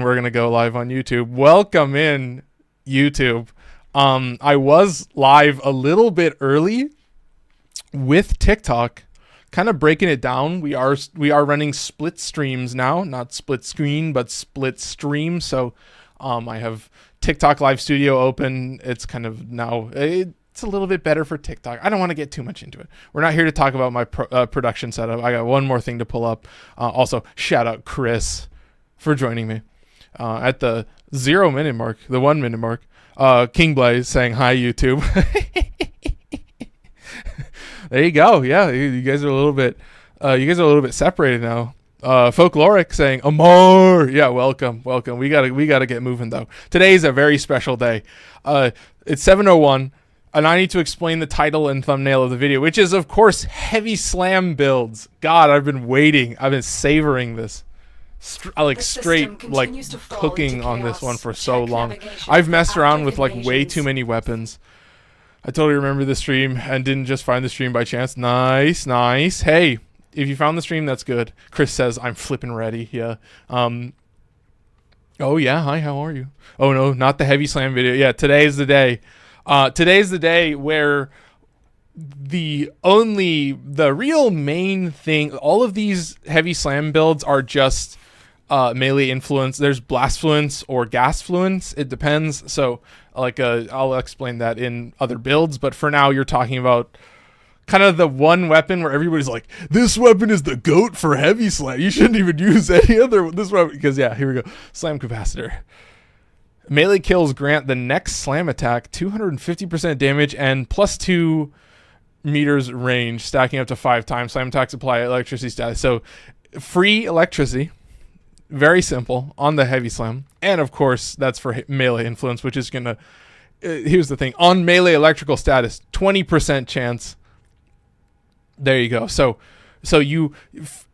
we're going to go live on YouTube. Welcome in, YouTube. I was live a little bit early with TikTok, kind of breaking it down. We are running split streams now, not split screen, but split stream. So I have TikTok Live Studio open. It's kind of now, it's a little bit better for TikTok. I don't want to get too much into it. We're not here to talk about my production setup. I got one more thing to pull up. Also, shout out Chris for joining me at the 0 minute mark, the 1 minute mark. King Blaze saying hi, YouTube. There you go. Yeah, you guys are a little bit separated now. Folkloric saying Amor. Yeah, welcome. We gotta get moving though. Today's a very special day. It's 7:01. And I need to explain the title and thumbnail of the video, which is, of course, Heavy Slam builds. God, I've been waiting. I've been savoring this. Straight cooking on this one for so long. I've messed around with way too many weapons. I totally remember the stream and didn't just find the stream by chance. Nice. Hey, if you found the stream, that's good. Chris says, I'm flipping ready. Yeah. Oh, yeah. Hi, how are you? Oh, no, not the Heavy Slam video. Yeah, today's the day. Today's the day where the real main thing, all of these Heavy Slam builds are just melee influence. There's blast fluence or gas fluence. It depends. So I'll explain that in other builds. But for now, you're talking about kind of the one weapon where everybody's like, this weapon is the GOAT for Heavy Slam. You shouldn't even use any other this weapon. Because yeah, here we go. Slam capacitor. Melee kills grant the next slam attack 250% damage and +2 meters range, stacking up to 5 times. Slam attacks apply electricity status. So free electricity, very simple on the Heavy Slam. And of course, that's for melee influence, which is gonna. Here's the thing: on melee electrical status, 20% chance. There you go. So you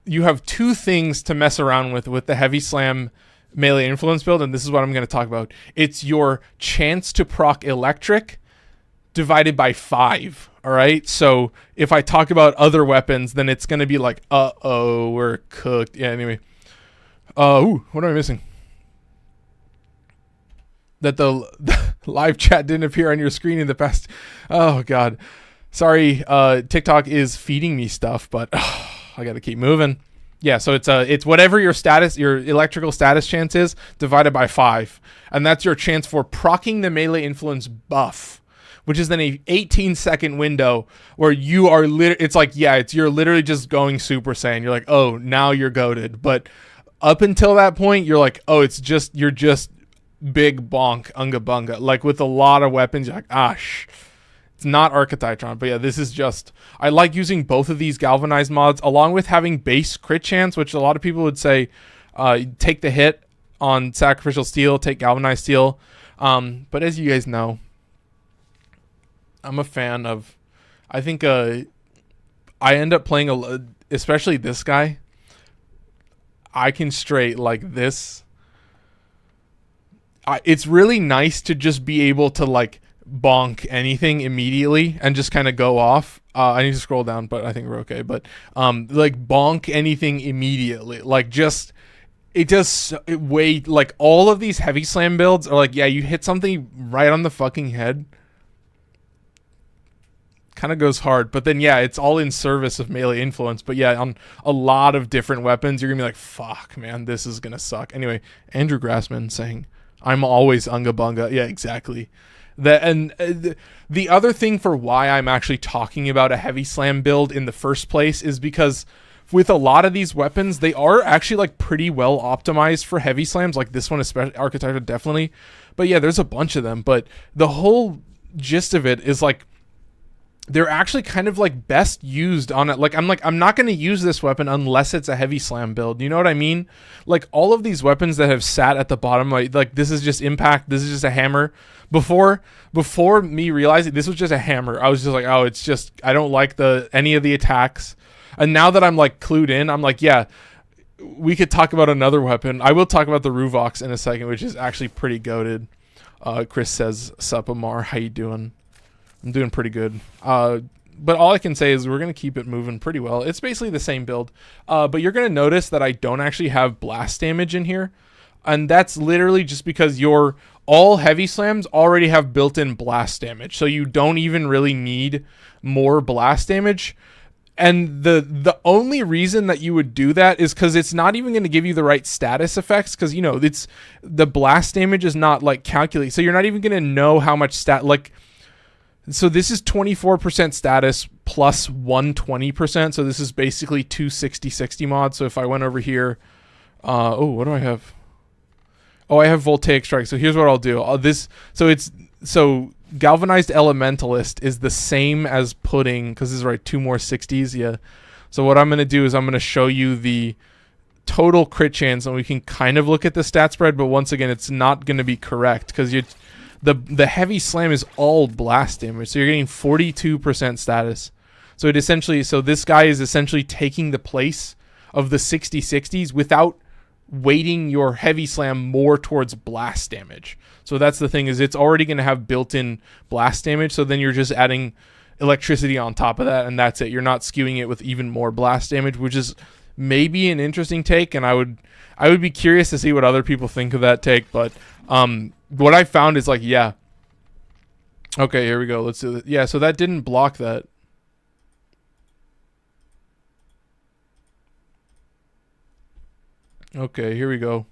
have two things to mess around with the Heavy Slam melee influence build, and this is what I'm going to talk about. It's your chance to proc electric divided by 5. All right. So if I talk about other weapons, then it's going to be like, we're cooked. Yeah. Anyway. What am I missing? That the live chat didn't appear on your screen in the past. Oh God. Sorry. TikTok is feeding me stuff, but I got to keep moving. Yeah, so it's whatever your electrical status chance is divided by 5, and that's your chance for proccing the melee influence buff, which is then a 18-second window where you are you're literally just going Super Saiyan. You're like, oh, now you're goated, but up until that point, you're like, oh, you're just big bonk unga bunga. Like with a lot of weapons, you're like, it's not Archititron, but yeah, this is just, I like using both of these galvanized mods along with having base crit chance, which a lot of people would say, take the hit on sacrificial steel, take galvanized steel. But as you guys know, I'm a fan of, I think, I end up playing especially this guy. I can straight like this. It's really nice to just be able to bonk anything immediately and just kind of go off. I need to scroll down, but I think we're okay. But bonk anything immediately. All of these Heavy Slam builds are you hit something right on the fucking head, kind of goes hard, but then it's all in service of melee influence. But on a lot of different weapons, you're gonna be like, fuck man, this is gonna suck. Anyway, Andrew Grassman saying, I'm always unga bunga. Yeah, exactly. The other thing for why I'm actually talking about a Heavy Slam build in the first place is because with a lot of these weapons, they are actually pretty well optimized for Heavy Slams, like this one, especially Architecture, definitely. But yeah, there's a bunch of them. But the whole gist of it is they're actually kind of best used on it. I'm not going to use this weapon unless it's a Heavy Slam build. You know what I mean? All of these weapons that have sat at the bottom, this is just impact. This is just a hammer. Before me realizing this was just a hammer, I was just it's just, I don't like any of the attacks. And now that I'm clued in, I'm yeah, we could talk about another weapon. I will talk about the Ruvox in a second, which is actually pretty goated. Chris says, sup Amar, how you doing? I'm doing pretty good. But all I can say is we're going to keep it moving pretty well. It's basically the same build. But you're going to notice that I don't actually have blast damage in here. And that's literally just because your all heavy slams already have built-in blast damage, so you don't even really need more blast damage. And the only reason that you would do that is because it's not even going to give you the right status effects, because, you know, it's the blast damage is not like calculated, so you're not even going to know how much so this is 24% status plus 120%, so this is basically 2 60-60 mods. So if I went over here, what do I have? Oh, I have Voltaic Strike. So here's what I'll do. So Galvanized Elementalist is the same as Pudding, because this is right, 2 more 60s. Yeah. So what I'm going to do is I'm going to show you the total crit chance, and we can kind of look at the stat spread, but once again, it's not going to be correct, because the heavy slam is all blast damage. So you're getting 42% status. So this guy is essentially taking the place of the 60-60s without weighting your heavy slam more towards blast damage. So that's the thing, is it's already going to have built-in blast damage, so then you're just adding electricity on top of that, and that's it. You're not skewing it with even more blast damage, which is maybe an interesting take, and I would be curious to see what other people think of that take. But what I found is, like, yeah. Okay, here we go. Let's do it. Yeah, so that didn't block that. Okay, here we go.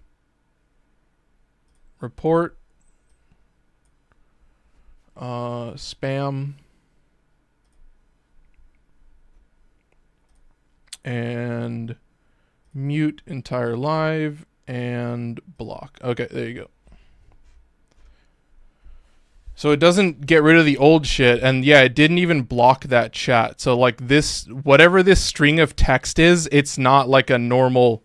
Report. Spam. And mute entire live and block. Okay, there you go. So it doesn't get rid of the old shit, and yeah, it didn't even block that chat. So like this, whatever this string of text is, it's not like normal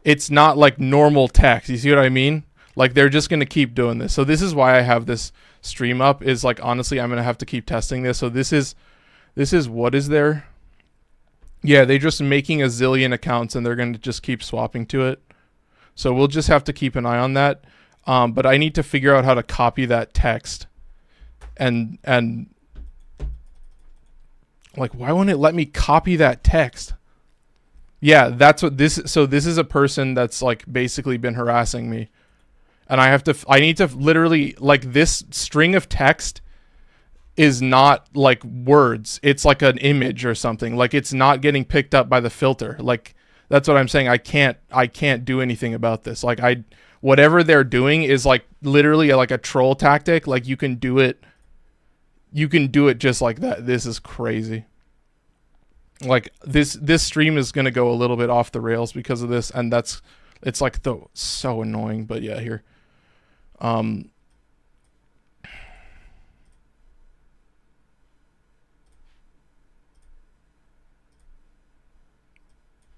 text. You see what I mean? Like, they're just going to keep doing this. So this is why I have this stream up, is like, honestly, I'm going to have to keep testing this. So this is what is there? Yeah, they're just making a zillion accounts, and they're going to just keep swapping to it. So we'll just have to keep an eye on that. But I need to figure out how to copy that text. And like, why won't it let me copy that text? Yeah, that's what this. So this is a person that's like basically been harassing me, and I need to literally, like, this string of text is not like words. It's like an image or something. Like, it's not getting picked up by the filter. Like, that's what I'm saying. I can't do anything about this. Like, whatever they're doing is like literally like a troll tactic. Like, you can do it just like that. This is crazy. Like, this stream is gonna go a little bit off the rails because of this, and it's like so annoying. But yeah, here,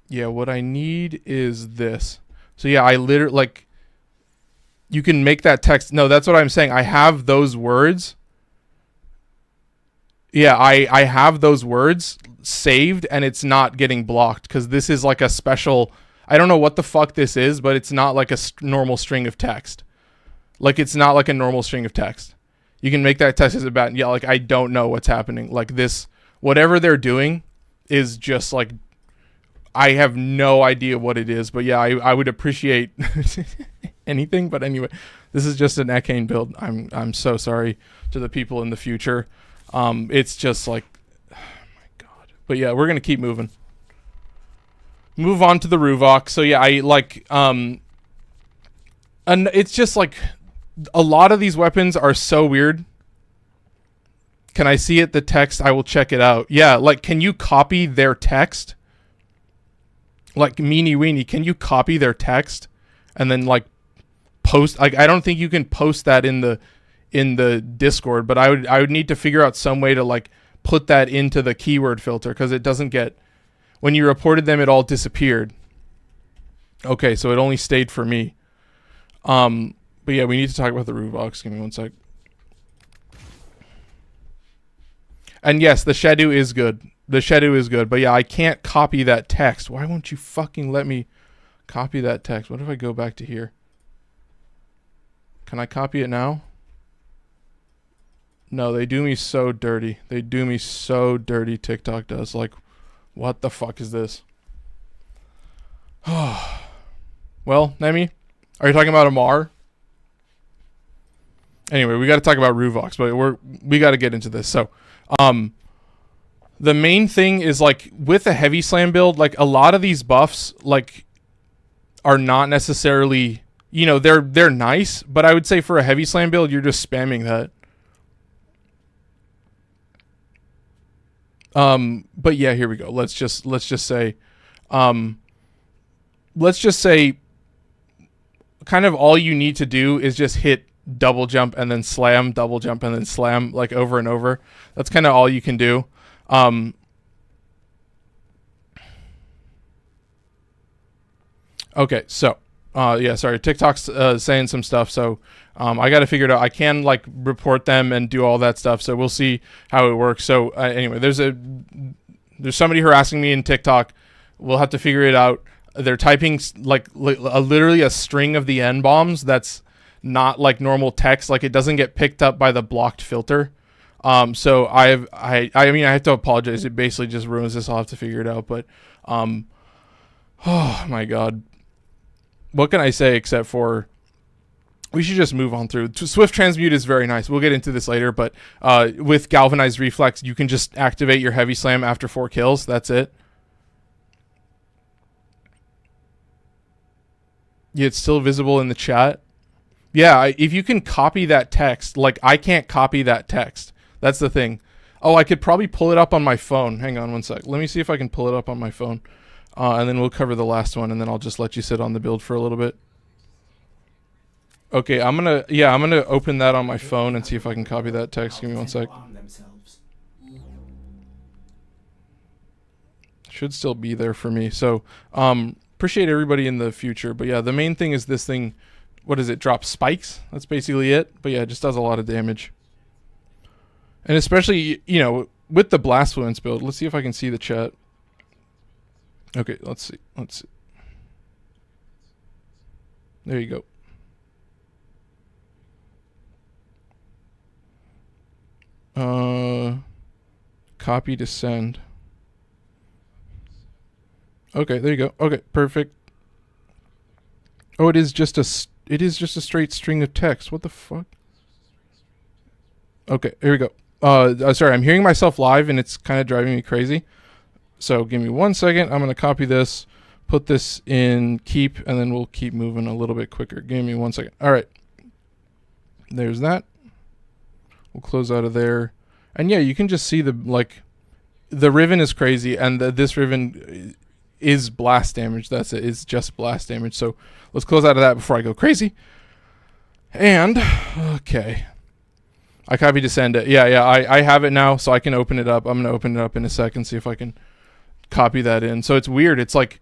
yeah, what I need is this. So yeah, I literally, like, you can make that text. No, that's what I'm saying. I have those words. Yeah, I have those words saved, and it's not getting blocked because this is like a special, I don't know what the fuck this is, but it's not like a normal string of text. Like, it's not like a normal string of text. You can make that text as a bat. Yeah, like, I don't know what's happening. Like, this, whatever they're doing is just like, I have no idea what it is. But yeah, I would appreciate anything. But anyway, this is just an Ekane build. I'm so sorry to the people in the future. It's just like, oh my god. But yeah, we're gonna keep moving. Move on to the Ruvok. So yeah, I like, and it's just like, a lot of these weapons are so weird. Can I see it? The text? I will check it out. Yeah, like, can you copy their text? Like, Meanie Weenie, can you copy their text and then like post? Like, I don't think you can post that in the Discord, but I would need to figure out some way to like put that into the keyword filter, because it doesn't get, when you reported them, it all disappeared. Okay, so it only stayed for me. But yeah, we need to talk about the Ruvox. Give me one sec. And yes, the Shadow is good. The Shadow is good, but yeah, I can't copy that text. Why won't you fucking let me copy that text? What if I go back to here? Can I copy it now? No, they do me so dirty. They do me so dirty, TikTok does. Like, what the fuck is this? Well, Nemi, Are you talking about Amar? Anyway, we got to talk about Ruvox, but we got to get into this. So, the main thing is like with a heavy slam build, like a lot of these buffs like are not necessarily, you know, they're nice, but I would say for a heavy slam build, you're just spamming that. But yeah, here we go. Let's just say kind of all you need to do is just hit double jump and then slam, double jump and then slam, like over and over. That's kind of all you can do. Okay, so yeah, sorry, TikTok's saying some stuff, so I got to figure it out. I can like report them and do all that stuff, so we'll see how it works. So anyway, there's somebody harassing me in TikTok. We'll have to figure it out. They're typing like literally a string of the N bombs that's not like normal text, like it doesn't get picked up by the blocked filter. So I mean I have to apologize. It basically just ruins this. I'll have to figure it out, but oh my god. What can I say except for we should just move on through. Swift transmute is very nice. We'll get into this later, but with galvanized reflex, you can just activate your heavy slam after 4 kills. That's it. Yeah, it's still visible in the chat. Yeah, if you can copy that text, like I can't copy that text. That's the thing. Oh, I could probably pull it up on my phone. Hang on one sec. Let me see if I can pull it up on my phone. And then we'll cover the last one, and then I'll just let you sit on the build for a little bit. Okay, I'm gonna open that on my phone and see if I can copy that text. Give me one sec. Should still be there for me. So, appreciate everybody in the future. But yeah, the main thing is this thing. What does it? Drop spikes. That's basically it. But yeah, it just does a lot of damage. And especially, you know, with the blast fluence build. Let's see if I can see the chat. Okay, let's see. There you go. Copy to send. Okay, there you go. Okay, perfect. Oh, it is just a straight string of text. What the fuck? Okay, here we go. Sorry, I'm hearing myself live and it's kind of driving me crazy. So give me 1 second. I'm going to copy this, put this in keep, and then we'll keep moving a little bit quicker. Give me 1 second. All right. There's that. We'll close out of there. And yeah, you can just see the Riven is crazy, and this Riven is blast damage. That's it. It's just blast damage. So let's close out of that before I go crazy. And, okay. I copied to send it. Yeah, I have it now, so I can open it up. I'm going to open it up in a second, see if I can copy that in. So it's weird. It's like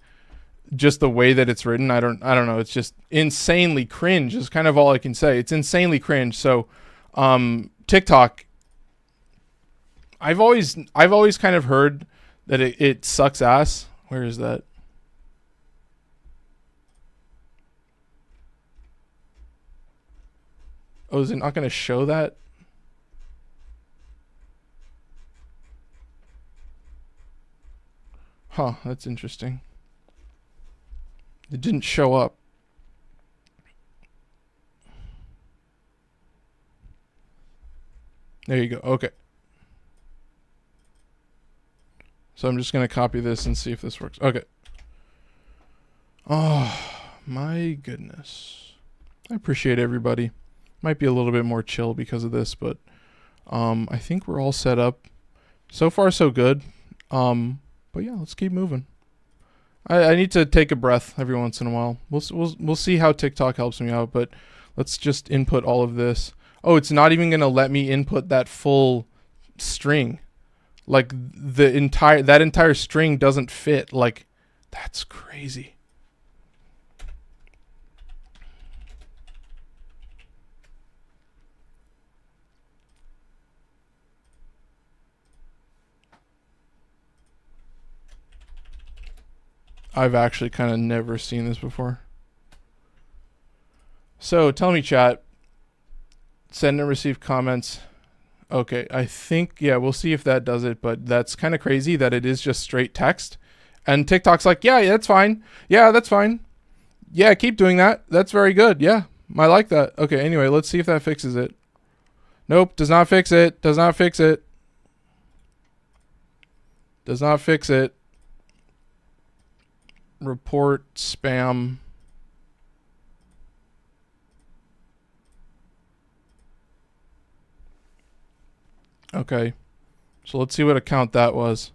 just the way that it's written. I don't know. It's just insanely cringe is kind of all I can say. It's insanely cringe. So TikTok, I've always kind of heard that it sucks ass. Where is that? Oh, is it not going to show that? Huh, that's interesting. It didn't show up. There you go. Okay. So I'm just going to copy this and see if this works. Okay. Oh, my goodness. I appreciate everybody. Might be a little bit more chill because of this, but I think we're all set up. So far, so good. But yeah, let's keep moving. I need to take a breath every once in a while. We'll see how TikTok helps me out, but let's just input all of this. Oh, it's not even gonna let me input that full string. Like that entire string doesn't fit. Like that's crazy. I've actually kind of never seen this before. So tell me, chat. Send and receive comments. Okay, I think, yeah, we'll see if that does it, but that's kind of crazy that it is just straight text. And TikTok's like, yeah, that's fine. Yeah, that's fine. Yeah, keep doing that. That's very good. Yeah, I like that. Okay, anyway, let's see if that fixes it. Nope, does not fix it. Does not fix it. Does not fix it. Report spam. Okay, so let's see what account that was.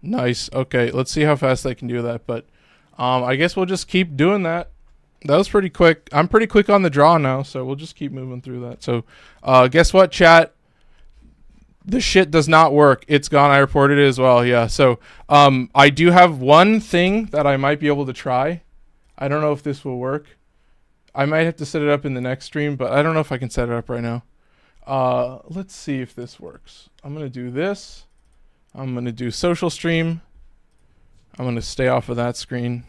Nice. Okay, let's see how fast I can do that. But I guess we'll just keep doing that. That was pretty quick. I'm pretty quick on the draw now, so we'll just keep moving through that. So guess what, chat? The shit does not work. It's gone. I reported it as well. Yeah. So I do have one thing that I might be able to try. I don't know if this will work. I might have to set it up in the next stream, but I don't know if I can set it up right now. Let's see if this works. I'm going to do this. I'm going to do social stream. I'm going to stay off of that screen.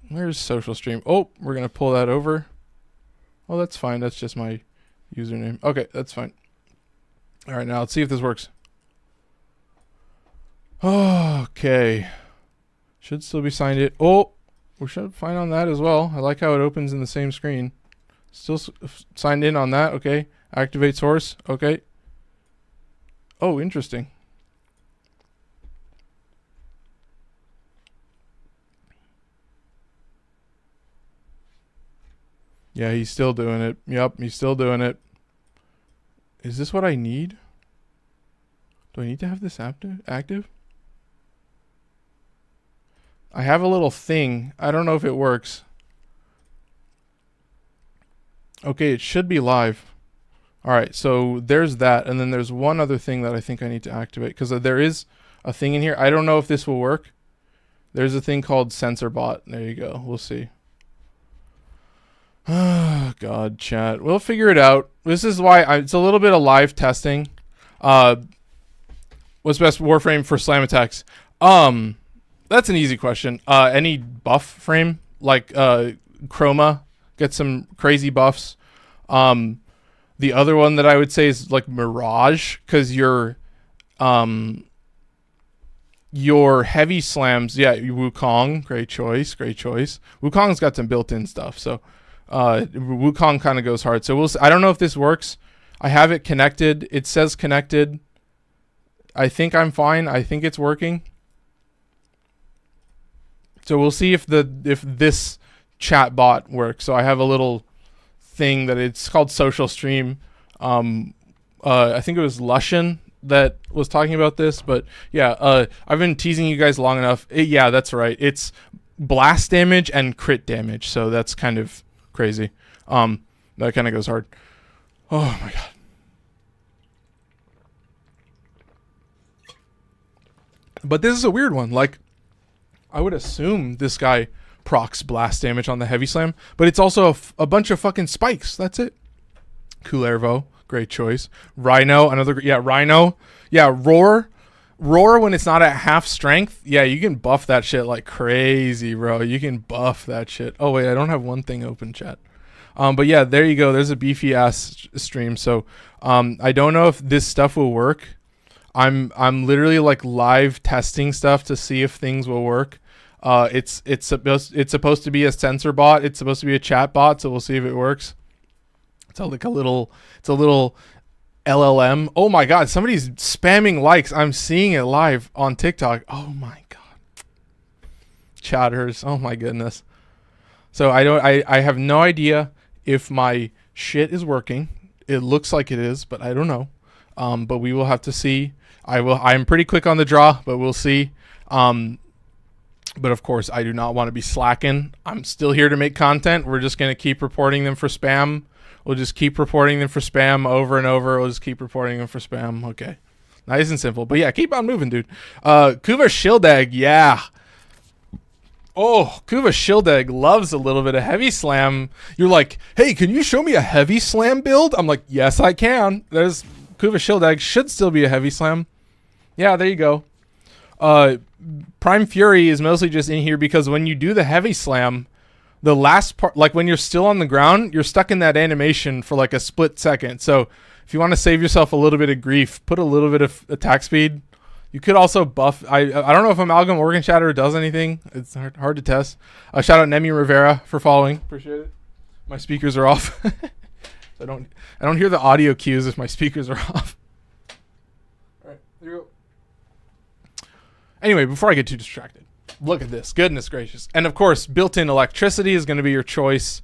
Where's social stream? Oh, we're going to pull that over. Oh, that's fine. That's just my username. Okay, that's fine. All right, now let's see if this works. Okay. Should still be signed in. Oh, we should find on that as well. I like how it opens in the same screen. Still signed in on that. Okay. Activate source. Okay. Oh, interesting. Yeah, he's still doing it. Yep, he's still doing it. Is this what I need? Do I need to have this active? I have a little thing. I don't know if it works. Okay, it should be live. All right, so there's that. And then there's one other thing that I think I need to activate because there is a thing in here. I don't know if this will work. There's a thing called sensor bot. There you go. We'll see. Oh, God, chat. We'll figure it out. This is why it's a little bit of live testing. What's best Warframe for slam attacks? That's an easy question. Any buff frame, like Chroma, get some crazy buffs. The other one that I would say is like Mirage, because your heavy slams, yeah, Wukong, great choice. Wukong's got some built-in stuff, so Wukong kind of goes hard. So we'll see. I don't know if this works. I have it connected. It says connected. I think I'm fine. I think it's working. So we'll see if this chat bot works. So I have a little thing that it's called social stream. I think it was Lushan that was talking about this, but yeah, I've been teasing you guys long enough. Yeah, that's right. It's blast damage and crit damage. So that's kind of crazy. That kind of goes hard. Oh my God. But this is a weird one. Like, I would assume this guy procs blast damage on the heavy slam, but it's also a bunch of fucking spikes. That's it. Kullervo, great choice. Rhino, another, yeah, Rhino. Yeah, Roar when it's not at half strength. Yeah, you can buff that shit like crazy, bro. You can buff that shit. Oh wait, I don't have one thing open, chat. But yeah, there you go. There's a beefy ass stream. So I don't know if this stuff will work. I'm literally like live testing stuff to see if things will work. It's supposed to be a sensor bot. It's supposed to be a chat bot. So we'll see if it works. It's a little LLM. Oh my God, somebody's spamming likes. I'm seeing it live on TikTok. Oh my God, chatters. Oh my goodness. So I have no idea if my shit is working. It looks like it is, but I don't know. But we will have to see. I'm pretty quick on the draw, but we'll see. But of course, I do not want to be slacking. I'm still here to make content. We're just going to keep reporting them for spam. We'll just keep reporting them for spam over and over. We'll just keep reporting them for spam. Okay. Nice and simple. But yeah, keep on moving, dude. Kuva Shieldegg, yeah. Oh, Kuva Shieldegg loves a little bit of heavy slam. You're like, hey, can you show me a heavy slam build? I'm like, yes, I can. There's Kuva Shieldegg. Should still be a heavy slam. Yeah, there you go. Prime Fury is mostly just in here because when you do the heavy slam, the last part, like when you're still on the ground, you're stuck in that animation for like a split second. So if you want to save yourself a little bit of grief, put a little bit of attack speed. You could also buff. I don't know if Amalgam Organ Shatter does anything. It's hard to test. Shout out Nemi Rivera for following. Appreciate it. My speakers are off. I don't hear the audio cues if my speakers are off. All right, here we go. Anyway, before I get too distracted, look at this. Goodness gracious. And of course, built-in electricity is going to be your choice.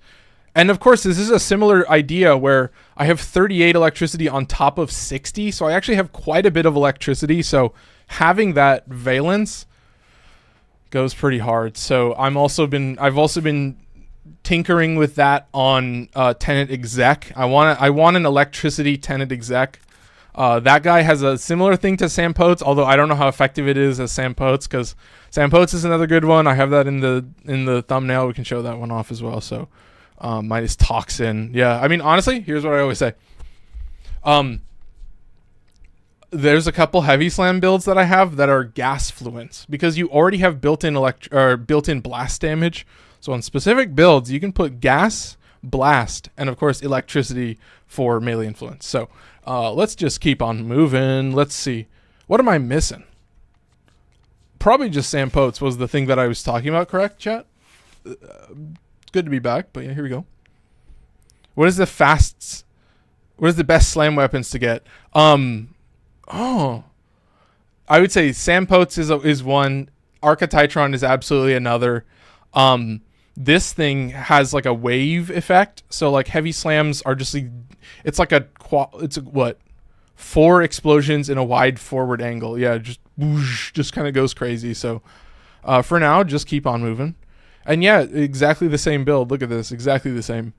And of course, this is a similar idea where I have 38 electricity on top of 60. So I actually have quite a bit of electricity. So having that valence goes pretty hard. So I've also been tinkering with that on tenant exec. I want an electricity tenant exec. That guy has a similar thing to Sam Potes, although I don't know how effective it is as Sam Potes, because Sam Potes is another good one. I have that in the thumbnail. We can show that one off as well. So minus toxin. Yeah, I mean, honestly, here's what I always say. There's a couple heavy slam builds that I have that are gas fluents because you already have built-in blast damage. So on specific builds, you can put gas, blast, and of course electricity for melee influence. So let's just keep on moving. Let's see. What am I missing? Probably just Sam Potes was the thing that I was talking about, correct, chat? It's good to be back, but yeah, here we go. What is the best slam weapons to get? I would say Sam Potes is one. Archititron is absolutely another. This thing has like a wave effect. So like heavy slams are just it's like what? 4 explosions in a wide forward angle. Yeah, just whoosh, just kind of goes crazy. So for now, just keep on moving. And yeah, exactly the same build. Look at this, exactly the same.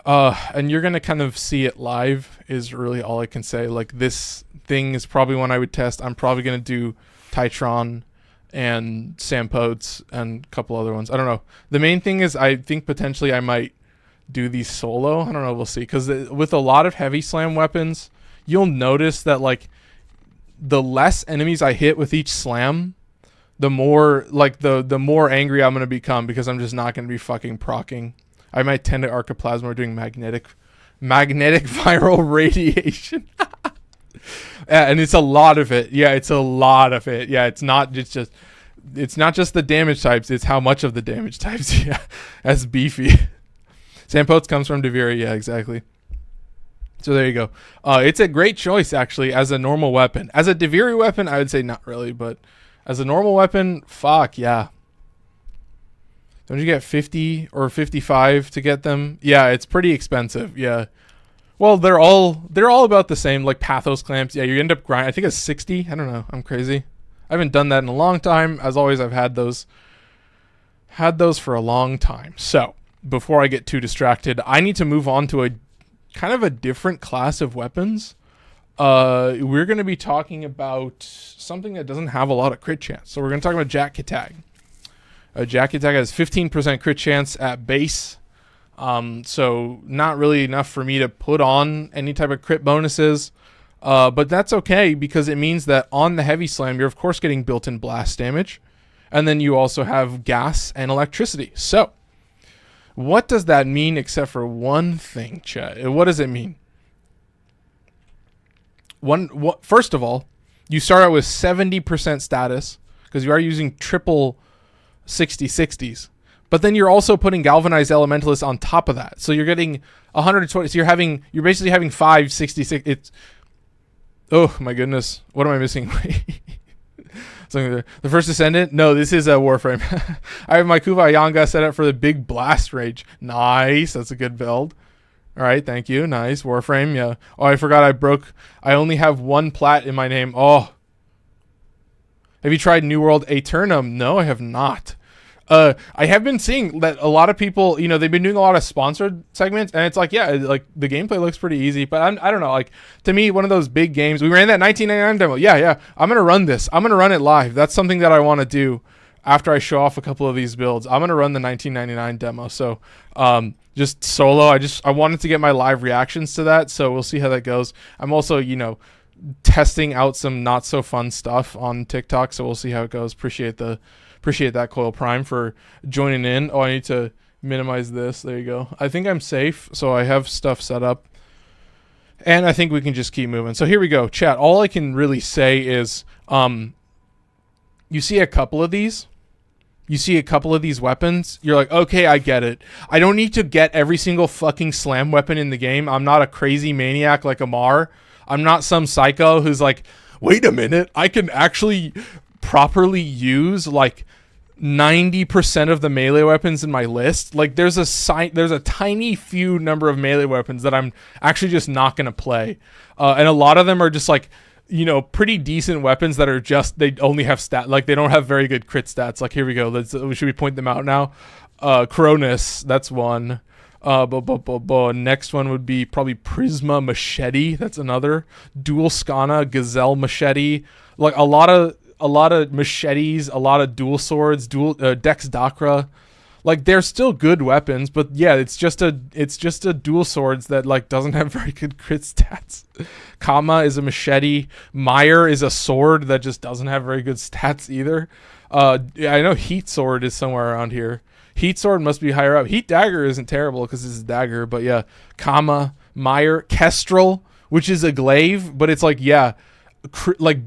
And you're gonna kind of see it live is really all I can say. Like this thing is probably one I would test. I'm probably gonna do Titron and Sam Potes and a couple other ones. I don't know. The main thing is I think potentially I might do these solo. I don't know. We'll see. Because with a lot of heavy slam weapons, you'll notice that like the less enemies I hit with each slam, the more like the more angry I'm gonna become because I'm just not gonna be fucking procking. I might tend to Archiplasma or doing magnetic viral radiation. And it's a lot of it. Yeah, it's a lot of it. Yeah, it's not just the damage types, it's how much of the damage types. Yeah, that's beefy. Sam Potes comes from Deviri. Yeah, exactly. So there you go. It's a great choice, actually, as a normal weapon. As a Deviri weapon, I would say not really, but as a normal weapon, fuck, yeah. Don't you get 50 or 55 to get them? Yeah, it's pretty expensive. Yeah. Well, they're all about the same, like Pathos clamps. Yeah, you end up grinding. I think it's 60. I don't know. I'm crazy. I haven't done that in a long time. As always, I've had those for a long time. So before I get too distracted, I need to move on to a kind of a different class of weapons. We're going to be talking about something that doesn't have a lot of crit chance. So we're going to talk about Jack Kitag. Jack Kitag has 15% crit chance at base. So not really enough for me to put on any type of crit bonuses. But that's okay because it means that on the heavy slam, you're of course getting built-in blast damage. And then you also have gas and electricity. So what does that mean except for one thing, chat? What does it mean? First of all, you start out with 70% status because you are using triple 60/60s. But then you're also putting Galvanized Elementalist on top of that. So you're getting 120. So you're basically having 566. It's, oh my goodness. What am I missing? Something there. The First Descendant? No, this is a Warframe. I have my Kuva Yanga set up for the big blast rage. Nice. That's a good build. All right. Thank you. Nice. Warframe. Yeah. Oh, I forgot I only have 1 plat in my name. Oh. Have you tried New World Aeternum? No, I have not. I have been seeing that a lot of people, they've been doing a lot of sponsored segments, and it's like, yeah, like the gameplay looks pretty easy, but I don't know, like to me, one of those big games. We ran that 1999 demo. Yeah. I'm gonna run this. I'm gonna run it live. That's something that I want to do after I show off a couple of these builds. I'm gonna run the 1999 demo. So just solo. I wanted to get my live reactions to that. So we'll see how that goes. I'm also, testing out some not so fun stuff on TikTok, so we'll see how it goes. Appreciate that, Coil Prime, for joining in. Oh, I need to minimize this. There you go. I think I'm safe, so I have stuff set up. And I think we can just keep moving. So here we go, chat. All I can really say is, you see a couple of these. You see a couple of these weapons. You're like, okay, I get it. I don't need to get every single fucking slam weapon in the game. I'm not a crazy maniac like Amar. I'm not some psycho who's like, wait a minute, I can actually properly use like 90% of the melee weapons in my list. Like there's a tiny few number of melee weapons that I'm actually just not going to play. And a lot of them are just like, you know, pretty decent weapons that are just, they only have like they don't have very good crit stats. Like here we go. Should we point them out now? Cronus, that's one. Next one would be probably Prisma Machete. That's another. Dual Skana Gazelle Machete. Like a lot of machetes, a lot of dual swords, Dex Dakra. Like they're still good weapons, but yeah, it's just a dual swords that like doesn't have very good crit stats. Kama is a machete. Meyer is a sword that just doesn't have very good stats either. I know Heat Sword is somewhere around here. Heat Sword must be higher up. Heat Dagger isn't terrible because it's a dagger, but yeah, Kama, Meyer, Kestrel, which is a glaive, but it's like like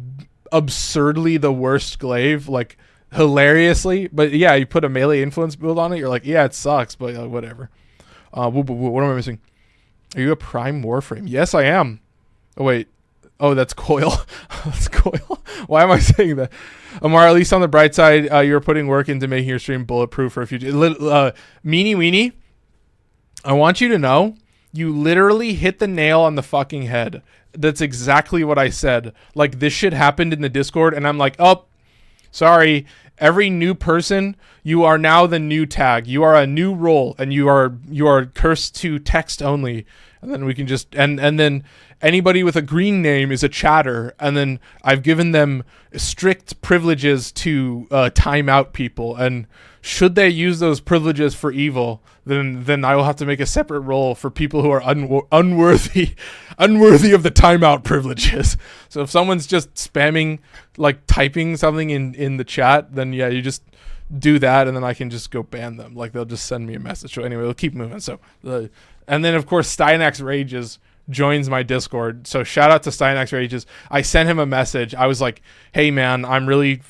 absurdly the worst glaive, like hilariously, but yeah, you put a melee influence build on it, you're like, yeah, it sucks, but whatever. What am I missing? Are you a prime Warframe? Yes, I am. Oh wait, that's Coil. That's Coil. Why am I saying that? Amar, at least on the bright side, you're putting work into making your stream bulletproof for a future. Meanie Weenie, I want you to know, you literally hit the nail on the fucking head. That's exactly what I said. Like this shit happened in the Discord, and I'm like, oh, sorry. Every new person, you are now the new tag. You are a new role, and you are cursed to text only. And then we can just and then anybody with a green name is a chatter. And then I've given them strict privileges to time out people. And should they use those privileges for evil, then I will have to make a separate role for people who are unworthy of the timeout privileges. So if someone's just spamming, like typing something in the chat, then yeah, you just do that, and then I can just go ban them. Like they'll just send me a message. So anyway, we'll keep moving. So and then of course Stynax Rages joins my Discord. So shout out to Stynax Rages. I sent him a message. I was like, hey man, it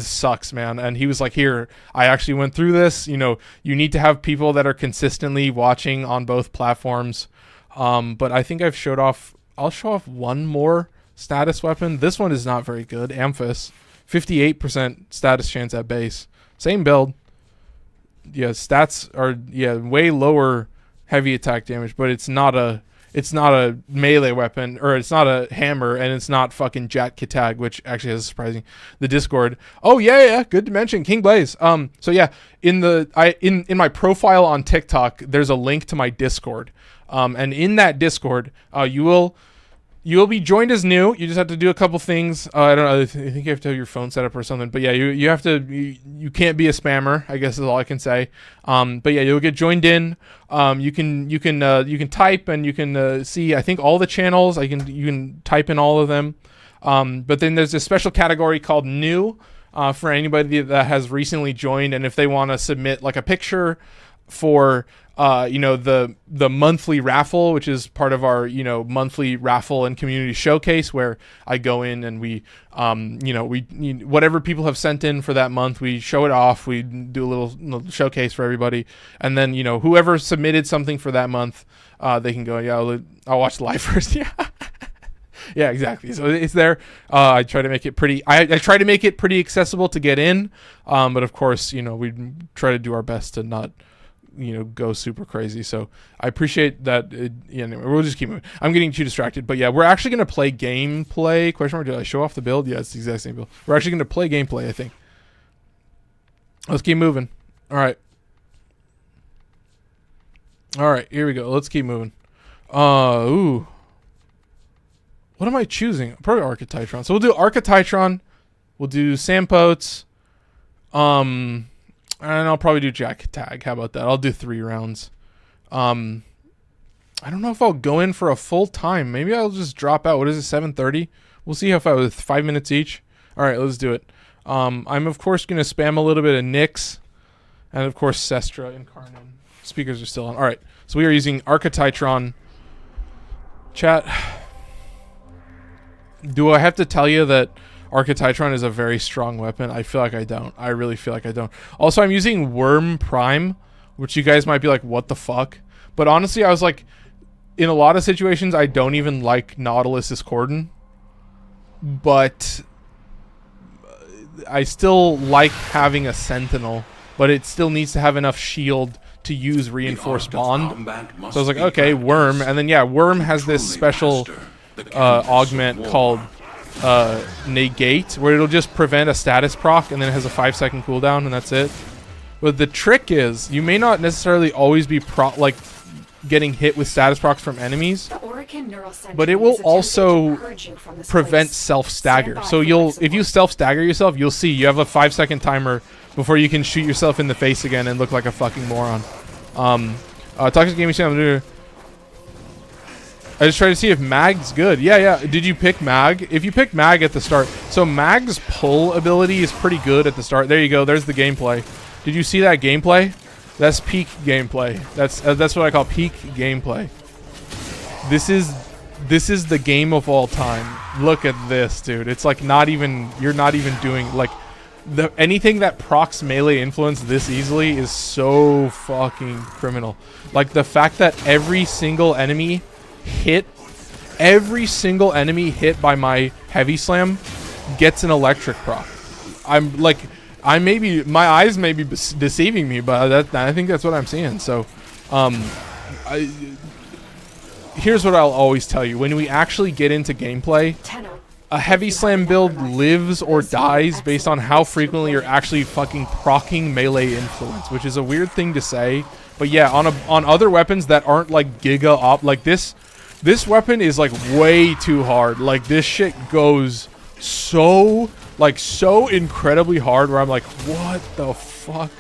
sucks, man. And he was like, here, I actually went through this. You know, you need to have people that are consistently watching on both platforms. But I think I'll show off one more status weapon. This one is not very good. Amphis, 58% status chance at base. Same build. Yeah, stats are way lower heavy attack damage, but it's not a melee weapon, or it's not a hammer, and it's not fucking Jat Kitag, which actually is surprising. The Discord. Oh yeah, good to mention King Blaze. So yeah, in my profile on TikTok, there's a link to my Discord. And in that Discord, you will be joined as new. You just have to do a couple things. I don't know. I think you have to have your phone set up or something. But yeah, you have to. You can't be a spammer, I guess is all I can say. But yeah, you'll get joined in. You can type, and you can see, I think, all the channels. You can type in all of them. But then there's a special category called new for anybody that has recently joined, and if they want to submit like a picture for the monthly raffle, which is part of our monthly raffle and community showcase, where I go in and we whatever people have sent in for that month, we show it off, we do a little showcase for everybody, and then whoever submitted something for that month, they can go, I'll watch the live first. Yeah, exactly. So it's there. I try to make it pretty. I try to make it pretty accessible to get in, but of course we try to do our best to not go super crazy. So I appreciate that. Anyway, we'll just keep moving. I'm getting too distracted, but yeah, we're actually going to play gameplay. Question mark, did I show off the build? Yeah, it's the exact same build. We're actually going to play gameplay, I think. Let's keep moving. All right, here we go. Let's keep moving. Ooh. What am I choosing? Probably Archititron. So we'll do Archititron. We'll do Sampotes. And I'll probably do Jack Tag. How about that? I'll do 3 rounds. I don't know if I'll go in for a full time. Maybe I'll just drop out. What is it, 7:30? We'll see how far with 5 minutes each. All right, let's do it. I'm, of course, going to spam a little bit of Nyx. And, of course, Sestra and Karnan. Speakers are still on. All right, so we are using Archititron Chat. Do I have to tell you that Archititron is a very strong weapon? I feel like I don't. I really feel like I don't. Also, I'm using WARFRAME, which you guys might be like, what the fuck? But honestly, I was like, in a lot of situations, I don't even like Nautilus's Cordon. But I still like having a Sentinel, but it still needs to have enough shield to use Reinforced Bond. So I was like, okay, Worm. And then, yeah, Worm has this special augment called Negate, where it'll just prevent a status proc, and then it has a 5-second cooldown, and that's it. But the trick is, you may not necessarily always be getting hit with status procs from enemies, but it will also prevent self-stagger. So if you self-stagger yourself, you'll see you have a 5-second timer before you can shoot yourself in the face again and look like a fucking moron. Toxic Gaming Channel, I just try to see if Mag's good. Yeah. Did you pick Mag? If you pick Mag at the start, so Mag's pull ability is pretty good at the start. There you go. There's the gameplay. Did you see that gameplay? That's peak gameplay. That's what I call peak gameplay. This is the game of all time. Look at this, dude. It's like you're not even doing like anything that procs melee influence this easily is so fucking criminal. Like the fact that every single enemy hit by my heavy slam gets an electric proc. I'm like, my eyes may be deceiving me, but I think that's what I'm seeing. So here's what I'll always tell you: when we actually get into gameplay, a heavy slam build lives or dies based on how frequently you're actually fucking proccing melee influence, which is a weird thing to say, but yeah, on other weapons that aren't like giga op, like this weapon is like way too hard. Like this shit goes so incredibly hard where I'm like, what the fuck?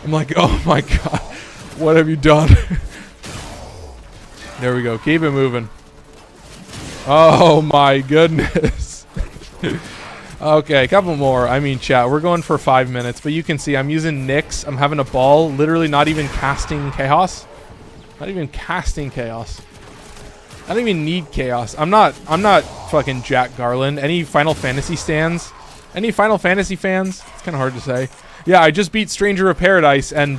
I'm like, oh my god, what have you done? There we go. Keep it moving. Oh my goodness. Okay, a couple more. I mean, chat, we're going for 5 minutes, but you can see I'm using Nyx. I'm having a ball, literally not even casting Chaos. Not even casting Chaos. I don't even need Chaos. I'm not fucking Jack Garland. Any Final Fantasy stands? Any Final Fantasy fans? It's kind of hard to say. Yeah, I just beat Stranger of Paradise, and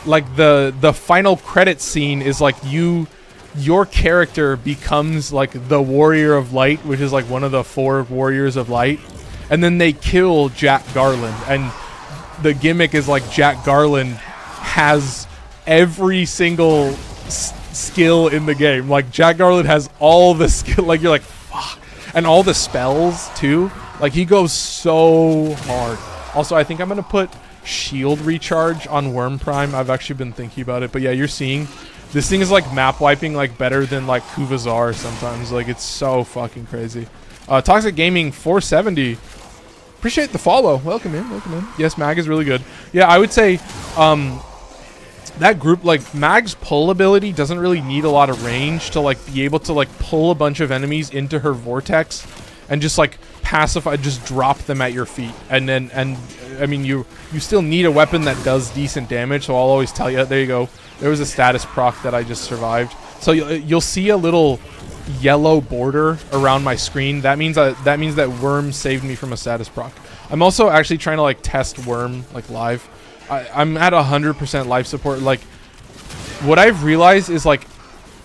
like the final credit scene is like your character becomes like the Warrior of Light, which is like one of the 4 Warriors of Light, and then they kill Jack Garland, and the gimmick is like Jack Garland has every single skill in the game. Like Jack Garland has all the skill, like you're like fuck, and all the spells too. Like he goes so hard. Also, I think I'm gonna put shield recharge on Worm Prime. I've actually been thinking about it, but yeah, you're seeing this thing is like map wiping like better than like Kuvazar sometimes. Like it's so fucking crazy. Toxic Gaming 470. Appreciate the follow. Welcome in. Yes, Mag is really good. Yeah, I would say that group, like Mag's pull ability doesn't really need a lot of range to like be able to like pull a bunch of enemies into her vortex and just like pacify, just drop them at your feet. And I mean, you still need a weapon that does decent damage, so I'll always tell you. There you go. There was a status proc that I just survived. So you'll see a little yellow border around my screen. That means that Worm saved me from a status proc. I'm also actually trying to like test Worm like live. I'm at 100% life support. Like what I've realized is like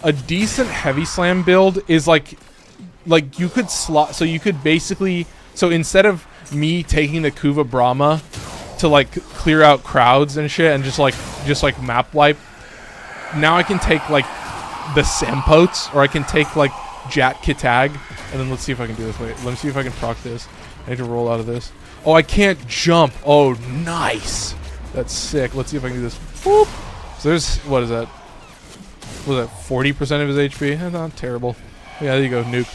a decent heavy slam build is like you could slot, so you could basically, so instead of me taking the Kuva Brahma to like clear out crowds and shit and just like map wipe, now I can take like the Sampotes, or I can take like Jat Kitag, and then let's see if I can do this. Wait, let me see if I can proc this. I need to roll out of this. Oh, I can't jump. Oh, nice. That's sick. Let's see if I can do this. Boop. So there's, what is that? What is that, 40% of his HP? That's not terrible. Yeah, there you go, nuke.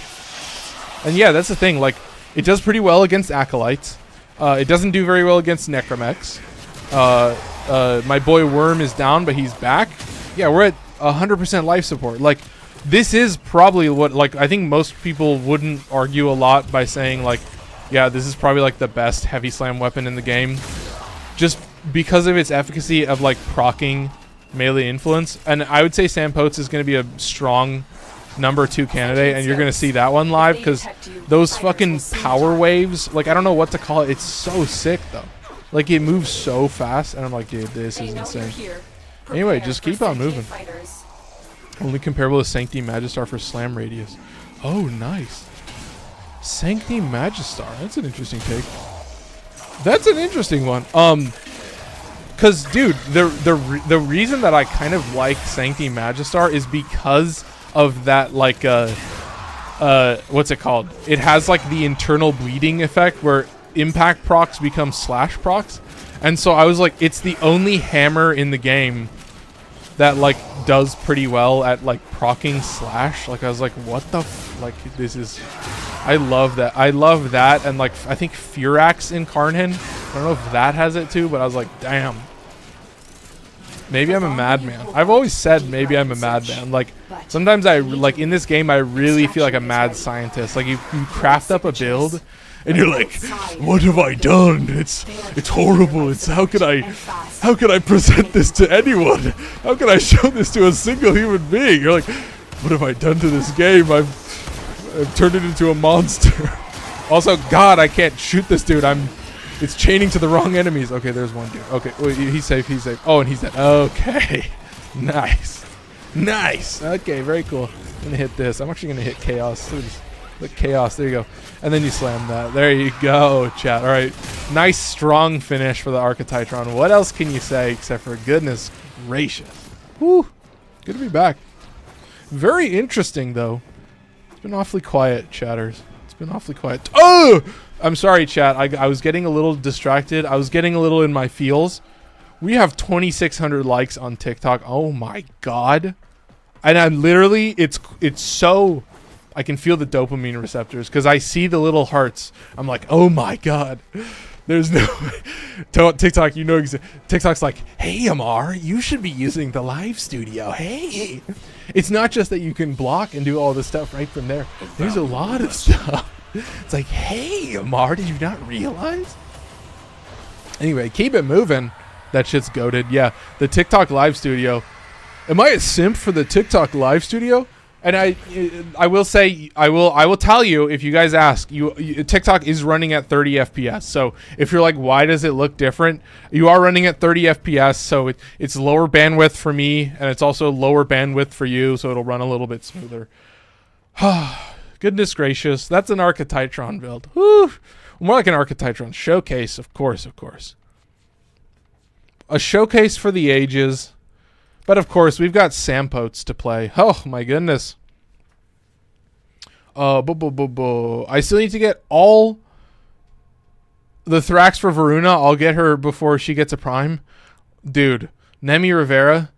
And yeah, that's the thing. Like, it does pretty well against Acolytes. It doesn't do very well against Necromex. My boy Worm is down, but he's back. Yeah, we're at 100% life support. Like, this is probably what, like, I think most people wouldn't argue a lot by saying, like, yeah, this is probably, like, the best heavy slam weapon in the game. Just because of its efficacy of, like, proccing melee influence. And I would say Sampotes is going to be a strong #2 candidate, and you're gonna see that one live because those fucking power waves, like I don't know what to call it. It's so sick though. Like it moves so fast, and I'm like, dude, this is insane. Anyway, just keep on moving. Only comparable to Sancti Magistar for slam radius. Oh, nice. Sancti Magistar. That's an interesting take. That's an interesting one. Cause dude, the reason that I kind of like Sancti Magistar is because of that, like what's it called? It has like the internal bleeding effect where impact procs become slash procs, and so I was like, it's the only hammer in the game that like does pretty well at like proccing slash. Like I was like, what the like this is, I love that. I love that, and like I think Furax in Karnhin, I don't know if that has it too, but I was like, damn. Maybe I'm a madman. I've always said maybe I'm a madman. Like sometimes I like in this game I really feel like a mad scientist. Like you craft up a build and you're like, what have I done? It's horrible. It's how could I present this to anyone? How can I show this to a single human being? You're like, what have I done to this game? I've turned it into a monster. Also, God, I can't shoot this dude. It's chaining to the wrong enemies. Okay, there's one dude. Okay, wait, he's safe. He's safe. Oh, and he's dead. Okay, nice. Okay, very cool. I'm gonna hit this. I'm actually gonna hit chaos. Look, chaos. There you go. And then you slam that. There you go, chat. All right, nice strong finish for the Archititron. What else can you say except for goodness gracious? Woo, good to be back. Very interesting though. It's been awfully quiet, chatters. It's been awfully quiet. Oh, I'm sorry, chat. I was getting a little distracted. I was getting a little in my feels. We have 2,600 likes on TikTok. Oh my God. And I'm literally, it's so, I can feel the dopamine receptors because I see the little hearts. I'm like, oh my God. There's no TikTok, you know, TikTok's like, hey, Amar, you should be using the live studio. Hey, it's not just that you can block and do all this stuff right from there. There's a lot of stuff. It's like, hey, Amar, did you not realize? Anyway, keep it moving. That shit's goated. Yeah, the TikTok live studio. Am I a simp for the TikTok live studio? And I will say, I will tell you, if you guys ask, TikTok is running at 30 FPS. So if you're like, why does it look different? You are running at 30 FPS, so it's lower bandwidth for me, and it's also lower bandwidth for you, so it'll run a little bit smoother. Goodness gracious, that's an Archititron build. Whew. More like an Archititron showcase, of course. A showcase for the ages. But of course, we've got Sampotes to play. Oh my goodness. I still need to get all the Thrax for Varuna. I'll get her before she gets a prime. Dude, Nemi Rivera.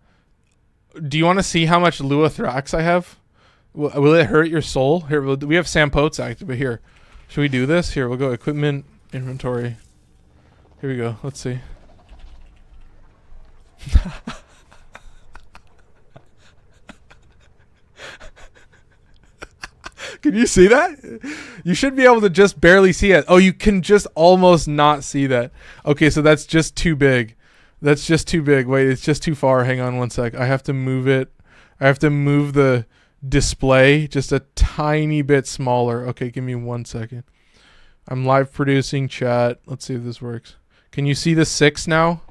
Do you want to see how much Lua Thrax I have? Will it hurt your soul? Here, we have Sampotes active, but here. Should we do this? Here, we'll go equipment, inventory. Here we go. Let's see. Can you see that? You should be able to just barely see it. Oh, you can just almost not see that. Okay, so that's just too big. That's just too big. Wait, it's just too far. Hang on one sec. I have to move it. I have to move the display just a tiny bit smaller. Okay, give me 1 second. I'm live producing chat. Let's see if this works. Can you see the 6 now?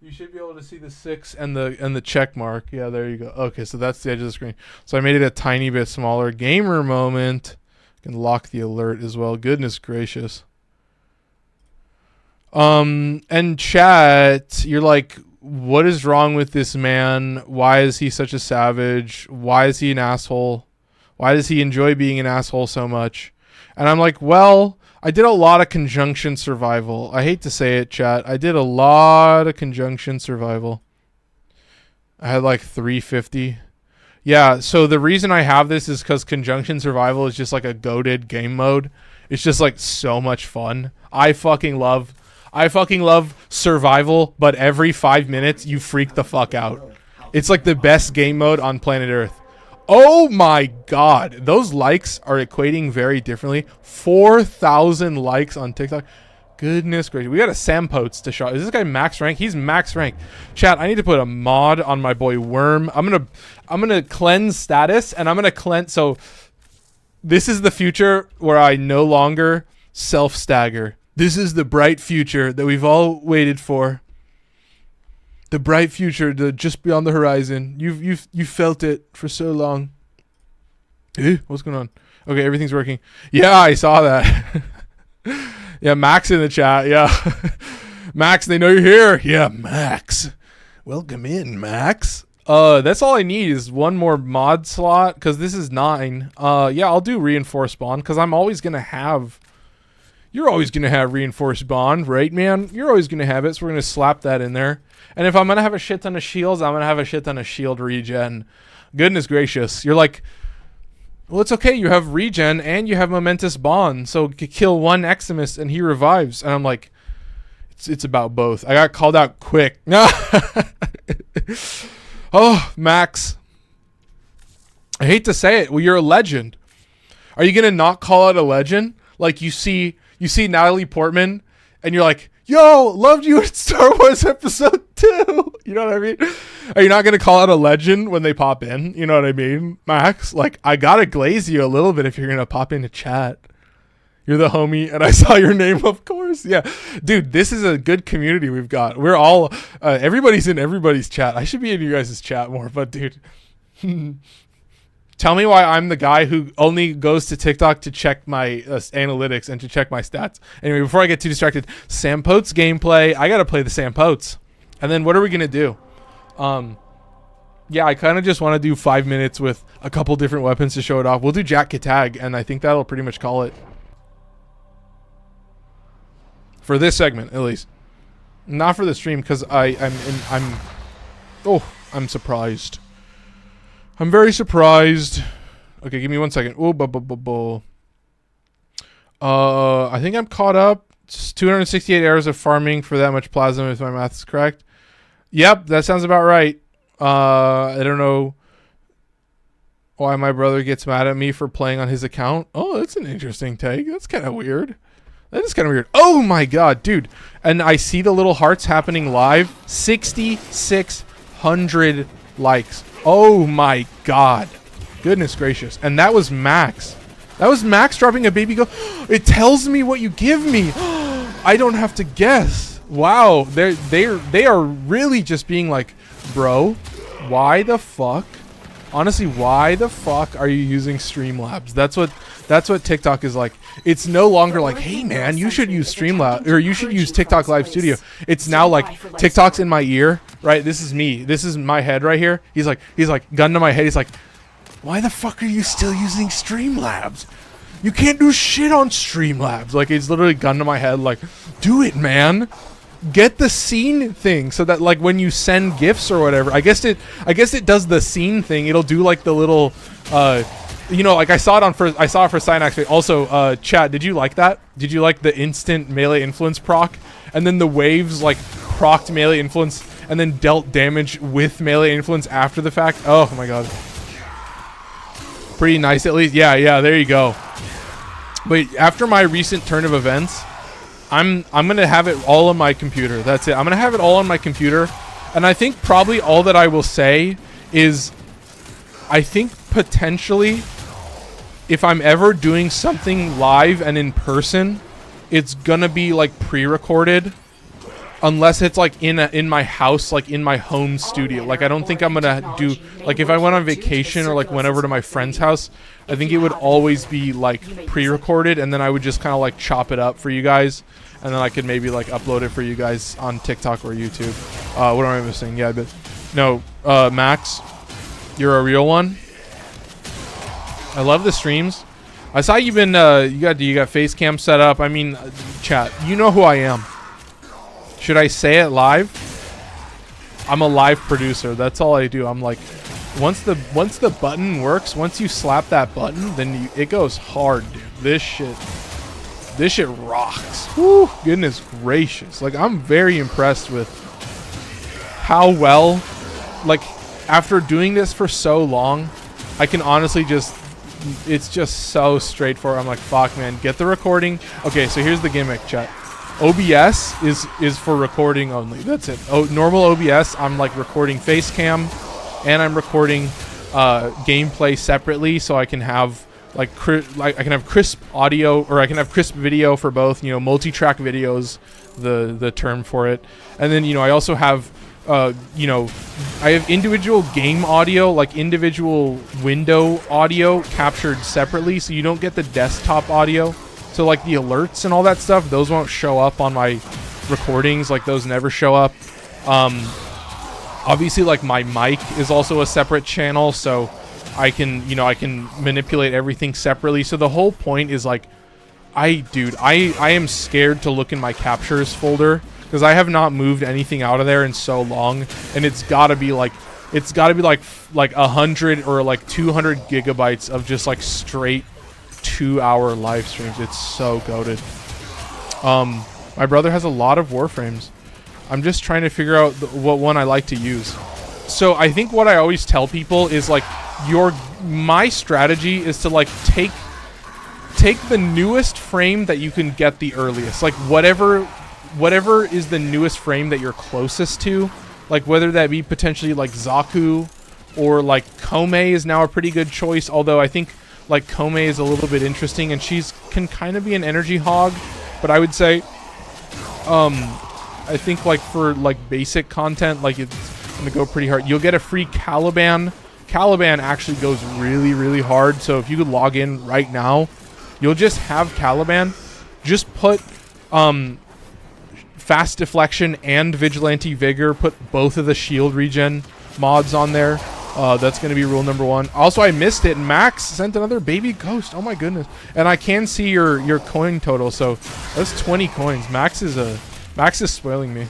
You should be able to see the 6 and the check mark. Yeah, there you go. Okay, so that's the edge of the screen. So I made it a tiny bit smaller. Gamer moment. I can lock the alert as well. Goodness gracious. And chat, you're like, what is wrong with this man? Why is he such a savage? Why is he an asshole? Why does he enjoy being an asshole so much? And I'm like, well, I did a lot of conjunction survival. I hate to say it, chat. I did a lot of conjunction survival. I had like 350. Yeah, so the reason I have this is because conjunction survival is just like a goated game mode. It's just like so much fun. I fucking love survival, but every 5 minutes you freak the fuck out. It's like the best game mode on planet Earth. Oh my God. Those likes are equating very differently. 4,000 likes on TikTok. Goodness gracious. We got a Sampotes to shot. Is this guy max rank? He's max rank. Chat, I need to put a mod on my boy Worm. I'm gonna cleanse status, and I'm gonna cleanse. So this is the future where I no longer self-stagger. This is the bright future that we've all waited for. The bright future, just beyond the horizon. You've felt it for so long. What's going on? Okay, everything's working. Yeah, I saw that. Yeah, Max in the chat. Yeah. Max, they know you're here. Yeah, Max. Welcome in, Max. That's all I need is one more mod slot, because this is 9. Yeah, I'll do reinforced bond, because I'm always going to have... You're always going to have reinforced bond, right, man? You're always going to have it, so we're going to slap that in there. And if I'm going to have a shit ton of shields, I'm going to have a shit ton of shield regen. Goodness gracious. You're like... Well, it's okay. You have regen and you have momentous bond. So kill one Eximus and he revives. And I'm like, it's about both. I got called out quick. Oh, Max. I hate to say it. Well, you're a legend. Are you gonna not call out a legend? Like you see Natalie Portman, and you're like, yo, loved you in Star Wars Episode 2. You know what I mean? Are you not going to call out a legend when they pop in? You know what I mean, Max? Like, I got to glaze you a little bit if you're going to pop into chat. You're the homie, and I saw your name, of course. Yeah. Dude, this is a good community we've got. We're all, everybody's in everybody's chat. I should be in you guys' chat more, but dude. Tell me why I'm the guy who only goes to TikTok to check my analytics and to check my stats. Anyway, before I get too distracted, Sampotes gameplay. I got to play the Sampotes. And then what are we going to do? Yeah, I kind of just want to do 5 minutes with a couple different weapons to show it off. We'll do Jack Katag, and I think that'll pretty much call it. For this segment, at least. Not for the stream, because I'm surprised. I'm very surprised. Okay, give me 1 second. Oh, I think I'm caught up. It's 268 hours of farming for that much plasma, if my math is correct. Yep, that sounds about right. I don't know why my brother gets mad at me for playing on his account. Oh, that's an interesting take. That's kind of weird. That is kind of weird. Oh my god, dude. And I see the little hearts happening live. 6,600 likes. Oh my god. Goodness gracious. And that was Max. That was Max dropping a baby go. It tells me what you give me. I don't have to guess. Wow. They are really just being like, bro, why the fuck? Honestly, why the fuck are you using Streamlabs? That's what TikTok is like. It's no longer like, hey man, you should use Streamlabs or you should use TikTok Live Studio. It's now like TikTok's in my ear, right? This is me. This is my head right here. He's like gun to my head. He's like, why the fuck are you still using Streamlabs? You can't do shit on Streamlabs. Like it's literally gun to my head. Like, do it, man. Get the scene thing so that like when you send gifts or whatever, I guess it does the scene thing. It'll do like the little you know, like I saw it for Cynax. Also, chat, did you like that? Did you like the instant melee influence proc? And then the waves like procced melee influence and then dealt damage with melee influence after the fact? Oh my god. Pretty nice at least. Yeah, there you go. But after my recent turn of events, I'm gonna have it all on my computer. That's it. I'm gonna have it all on my computer. And I think probably all that I will say is I think potentially if I'm ever doing something live and in person, it's gonna be like pre-recorded, unless it's like in my house, like in my home studio. Like I don't think I'm gonna do like if I went on vacation or like went over to my friend's house, I think it would always be like pre-recorded, and then I would just kind of like chop it up for you guys, and then I could maybe like upload it for you guys on TikTok or YouTube. What am I missing? Yeah, but no, Max, you're a real one. I love the streams. I saw you've been you got face cam set up. I mean, chat, you know who I am. Should I say it live? I'm a live producer. That's all I do. I'm like, once the button works, once you slap that button, then it goes hard, dude. This shit rocks. Woo, goodness gracious. Like I'm very impressed with how well, like after doing this for so long, I can honestly just, it's just so straightforward. I'm like, fuck man, get the recording. Okay, so here's the gimmick, chat. OBS is for recording only. That's it. Normal OBS, I'm like recording face cam, and I'm recording gameplay separately, so I can have like I can have crisp audio, or I can have crisp video for both. You know, multi-track videos, the term for it. And then, you know, I also have you know, I have individual game audio, like individual window audio captured separately, so you don't get the desktop audio. So like the alerts and all that stuff, those won't show up on my recordings. Like those never show up. Obviously, like my mic is also a separate channel, so I can, you know, I can manipulate everything separately. So the whole point is like, I am scared to look in my captures folder, because I have not moved anything out of there in so long, and it's gotta be like 100 or like 200 gigabytes of just like straight 2-hour live streams. It's so goated. My brother has a lot of Warframes. I'm just trying to figure out what one I like to use. So I think what I always tell people is like, my strategy is to like take the newest frame that you can get the earliest, like whatever is the newest frame that you're closest to, like whether that be potentially like Zaku or like Kome is now a pretty good choice, although I think like Kome is a little bit interesting, and can kind of be an energy hog, but I would say I think like for like basic content, like it's gonna go pretty hard. You'll get a free Caliban. Caliban actually goes really hard, so if you could log in right now, you'll just have Caliban. Just put fast deflection and vigilante vigor, put both of the shield regen mods on there. That's going to be rule number 1. Also, I missed it. Max sent another baby ghost. Oh my goodness. And I can see your coin total, so that's 20 coins. Max is spoiling me.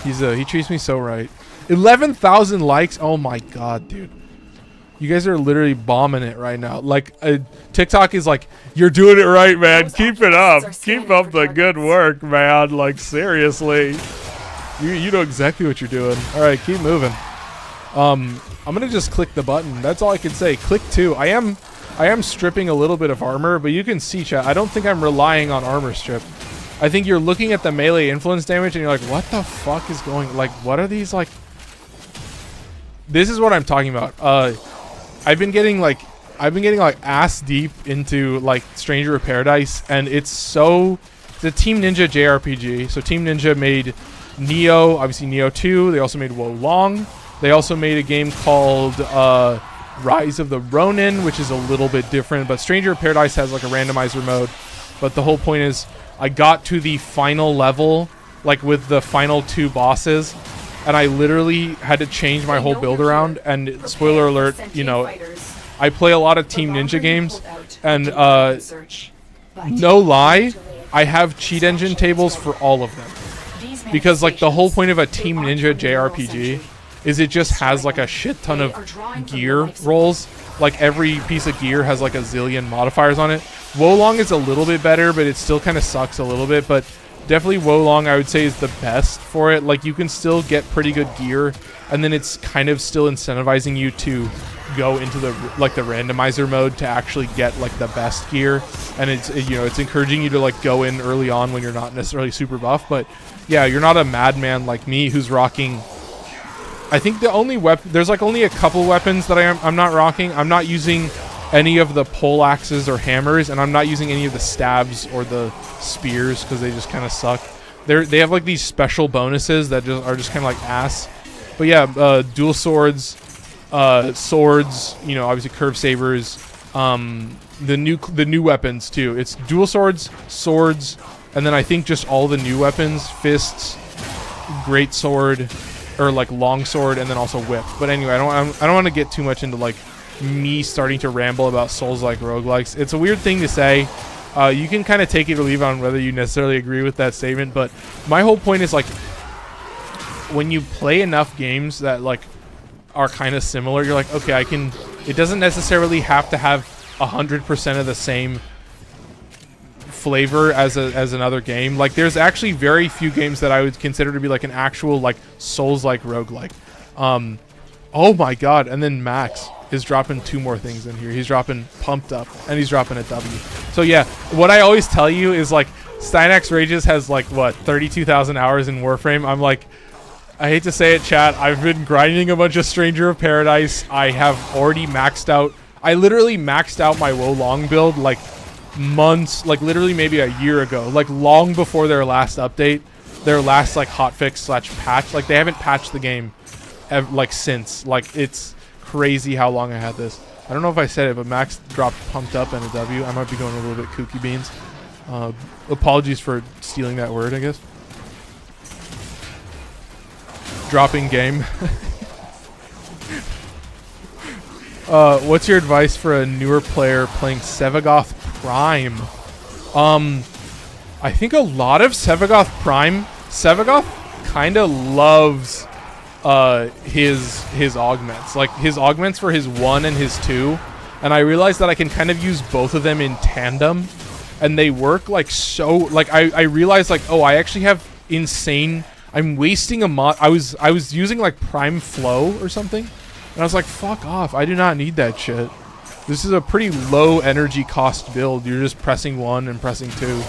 He treats me so right. 11,000 likes. Oh my god, dude. You guys are literally bombing it right now. Like, TikTok is like, you're doing it right, man. Keep it up. Keep up the good work, man. Like, seriously. You know exactly what you're doing. All right, keep moving. I'm going to just click the button. That's all I can say. Click 2. I am stripping a little bit of armor, but you can see, chat, I don't think I'm relying on armor strip. I think you're looking at the melee influence damage, and you're like, what the fuck is going... Like, what are these, like... This is what I'm talking about. I've been getting like ass deep into like Stranger of Paradise, and it's the Team Ninja JRPG. So Team Ninja made Neo, obviously Neo 2. They also made Wo Long. They also made a game called Rise of the Ronin, which is a little bit different. But Stranger of Paradise has like a randomizer mode. But the whole point is, I got to the final level, like with the final 2 bosses, and I literally had to change my whole build around. And spoiler alert, you know, I play a lot of Team Ninja games, and no lie, I have cheat engine tables for all of them. Because like the whole point of a Team Ninja JRPG is it just has like a shit ton of gear rolls. Like every piece of gear has like a zillion modifiers on it. Wo Long is a little bit better, but it still kind of sucks a little bit. But definitely Wo Long, I would say, is the best for it. Like, you can still get pretty good gear, and then it's kind of still incentivizing you to go into the randomizer mode to actually get like the best gear. And it's, you know, it's encouraging you to like go in early on when you're not necessarily super buff. But yeah, you're not a madman like me who's rocking. I think the only there's like only a couple weapons that I'm not rocking. I'm not using any of the pole axes or hammers, and I'm not using any of the stabs or the spears because they just kind of suck. They have like these special bonuses that are just kind of like ass. But yeah, dual swords, you know, obviously curved sabers, the new weapons too. It's dual swords, and then I think just all the new weapons: fists, great sword, or like long sword, and then also whip. But anyway, I don't want to get too much into like me starting to ramble about Souls-like roguelikes. It's a weird thing to say. You can kind of take it or leave it on whether you necessarily agree with that statement, but my whole point is like, when you play enough games that like are kind of similar, you're like, okay, it doesn't necessarily have to have 100% of the same flavor as another game. Like, there's actually very few games that I would consider to be like an actual like Souls-like roguelike. Oh my god, and then Max is dropping 2 more things in here. He's dropping Pumped Up, and he's dropping a W. So yeah, what I always tell you is like, Stynax Rages has like what 32,000 hours in Warframe. I'm like, I hate to say it, chat. I've been grinding a bunch of Stranger of Paradise. I have already maxed out. I literally maxed out my Wolong build like months, like literally maybe a year ago, like long before their last update, their last like hotfix / patch. Like they haven't patched the game like since. Like it's crazy how long I had this. I don't know if I said it, but Max dropped pumped up and a W. I might be going a little bit kooky beans. Apologies for stealing that word, I guess. Dropping game. What's your advice for a newer player playing Sevagoth Prime? I think a lot of Sevagoth kind of loves his augments, like his augments for his 1 and his 2, and I realized that I can kind of use both of them in tandem, and they work like so. Like I realized like, oh, I actually have insane. I'm wasting a mod. I was using like Prime Flow or something, and I was like, fuck off. I do not need that shit. This is a pretty low energy cost build. You're just pressing 1 and pressing 2.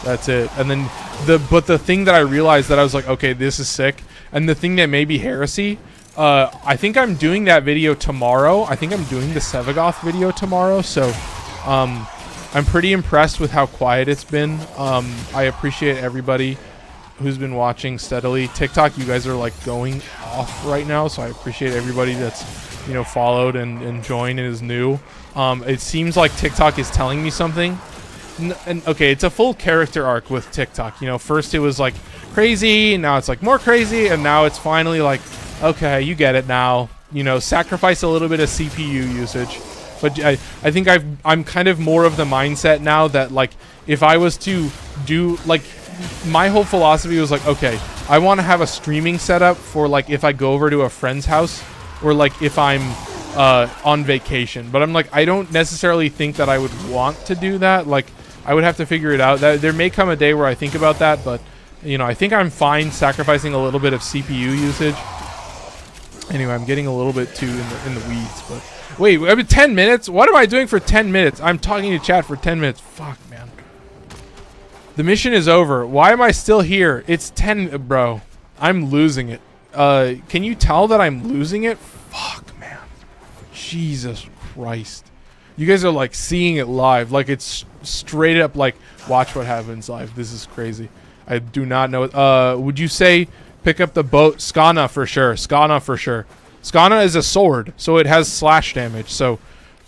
That's it. And then the thing that I realized that I was like, okay, this is sick. And the thing that may be heresy, I think I'm doing that video tomorrow. I think I'm doing the Sevagoth video tomorrow. So I'm pretty impressed with how quiet it's been. I appreciate everybody who's been watching steadily. TikTok, you guys are like going off right now. So I appreciate everybody that's, you know, followed and joined and is new. It seems like TikTok is telling me something. And okay, it's a full character arc with TikTok. You know, first it was like crazy, and now it's like more crazy, and now it's finally like, okay, you get it now. You know, sacrifice a little bit of CPU usage. But I think I'm kind of more of the mindset now that like if I was to do like my whole philosophy was like, okay, I want to have a streaming setup for like if I go over to a friend's house or like if I'm on vacation. But I'm like, I don't necessarily think that I would want to do that. Like I would have to figure it out. There may come a day where I think about that, but you know, I think I'm fine sacrificing a little bit of CPU usage. Anyway, I'm getting a little bit too in the weeds, but wait, I mean 10 minutes? What am I doing for 10 minutes? I'm talking to chat for 10 minutes. Fuck, man. The mission is over. Why am I still here? It's 10, bro. I'm losing it. Can you tell that I'm losing it? Fuck, man. Jesus Christ. You guys are like seeing it live. Like it's straight up like watch what happens live. This is crazy. I do not know. Would you say pick up the boat? Skana for sure. Skana for sure. Skana is a sword, so it has slash damage. So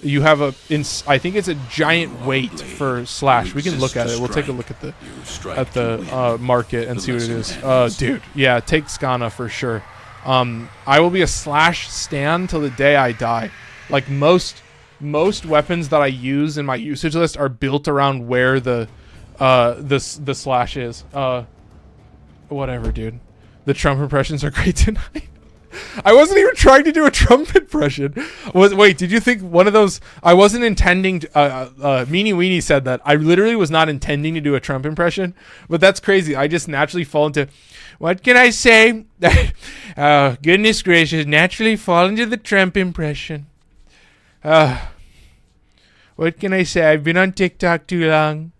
you have I think it's a giant weight for slash. We can look at it. We'll take a look at the market and see what it is. Dude, yeah, take Skana for sure. I will be a slash stan till the day I die. Like most weapons that I use in my usage list are built around where the slash is. Whatever, dude. The Trump impressions are great tonight. I wasn't even trying to do a Trump impression. Wait, did you think one of those? I wasn't intending to. Meanie Weenie said that. I literally was not intending to do a Trump impression, but that's crazy. I just naturally fall into. What can I say? Goodness gracious, naturally fall into the Trump impression. What can I say? I've been on TikTok too long.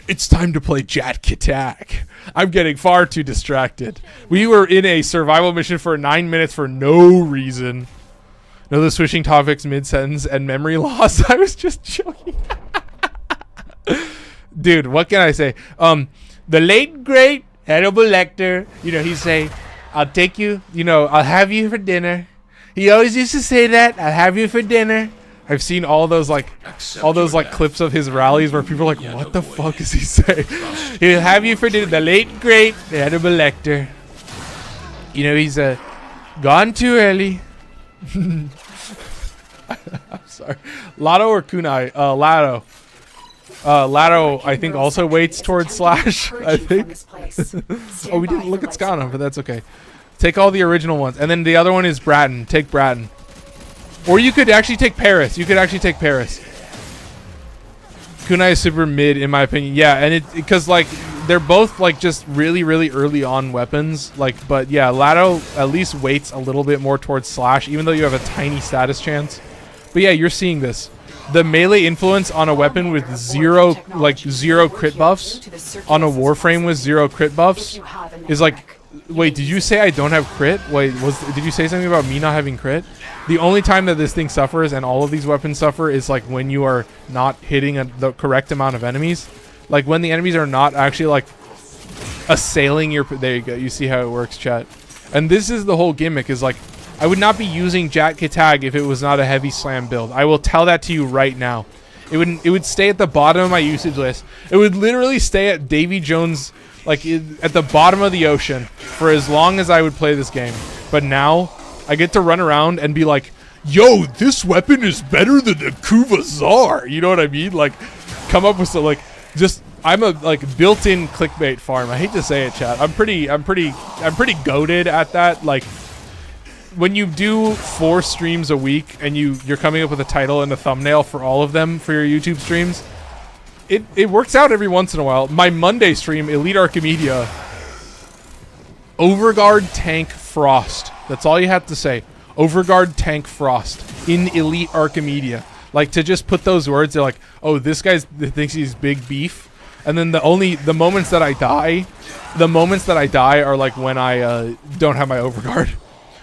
It's time to play Jat Attack. I'm getting far too distracted. We were in a survival mission for 9 minutes for no reason. No, the switching topics mid-sentence and memory loss. I was just joking. Dude, what can I say? The late, great Hannibal Lecter, you know, he'd say, I'll take you, you know, I'll have you for dinner. He always used to say that, I'll have you for dinner. I've seen all those like clips of his rallies where people are like, what the fuck is he saying? He'll have you for dinner. The late great Hannibal Lecter. You know, he's gone too early. I'm sorry. Lotto or Kunai? Lotto. Lotto, I think, also waits towards slash. I think. Oh, we didn't look at Skana, but that's okay. Take all the original ones, and then the other one is Bratton. Take Bratton. Or you could actually take Paris. You could actually take Paris. Kunai is super mid, in my opinion. Yeah, and because like they're both like just really, really early on weapons. Like, but yeah, Lotto at least weights a little bit more towards slash, even though you have a tiny status chance. But yeah, you're seeing this. the melee influence on a weapon with zero crit buffs, on a Warframe with 0 crit buffs, is like, wait, did you say I don't have crit? Wait, did you say something about me not having crit? The only time that this thing suffers, and all of these weapons suffer, is like when you are not hitting the correct amount of enemies. Like when the enemies are not actually like assailing your... There you go. You see how it works, chat. And this is the whole gimmick, is like, I would not be using Jack Kitag if it was not a heavy slam build. I will tell that to you right now. It would stay at the bottom of my usage list. It would literally stay at Davy Jones, like at the bottom of the ocean for as long as I would play this game. But now I get to run around and be like, yo, this weapon is better than the Kuvazar. You know what I mean? Like, come up with some, like, just... I'm a like built-in clickbait farm. I hate to say it, chat. I'm pretty goated at that. Like, when you do 4 streams a week and you're coming up with a title and a thumbnail for all of them for your YouTube streams, it works out every once in a while. My Monday stream, Elite Archimedea, Overguard Tank Frost. That's all you have to say. Overguard Tank Frost in Elite Archimedea. Like, to just put those words, they're like, oh, this guy thinks he's big beef. And then the moments that I die are like when I don't have my Overguard.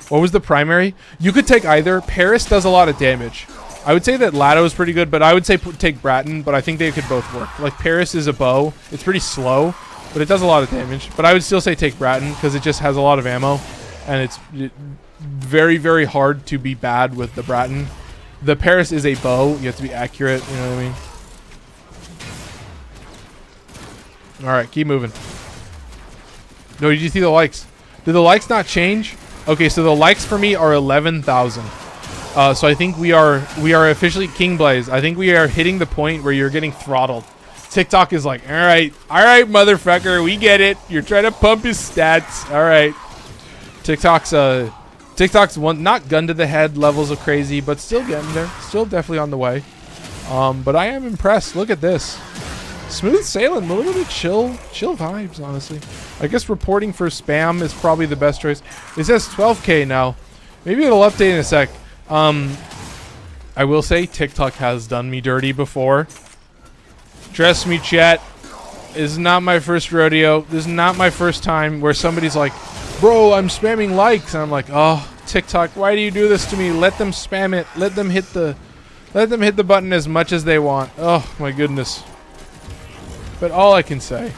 What was the primary? You could take either. Paris does a lot of damage. I would say that Lado is pretty good, but I would say take Bratton, but I think they could both work. Like, Paris is a bow. It's pretty slow, but it does a lot of damage. But I would still say take Bratton because it just has a lot of ammo, and it's very, very hard to be bad with the Bratton. The Paris is a bow. You have to be accurate, you know what I mean? Alright, keep moving. No, did you see the likes? Did the likes not change? Okay, so the likes for me are 11,000. So I think we are officially King Blaze. I think we are hitting the point where you're getting throttled. TikTok is like, alright, motherfucker, we get it. You're trying to pump his stats. Alright. TikTok's one, not gun to the head levels of crazy, but still getting there. Still definitely on the way. But I am impressed. Look at this. Smooth sailing, a little bit chill vibes, honestly. I guess reporting for spam is probably the best choice. It says 12K now. Maybe it'll update in a sec. I will say TikTok has done me dirty before. Trust me, chat. This is not my first rodeo. This is not my first time where somebody's like, bro, I'm spamming likes. And I'm like, oh, TikTok, why do you do this to me? Let them spam it. Let them hit the button as much as they want. Oh, my goodness. But all I can say,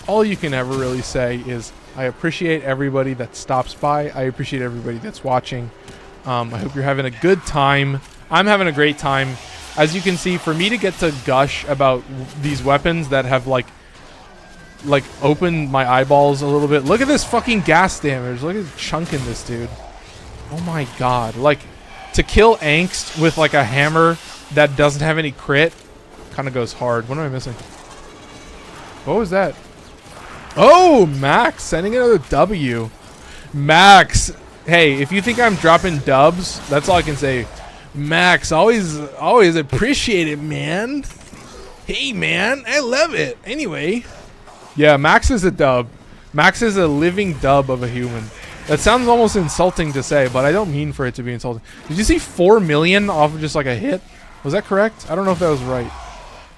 all you can ever really say is I appreciate everybody that stops by. I appreciate everybody that's watching. I hope you're having a good time. I'm having a great time. As you can see, for me to get to gush about these weapons that have like opened my eyeballs a little bit. Look at this fucking gas damage. Look at the chunk in this dude. Oh my god. Like, to kill Angst with like a hammer that doesn't have any crit kind of goes hard. What am I missing? What was that? Oh, Max sending another W. Max, hey, if you think I'm dropping dubs, that's all I can say. Max, always appreciate it, man. Hey, man, I love it. Anyway, yeah, Max is a dub. Max is a living dub of a human. That sounds almost insulting to say, but I don't mean for it to be insulting. Did you see 4 million off of just like a hit? Was that correct? I don't know if that was right.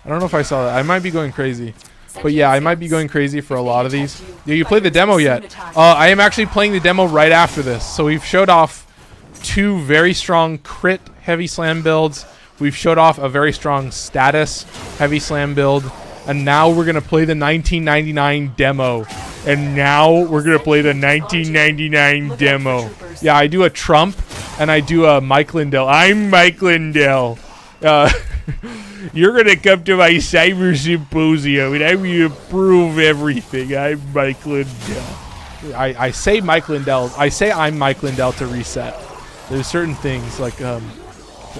I don't know if I saw that. I might be going crazy. But yeah, I might be going crazy for a lot of these. Yeah, you played the demo yet? I am actually playing the demo right after this. So we've showed off 2 very strong crit heavy slam builds. We've showed off a very strong status heavy slam build. And now we're going to play the 1999 demo. And now we're going to play the 1999 demo. Yeah, I do a Trump and I do a Mike Lindell. I'm Mike Lindell. You're going to come to my cyber symposium and I'm going to prove everything. I'm Mike Lindell. I say Mike Lindell. I say I'm Mike Lindell to reset. There's certain things like, I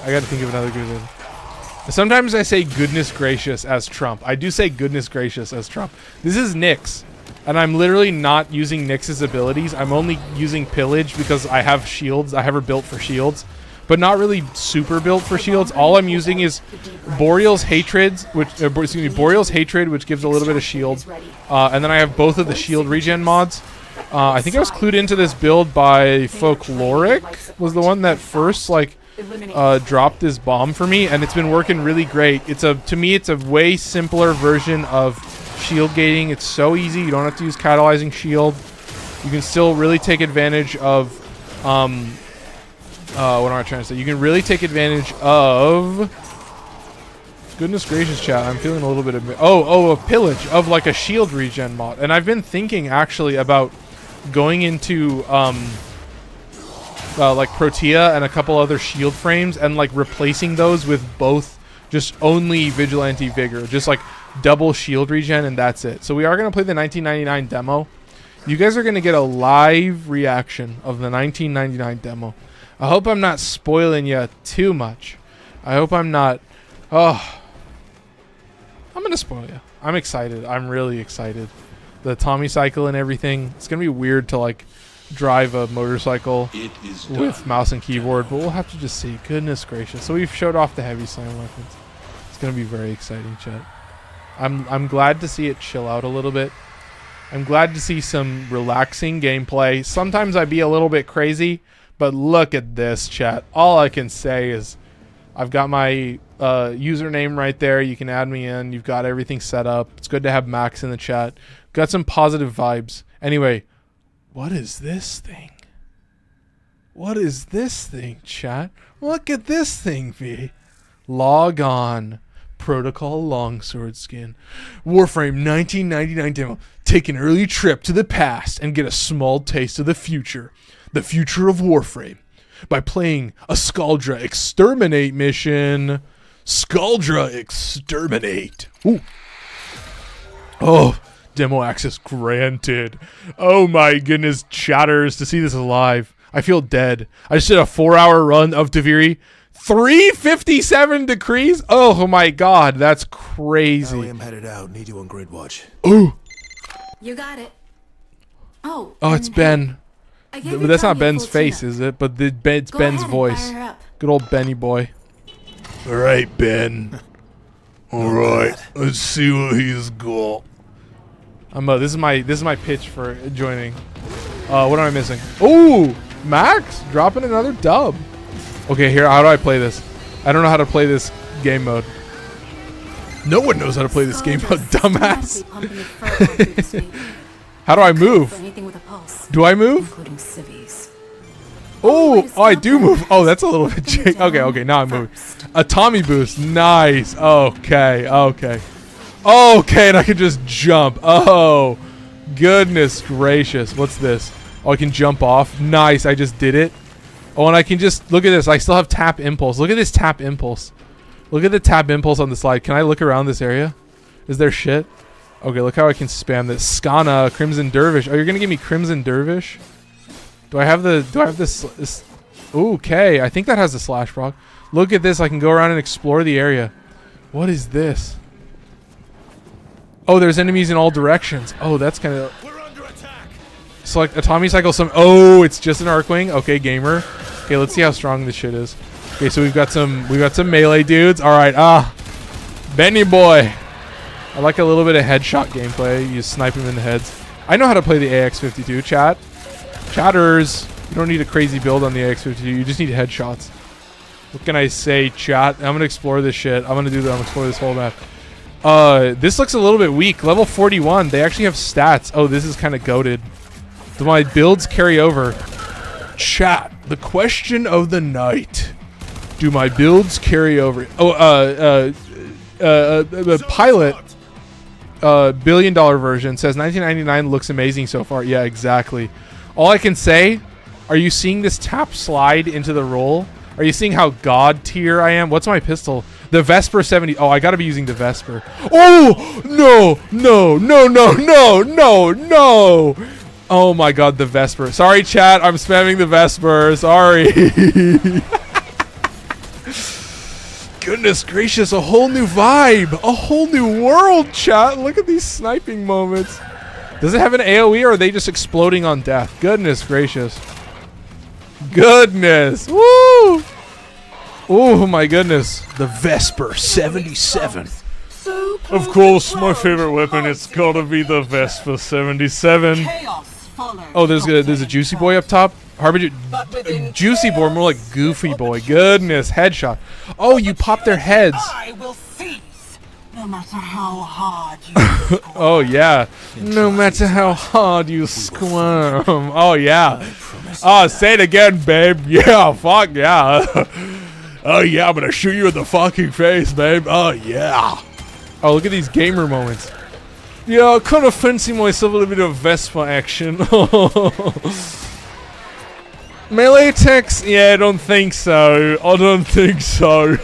got to think of another good one. Sometimes I say goodness gracious as Trump. I do say goodness gracious as Trump. This is Nyx. And I'm literally not using Nyx's abilities. I'm only using Pillage because I have shields. I have her built for shields. But not really super built for shields. All I'm using is Boreal's Hatred, which gives a little bit of shield. And then I have both of the shield regen mods. I think I was clued into this build by Folkloric, was the one that first dropped this bomb for me, and it's been working really great. To me, it's a way simpler version of shield gating. It's so easy. You don't have to use catalyzing shield. You can still really take advantage of what am I trying to say? You can really take advantage of, goodness gracious, chat, I'm feeling a little bit of a pillage of like a shield regen mod. And I've been thinking actually about going into like Protea and a couple other shield frames and like replacing those with both just only Vigilante Vigor, just like double shield regen, and that's it. So we are going to play the 1999 demo. You guys are going to get a live reaction of the 1999 demo. I hope I'm not spoiling you too much. I hope I'm not. Oh, I'm going to spoil you. I'm excited. I'm really excited. The Tommy cycle and everything. It's going to be weird to like drive a motorcycle with mouse and keyboard, but we'll have to just see. Goodness gracious. So we've showed off the heavy slam weapons. It's going to be very exciting, chat. I'm glad to see it chill out a little bit. I'm glad to see some relaxing gameplay. Sometimes I be a little bit crazy, but look at this, chat. All I can say is I've got my username right there. You can add me in. You've got everything set up. It's good to have Max in the chat. Got some positive vibes. Anyway, what is this thing? What is this thing, chat? Look at this thing, V. Log on. Protocol longsword skin. Warframe 1999 demo. Take an early trip to the past and get a small taste of the future. The future of Warframe. By playing a Scaldra Exterminate mission. Scaldra Exterminate. Ooh. Oh, demo access granted. Oh my goodness, chatters, to see this live. I feel dead. I just did a 4-hour run of Taviri. 357 degrees? Oh my god, that's crazy. I'm headed out. Need you on grid watch. Ooh. You got it. Oh. Oh, it's Ben. But that's not Ben's face, is it? But it's Ben's voice. Good old Benny boy. All right, Ben. All right, let's see what he's got. This is my pitch for joining. What am I missing? Ooh, Max dropping another dub. Okay, here, how do I play this? I don't know how to play this game mode. No one knows how to play this game mode, dumbass. How do I move? Do I move? Oh, I do move. Oh, that's a little bit jank. Okay, now I move. A Tommy boost. Nice. Okay, and I can just jump. Oh, goodness gracious. What's this? Oh, I can jump off. Nice, I just did it. Oh, and I can just, look at this. I still have tap impulse. Look at this tap impulse. Look at the tap impulse on the slide. Can I look around this area? Is there shit? Okay, look how I can spam this. Skana, Crimson Dervish. Oh, you're going to give me Crimson Dervish? Do I have this? Okay, I think that has the slash proc. Look at this. I can go around and explore the area. What is this? Oh, there's enemies in all directions. Oh, that's kind of... Select a Tommy cycle. Oh, it's just an Arcwing. Okay, gamer. Okay, let's see how strong this shit is. Okay, so we've got some melee dudes. All right, Benny boy. I like a little bit of headshot gameplay. You just snipe him in the heads. I know how to play the AX-52, chat. Chatters. You don't need a crazy build on the AX-52. You just need headshots. What can I say, chat? I'm gonna explore this shit. I'm gonna explore this whole map. This looks a little bit weak. Level 41. They actually have stats. Oh, this is kind of goated. Do my builds carry over? Chat, the question of the night. Do my builds carry over? Oh, pilot, $1 billion version says 1999 looks amazing so far. Yeah, exactly. All I can say, are you seeing this tap slide into the roll? Are you seeing how god tier I am? What's my pistol? The Vesper 70. Oh, I gotta be using the Vesper. Oh, no. Oh my god, the Vesper. Sorry, chat. I'm spamming the Vesper. Sorry. Goodness gracious, a whole new vibe. A whole new world, chat. Look at these sniping moments. Does it have an AoE or are they just exploding on death? Goodness gracious. Goodness. Woo! Oh my goodness. The Vesper 77. Of course, my favorite weapon, it's gotta be the Vesper 77. Oh, there's a juicy boy up top. Harbinger, juicy boy, more like goofy boy. Goodness, headshot. Oh, you pop their heads. I will cease, no matter how hard you Oh yeah, no matter how hard you squirm. Oh yeah. Oh, say it again, babe. Yeah, fuck yeah. Oh yeah, I'm gonna shoot you in the fucking face, babe. Oh yeah. Oh, look at these gamer moments. Yeah, I kind of fancy myself a little bit of Vespa action. Melee attacks? Yeah, I don't think so. I don't think so.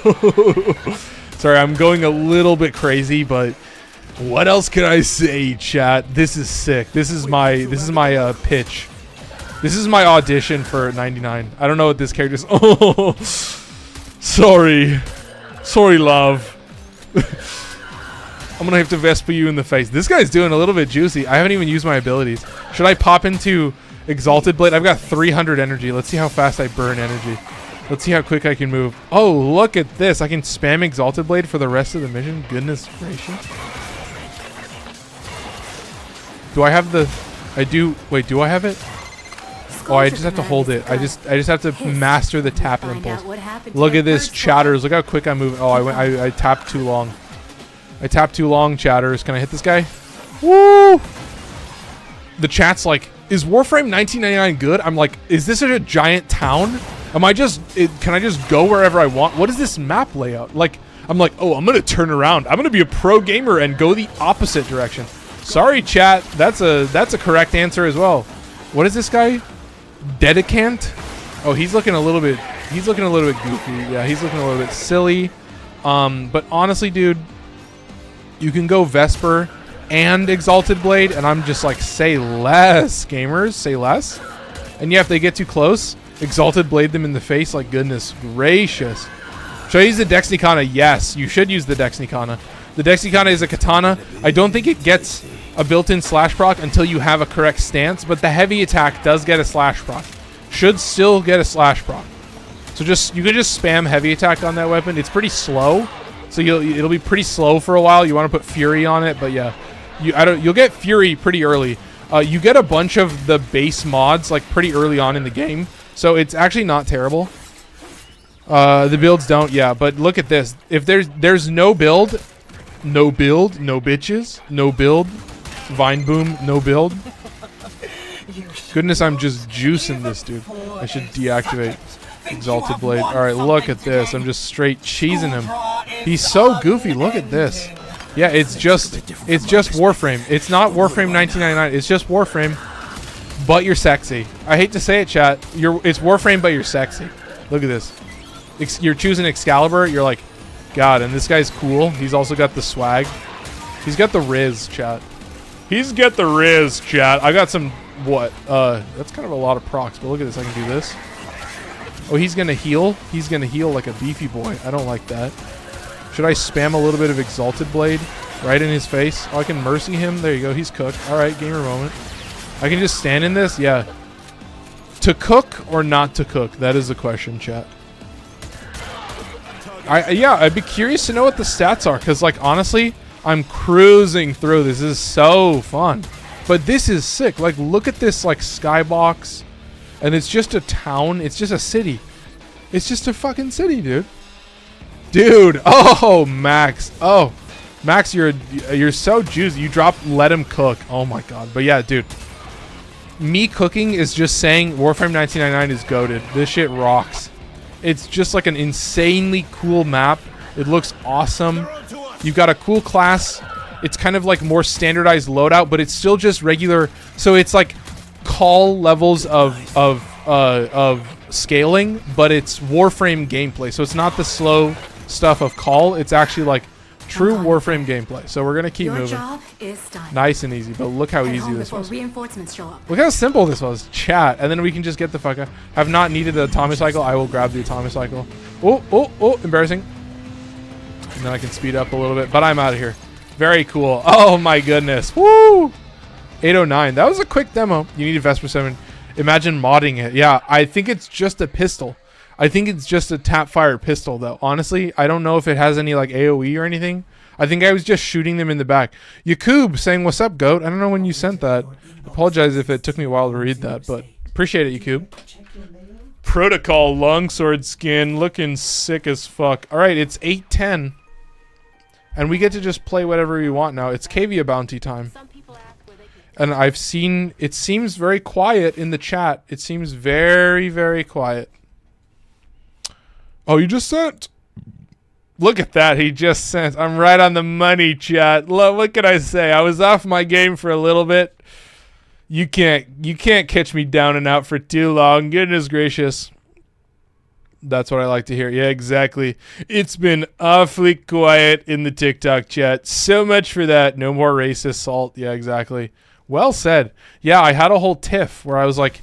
Sorry, I'm going a little bit crazy, but what else can I say, chat? This is sick. This is my pitch. This is my audition for 99. I don't know what this character is. Oh, sorry, love. I'm gonna have to Vespa you in the face. This guy's doing a little bit juicy. I haven't even used my abilities. Should I pop into Exalted Blade? I've got 300 energy. Let's see how fast I burn energy. Let's see how quick I can move. Oh, look at this. I can spam Exalted Blade for the rest of the mission. Goodness gracious. Do I have the... I do... Wait, do I have it? Oh, I just have to hold it. I just have to master the tap impulse. Look at this, chatters. Look how quick I'm moving. Oh, I tapped too long. I tapped too long, chatters. Can I hit this guy? Woo! The chat's like, is Warframe 1999 good? I'm like, is this a giant town? Am I just, can I just go wherever I want? What is this map layout? Like, I'm like, oh, I'm going to turn around. I'm going to be a pro gamer and go the opposite direction. Sorry, chat. That's a correct answer as well. What is this guy? Dedicant? Oh, he's looking a little bit goofy. Yeah, he's looking a little bit silly. But honestly, dude, you can go Vesper and Exalted Blade, and I'm just like, say less, gamers, say less. And yeah, if they get too close, Exalted Blade them in the face, like goodness gracious. Should I use the Dexnicana? Yes, you should use the Dexnicana. The Dexnicana is a katana. I don't think it gets a built-in slash proc until you have a correct stance, but the heavy attack does get a slash proc. Should still get a slash proc. So you can just spam heavy attack on that weapon. It's pretty slow. So it'll be pretty slow for a while. You want to put Fury on it, but yeah, you'll get Fury pretty early. You get a bunch of the base mods like pretty early on in the game, so it's actually not terrible. The builds don't, yeah, but look at this. If there's no build, no bitches, no build, Vine Boom, no build. Goodness, I'm just juicing this dude. I should deactivate Exalted Blade. All right, look at this. I'm just straight cheesing him. He's so goofy. Look at this. Yeah, it's just Warframe. It's not Warframe 1999. It's just Warframe, but you're sexy. I hate to say it, chat. It's Warframe, but you're sexy. Look at this. You're choosing Excalibur. You're like, God, and this guy's cool. He's also got the swag. He's got the Riz, chat. He's got the Riz, chat. I got some what? That's kind of a lot of procs, but look at this. I can do this. Oh, he's gonna heal. He's gonna heal like a beefy boy. I don't like that. Should I spam a little bit of Exalted Blade right in his face? Oh, I can mercy him. There you go. He's cooked. All right, gamer moment. I can just stand in this. Yeah. To cook or not to cook? That is the question, chat. Yeah, I'd be curious to know what the stats are, because like honestly, I'm cruising through this. This is so fun. But this is sick. Like, look at this like skybox. And it's just a town. It's just a city. It's just a fucking city, dude. Dude. Oh, Max. Oh, Max, you're so juicy. You drop let him cook. Oh my god. But yeah, dude. Me cooking is just saying Warframe 1999 is goated. This shit rocks. It's just like an insanely cool map. It looks awesome. You've got a cool class. It's kind of like more standardized loadout, but it's still just regular. So it's like call levels of scaling, but it's Warframe gameplay. So it's not the slow stuff of call. It's actually like true Warframe gameplay. So we're gonna keep moving. Job is done. Nice and easy, but look how easy this was. Reinforcements show up. Look how simple this was. Chat, and then we can just get the fuck out. Have not needed the atomic cycle. I will grab the atomic cycle. Oh, embarrassing. And then I can speed up a little bit, but I'm out of here. Very cool. Oh my goodness. Woo! 809. That was a quick demo. You need a Vesper 7. Imagine modding it. Yeah, I think it's just a pistol. I think it's just a tap fire pistol though. Honestly, I don't know if it has any like AoE or anything. I think I was just shooting them in the back. Yakub saying, "What's up, goat?" I don't know when you sent that. Apologize if it took me a while to read that, but appreciate it, Yakub. Protocol longsword skin, looking sick as fuck. All right, it's 8:10, and we get to just play whatever we want now. It's Cavia bounty time. And I've seen, it seems very quiet in the chat. It seems very, very quiet. Oh, you just sent. Look at that. He just sent. I'm right on the money, chat. What can I say? I was off my game for a little bit. You can't catch me down and out for too long. Goodness gracious. That's what I like to hear. Yeah, exactly. It's been awfully quiet in the TikTok chat. So much for that. No more racist salt. Yeah, exactly. Well said. Yeah, I had a whole tiff where I was like,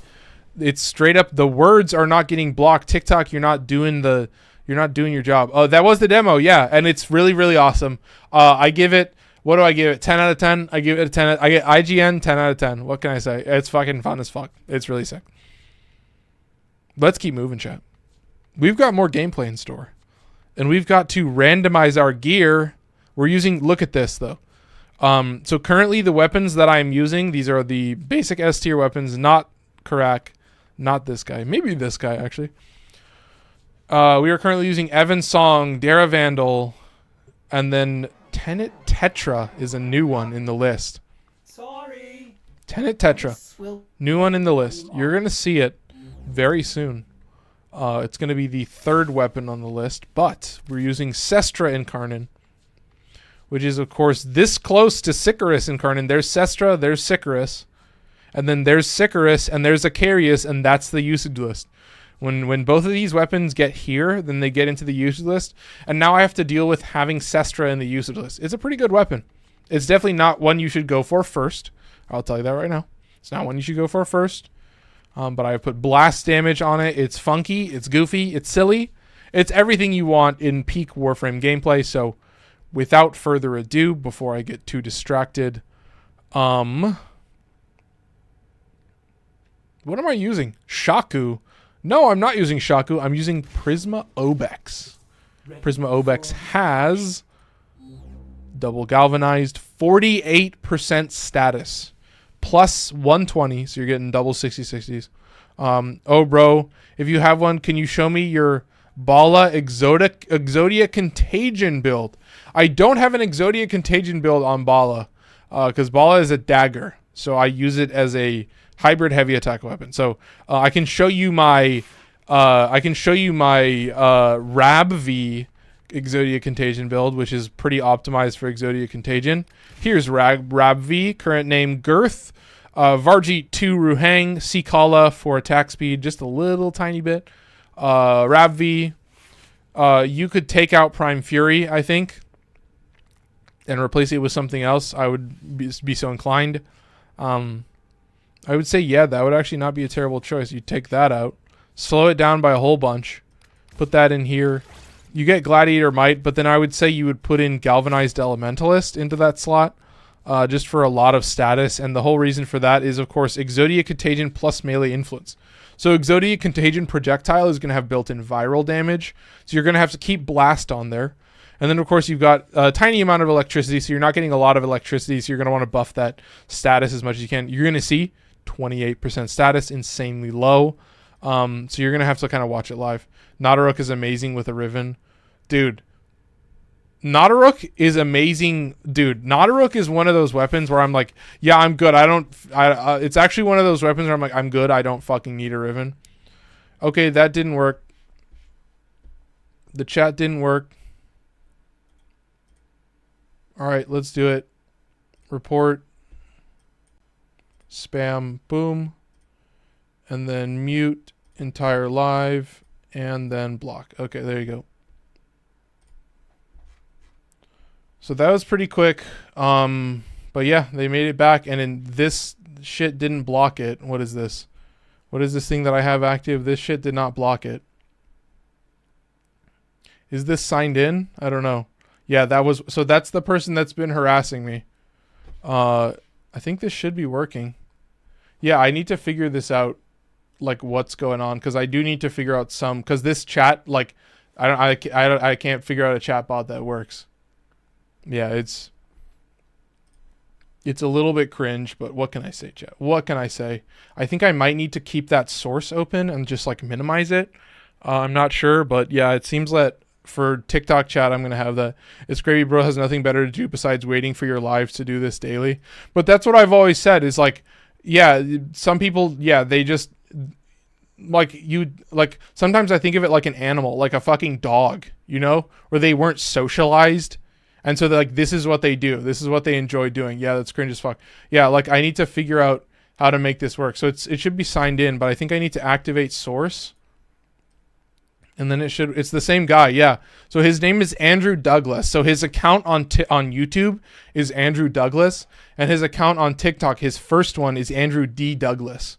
it's straight up, the words are not getting blocked. TikTok, you're not doing your job. Oh, that was the demo. Yeah, and it's really, really awesome. I give it, what do I give it? 10 out of 10. I give it a 10. I get IGN 10 out of 10. What can I say? It's fucking fun as fuck. It's really sick. Let's keep moving, chat. We've got more gameplay in store. And we've got to randomize our gear. We're using, look at this though. So currently the weapons that I'm using, these are the basic S tier weapons, not Karak, not this guy, maybe this guy actually. We are currently using Evan Song, Dara Vandal, and then Tenet Tetra is a new one in the list. Sorry. Tenet Tetra, new one in the list. You're going to see it very soon. It's going to be the third weapon on the list, but we're using Sestra Incarnon, which is, of course, this close to Sicarus Incarnon. There's Sestra, there's Sicarus, and then there's Sicarus, and there's Acarius, and that's the usage list. When both of these weapons get here, then they get into the usage list, and now I have to deal with having Sestra in the usage list. It's a pretty good weapon. It's definitely not one you should go for first. I'll tell you that right now. It's not one you should go for first. But I put blast damage on it. It's funky, it's goofy, it's silly. It's everything you want in peak Warframe gameplay, so without further ado, before I get too distracted, what am I using? Shaku. No, I'm not using Shaku. I'm using Prisma Obex. Prisma Obex has double galvanized, 48% status, plus 120, so you're getting double 60/60s. Oh, bro, if you have one, can you show me your Bala Exodia Contagion build? I don't have an Exodia Contagion build on Bala, because Bala is a dagger, so I use it as a hybrid heavy attack weapon. So I can show you my Rab V Exodia Contagion build, which is pretty optimized for Exodia Contagion. Here's Rab V, current name Girth, Varjeet 2 Ruhang, Sikala for attack speed, just a little tiny bit. Rab V, you could take out Prime Fury, I think, and replace it with something else. I would be so inclined. I would say, yeah, that would actually not be a terrible choice. You take that out, slow it down by a whole bunch, put that in here. You get Gladiator Might, but then I would say you would put in Galvanized Elementalist into that slot, just for a lot of status. And the whole reason for that is, of course, Exodia Contagion plus melee influence. So Exodia Contagion projectile is going to have built-in viral damage, so you're going to have to keep Blast on there. And then, of course, you've got a tiny amount of electricity, so you're not getting a lot of electricity, so you're going to want to buff that status as much as you can. You're going to see 28% status, insanely low. So you're going to have to kind of watch it live. Nadaruk is amazing with a Riven. Dude, Nadaruk is amazing. Dude, Nadaruk is one of those weapons where I'm like, yeah, I'm good. It's actually one of those weapons where I'm like, I'm good. I don't fucking need a Riven. Okay, that didn't work. The chat didn't work. All right, let's do it. Report. Spam. Boom. And then mute entire live. And then block. Okay, there you go. So that was pretty quick. But yeah, they made it back. And then this shit didn't block it. What is this? What is this thing that I have active? This shit did not block it. Is this signed in? I don't know. Yeah, that was, so that's the person that's been harassing me. I think this should be working. Yeah, I need to figure this out, like what's going on, because I do need to figure out some, because this chat, like, I can't figure out a chat bot that works. yeah, it's a little bit cringe, but what can I say, chat? What can I say? I think I might need to keep that source open and just like minimize it. I'm not sure, but yeah, it seems that for TikTok chat, I'm going to have that. It's gravy, bro, has nothing better to do besides waiting for your lives to do this daily. But that's what I've always said is like, yeah, some people, yeah, they just like you, like sometimes I think of it like an animal, like a fucking dog, you know, where they weren't socialized. And so they're like, this is what they do. This is what they enjoy doing. Yeah, that's cringe as fuck. Yeah, like I need to figure out how to make this work. So it should be signed in, but I think I need to activate source. And then it's the same guy. Yeah. So his name is Andrew Douglas. So his account on YouTube is Andrew Douglas, and his account on TikTok, his first one is Andrew D. Douglas.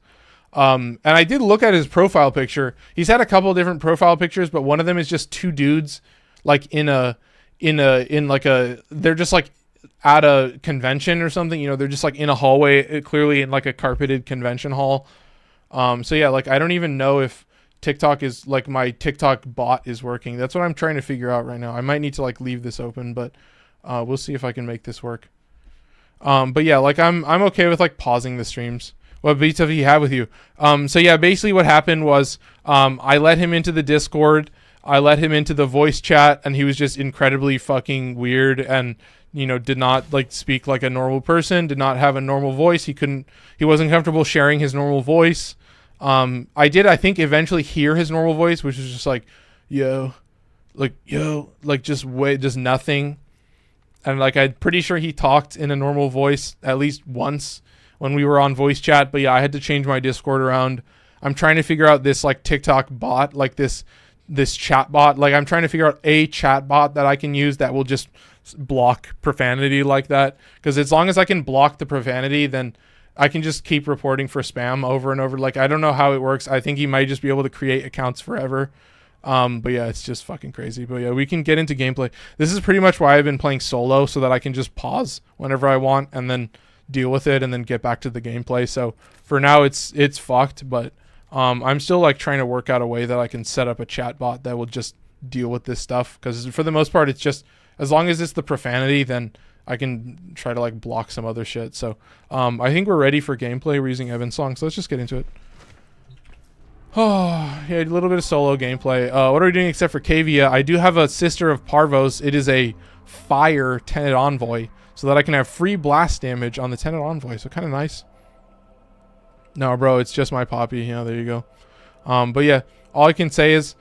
And I did look at his profile picture. He's had a couple of different profile pictures, but one of them is just two dudes like they're just like at a convention or something, you know, they're just like in a hallway, clearly in like a carpeted convention hall. So yeah, like I don't even know if TikTok is like my TikTok bot is working. That's what I'm trying to figure out right now. I might need to like leave this open, but we'll see if I can make this work. But yeah, like I'm okay with like pausing the streams. What beats have he had with you? So yeah, basically what happened was I let him into the Discord. I let him into the voice chat, and he was just incredibly fucking weird and, you know, did not like speak like a normal person, did not have a normal voice. He wasn't comfortable sharing his normal voice. I think eventually hear his normal voice, which is just like, yo, like just nothing. And like, I'm pretty sure he talked in a normal voice at least once when we were on voice chat. But yeah, I had to change my Discord around. I'm trying to figure out this like TikTok bot, like this chat bot. Like I'm trying to figure out a chat bot that I can use that will just block profanity like that. Cause as long as I can block the profanity, then I can just keep reporting for spam over and over. Like, I don't know how it works. I think he might just be able to create accounts forever. But yeah, it's just fucking crazy. But yeah, we can get into gameplay. This is pretty much why I've been playing solo, so that I can just pause whenever I want and then deal with it and then get back to the gameplay. So for now it's fucked, but I'm still like trying to work out a way that I can set up a chat bot that will just deal with this stuff. Cause for the most part, it's just, as long as it's the profanity, then I can try to like block some other shit. So I think we're ready for gameplay. We're using Evan's song, so let's just get into it. Oh, yeah, a little bit of solo gameplay. What are we doing except for Kavia? I do have a Sister of Parvos. It is a fire Tenet Envoy, so that I can have free blast damage on the Tenet Envoy. So kind of nice. No, bro, it's just my Poppy. Yeah, there you go. But yeah, all I can say is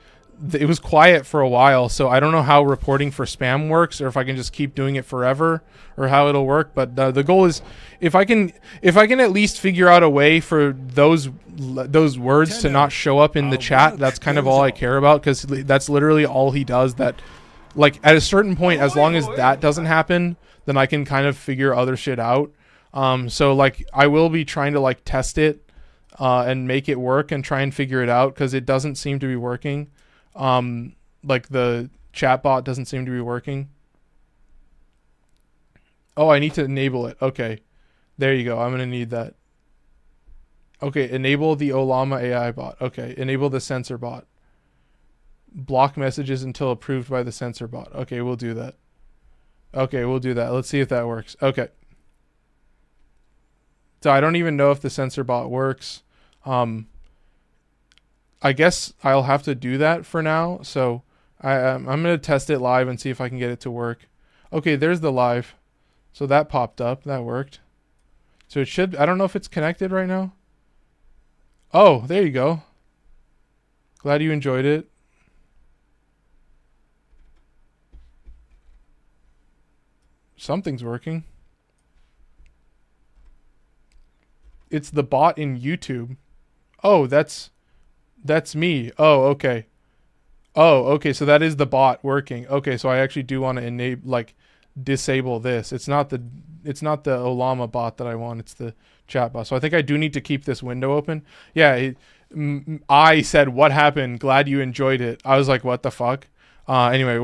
it was quiet for a while, so I don't know how reporting for spam works, or if I can just keep doing it forever, or how it'll work. But the goal is, if I can at least figure out a way for those words to not show up in the chat, that's kind of all I care about, because that's literally all he does. That, like, at a certain point, as long as that doesn't happen, then I can kind of figure other shit out. So like I will be trying to like test it and make it work and try and figure it out, because it doesn't seem to be working. Like the chat bot doesn't seem to be working. Oh, I need to enable it. Okay, there you go. I'm gonna need that. Okay, enable the Olama AI bot. Okay, enable the sensor bot. Block messages until approved by the sensor bot. Okay, we'll do that. Okay, we'll do that. Let's see if that works. Okay. So I don't even know if the sensor bot works. I guess I'll have to do that for now. So I'm going to test it live and see if I can get it to work. Okay, there's the live. So that popped up. That worked. So it should, I don't know if it's connected right now. Oh, there you go. Glad you enjoyed it. Something's working. It's the bot in YouTube. Oh, that's me. Oh, okay. Oh, okay. So that is the bot working. Okay, so I actually do want to enable, like, disable this. It's not the Olama bot that I want. It's the chat bot. So I think I do need to keep this window open. Yeah. I said, what happened? Glad you enjoyed it. I was like, what the fuck? Anyway,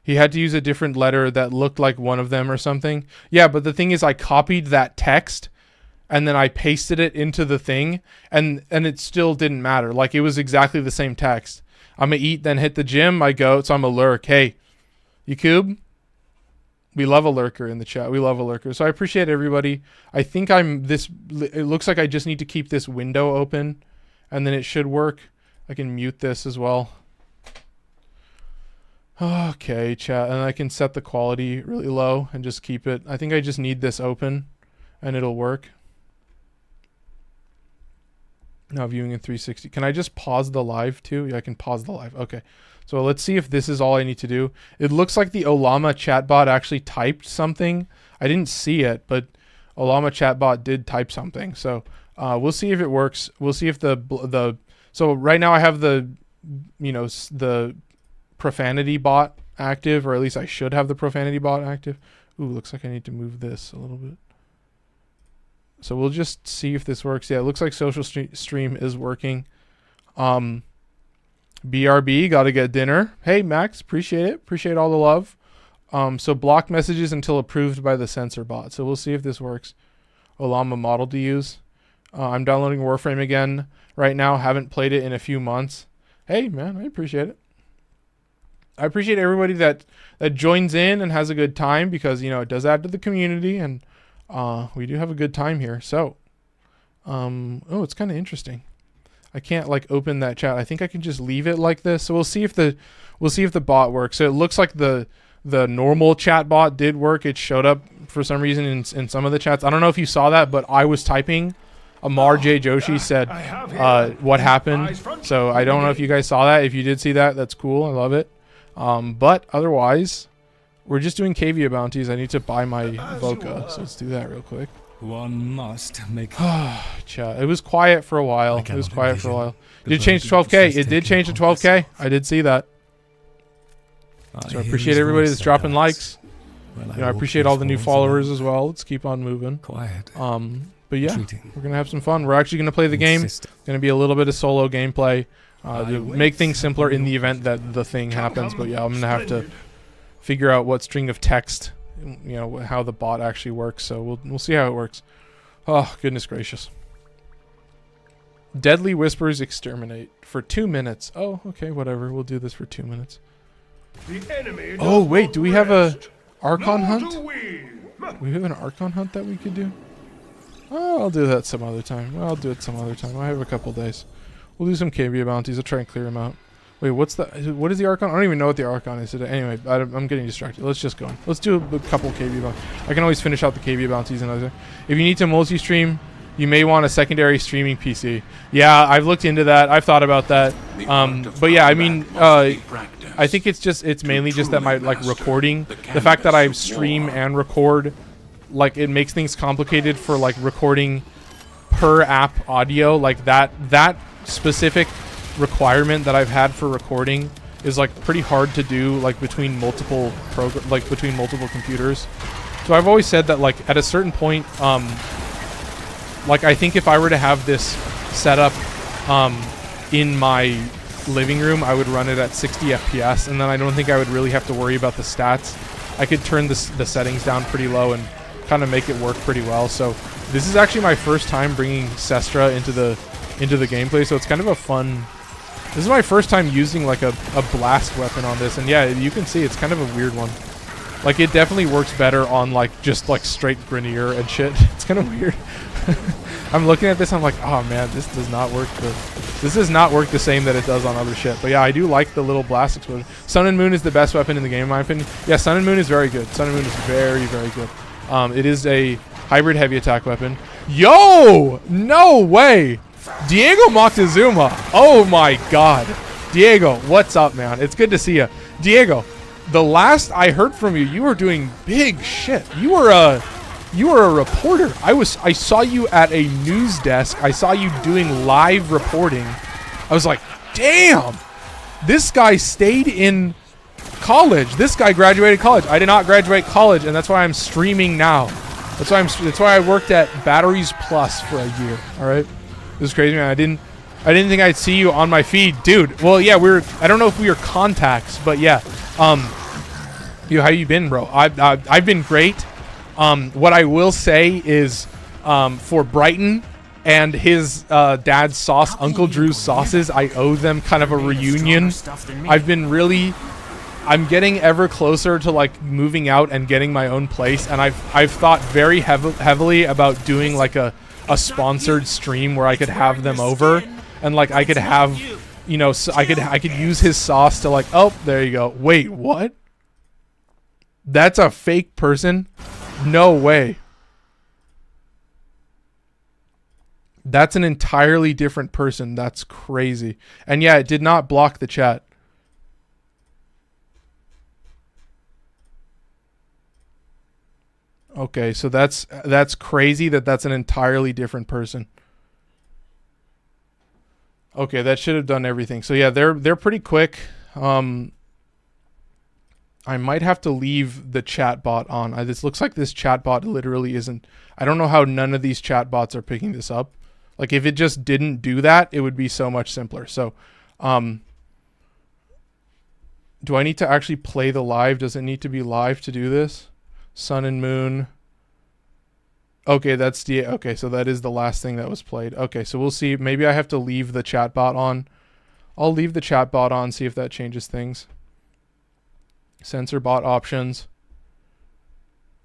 he had to use a different letter that looked like one of them or something. Yeah, but the thing is, I copied that text and then I pasted it into the thing, and it still didn't matter. Like, it was exactly the same text. I'm gonna eat, then hit the gym. I go, so I'm a lurk. Hey, Yakub, We love a lurker in the chat. We love a lurker. So I appreciate everybody. I think it looks like I just need to keep this window open and then it should work. I can mute this as well. Okay, chat. And I can set the quality really low and just keep it. I think I just need this open and it'll work. Now viewing in 360. Can I just pause the live too? Yeah, I can pause the live. Okay. So let's see if this is all I need to do. It looks like the Olama chatbot actually typed something. I didn't see it, but Olama chatbot did type something. So we'll see if it works. We'll see if so right now I have the profanity bot active, or at least I should have the profanity bot active. Ooh, looks like I need to move this a little bit. So we'll just see if this works. Yeah, it looks like social stream is working. BRB, gotta get dinner. Hey, Max, appreciate it. Appreciate all the love. So block messages until approved by the censor bot. So we'll see if this works. Olama model to use. I'm downloading Warframe again right now. Haven't played it in a few months. Hey, man, I appreciate it. I appreciate everybody that joins in and has a good time, because, it does add to the community, and we do have a good time here. So, oh, it's kind of interesting. I can't open that chat. I think I can just leave it like this. So we'll see if the bot works. So it looks like the normal chat bot did work. It showed up for some reason in some of the chats. I don't know if you saw that, but I was typing. Amar J. Joshi said what happened. So I don't know if you guys saw that. If you did see that, that's cool. I love it. But otherwise, we're just doing Cavia bounties. I need to buy my Voca. So let's do that real quick. One must make. Chat. It was quiet for a while. It was quiet for a while. Did it change to 12K? It did change to 12K. I did see that. So I appreciate everybody that's dropping likes. I appreciate all the new followers as well. Let's keep on moving. Quiet. But yeah, we're gonna have some fun. We're actually gonna play the game. Gonna be a little bit of solo gameplay to make things simpler in the event that the thing happens. But yeah, I'm gonna have to figure out what string of text, how the bot actually works. So we'll see how it works. Oh, goodness gracious. Deadly Whispers exterminate for 2 minutes. Oh, okay, whatever. We'll do this for 2 minutes. Oh, wait, do we have a Archon hunt? We have an Archon hunt that we could do? Oh, I'll do that some other time. I'll do it some other time. I have a couple days. We'll do some Cavia bounties. I'll try and clear them out. Wait, what is the Archon? I don't even know what the Archon is today. Anyway, I'm getting distracted. Let's just go on. Let's do a couple Cavia bounties. I can always finish out the Cavia bounties another. If you need to multi-stream, you may want a secondary streaming PC. Yeah, I've looked into that. I've thought about that. But yeah, I mean, I think it's mainly just that my recording, the fact that I stream and record, it makes things complicated for recording per app audio. That specific requirement that I've had for recording is pretty hard to do between multiple between multiple computers. So I've always said that at a certain point, I think if I were to have this set up in my living room, I would run it at 60 FPS, and then I don't think I would really have to worry about the stats. I could turn the settings down pretty low and kind of make it work pretty well. So this is actually my first time bringing Sestra into the gameplay, so it's kind of a fun. This is my first time using a blast weapon on this, and yeah, you can see it's kind of a weird one. It definitely works better on just straight Grenier and shit. It's kind of weird. I'm looking at this, I'm like, oh man, this does not work. This does not work the same that it does on other shit. But yeah, I do like the little blast explosion. Sun and Moon is the best weapon in the game, in my opinion. Yeah, Sun and Moon is very good. Sun and Moon is very, very good. It is a hybrid heavy attack weapon. Yo! No way! Diego Moctezuma. Oh my god. Diego, what's up, man? It's good to see you. Diego, the last I heard from you, you were doing big shit. You were a reporter. I saw you at a news desk. I saw you doing live reporting. I was like, damn, this guy stayed in college. This guy graduated college. I did not graduate college, and that's why I'm streaming now. That's why I worked at Batteries Plus for a year. All right, this is crazy, man. I didn't think I'd see you on my feed, dude. Well, yeah, I don't know if we were contacts, but yeah. How you been, bro? I've been great. What I will say is, for Brighton and his dad's sauce, Uncle Drew's sauces, I owe them kind of a reunion. I've been really I'm getting ever closer to like moving out and getting my own place, and I've thought very heavily about doing like a sponsored stream where I could have them over, and like I could have, you know, so I could use his sauce to like, oh, there you go. Wait, what? That's a fake person? No way. That's an entirely different person. That's crazy. And yeah, it did not block the chat. Okay, so that's crazy that that's an entirely different person. Okay, that should have done everything. So yeah, they're pretty quick. I might have to leave the chat bot on. This looks like this chat bot literally isn't. I don't know how none of these chat bots are picking this up. Like if it just didn't do that, it would be so much simpler. So, do I need to actually play the live? Does it need to be live to do this? Sun and Moon. Okay, that's the okay, so that is the last thing that was played. Okay, so we'll see. Maybe I have to leave the chat bot on. I'll leave the chat bot on, see if that changes things. Censor bot options.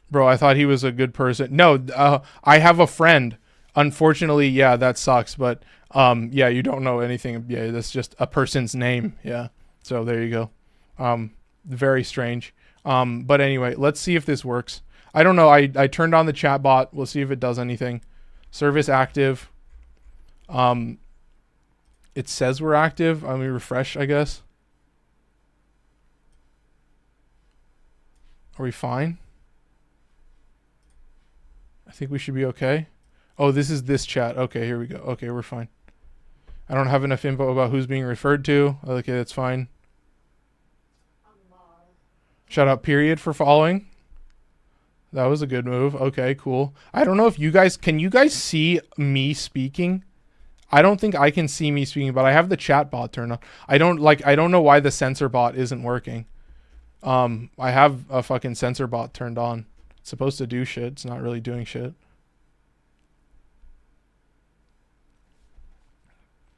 Bro, I thought he was a good person. No, I have a friend. Unfortunately, yeah, that sucks, but yeah, you don't know anything. Yeah, that's just a person's name. Yeah. So there you go. Very strange. But anyway, let's see if this works. I don't know. I turned on the chat bot. We'll see if it does anything. Service active. It says we're active. Let me refresh, I guess. Are we fine? I think we should be okay. Oh, this is this chat. Okay, here we go. Okay, we're fine. I don't have enough info about who's being referred to. Okay, that's fine. Shout out period for following. That was a good move. Okay, cool. I don't know if you guys, can you guys see me speaking? I don't think I can see me speaking, but I have the chat bot turned on. I don't know why the censor bot isn't working. I have a fucking censor bot turned on. It's supposed to do shit. It's not really doing shit.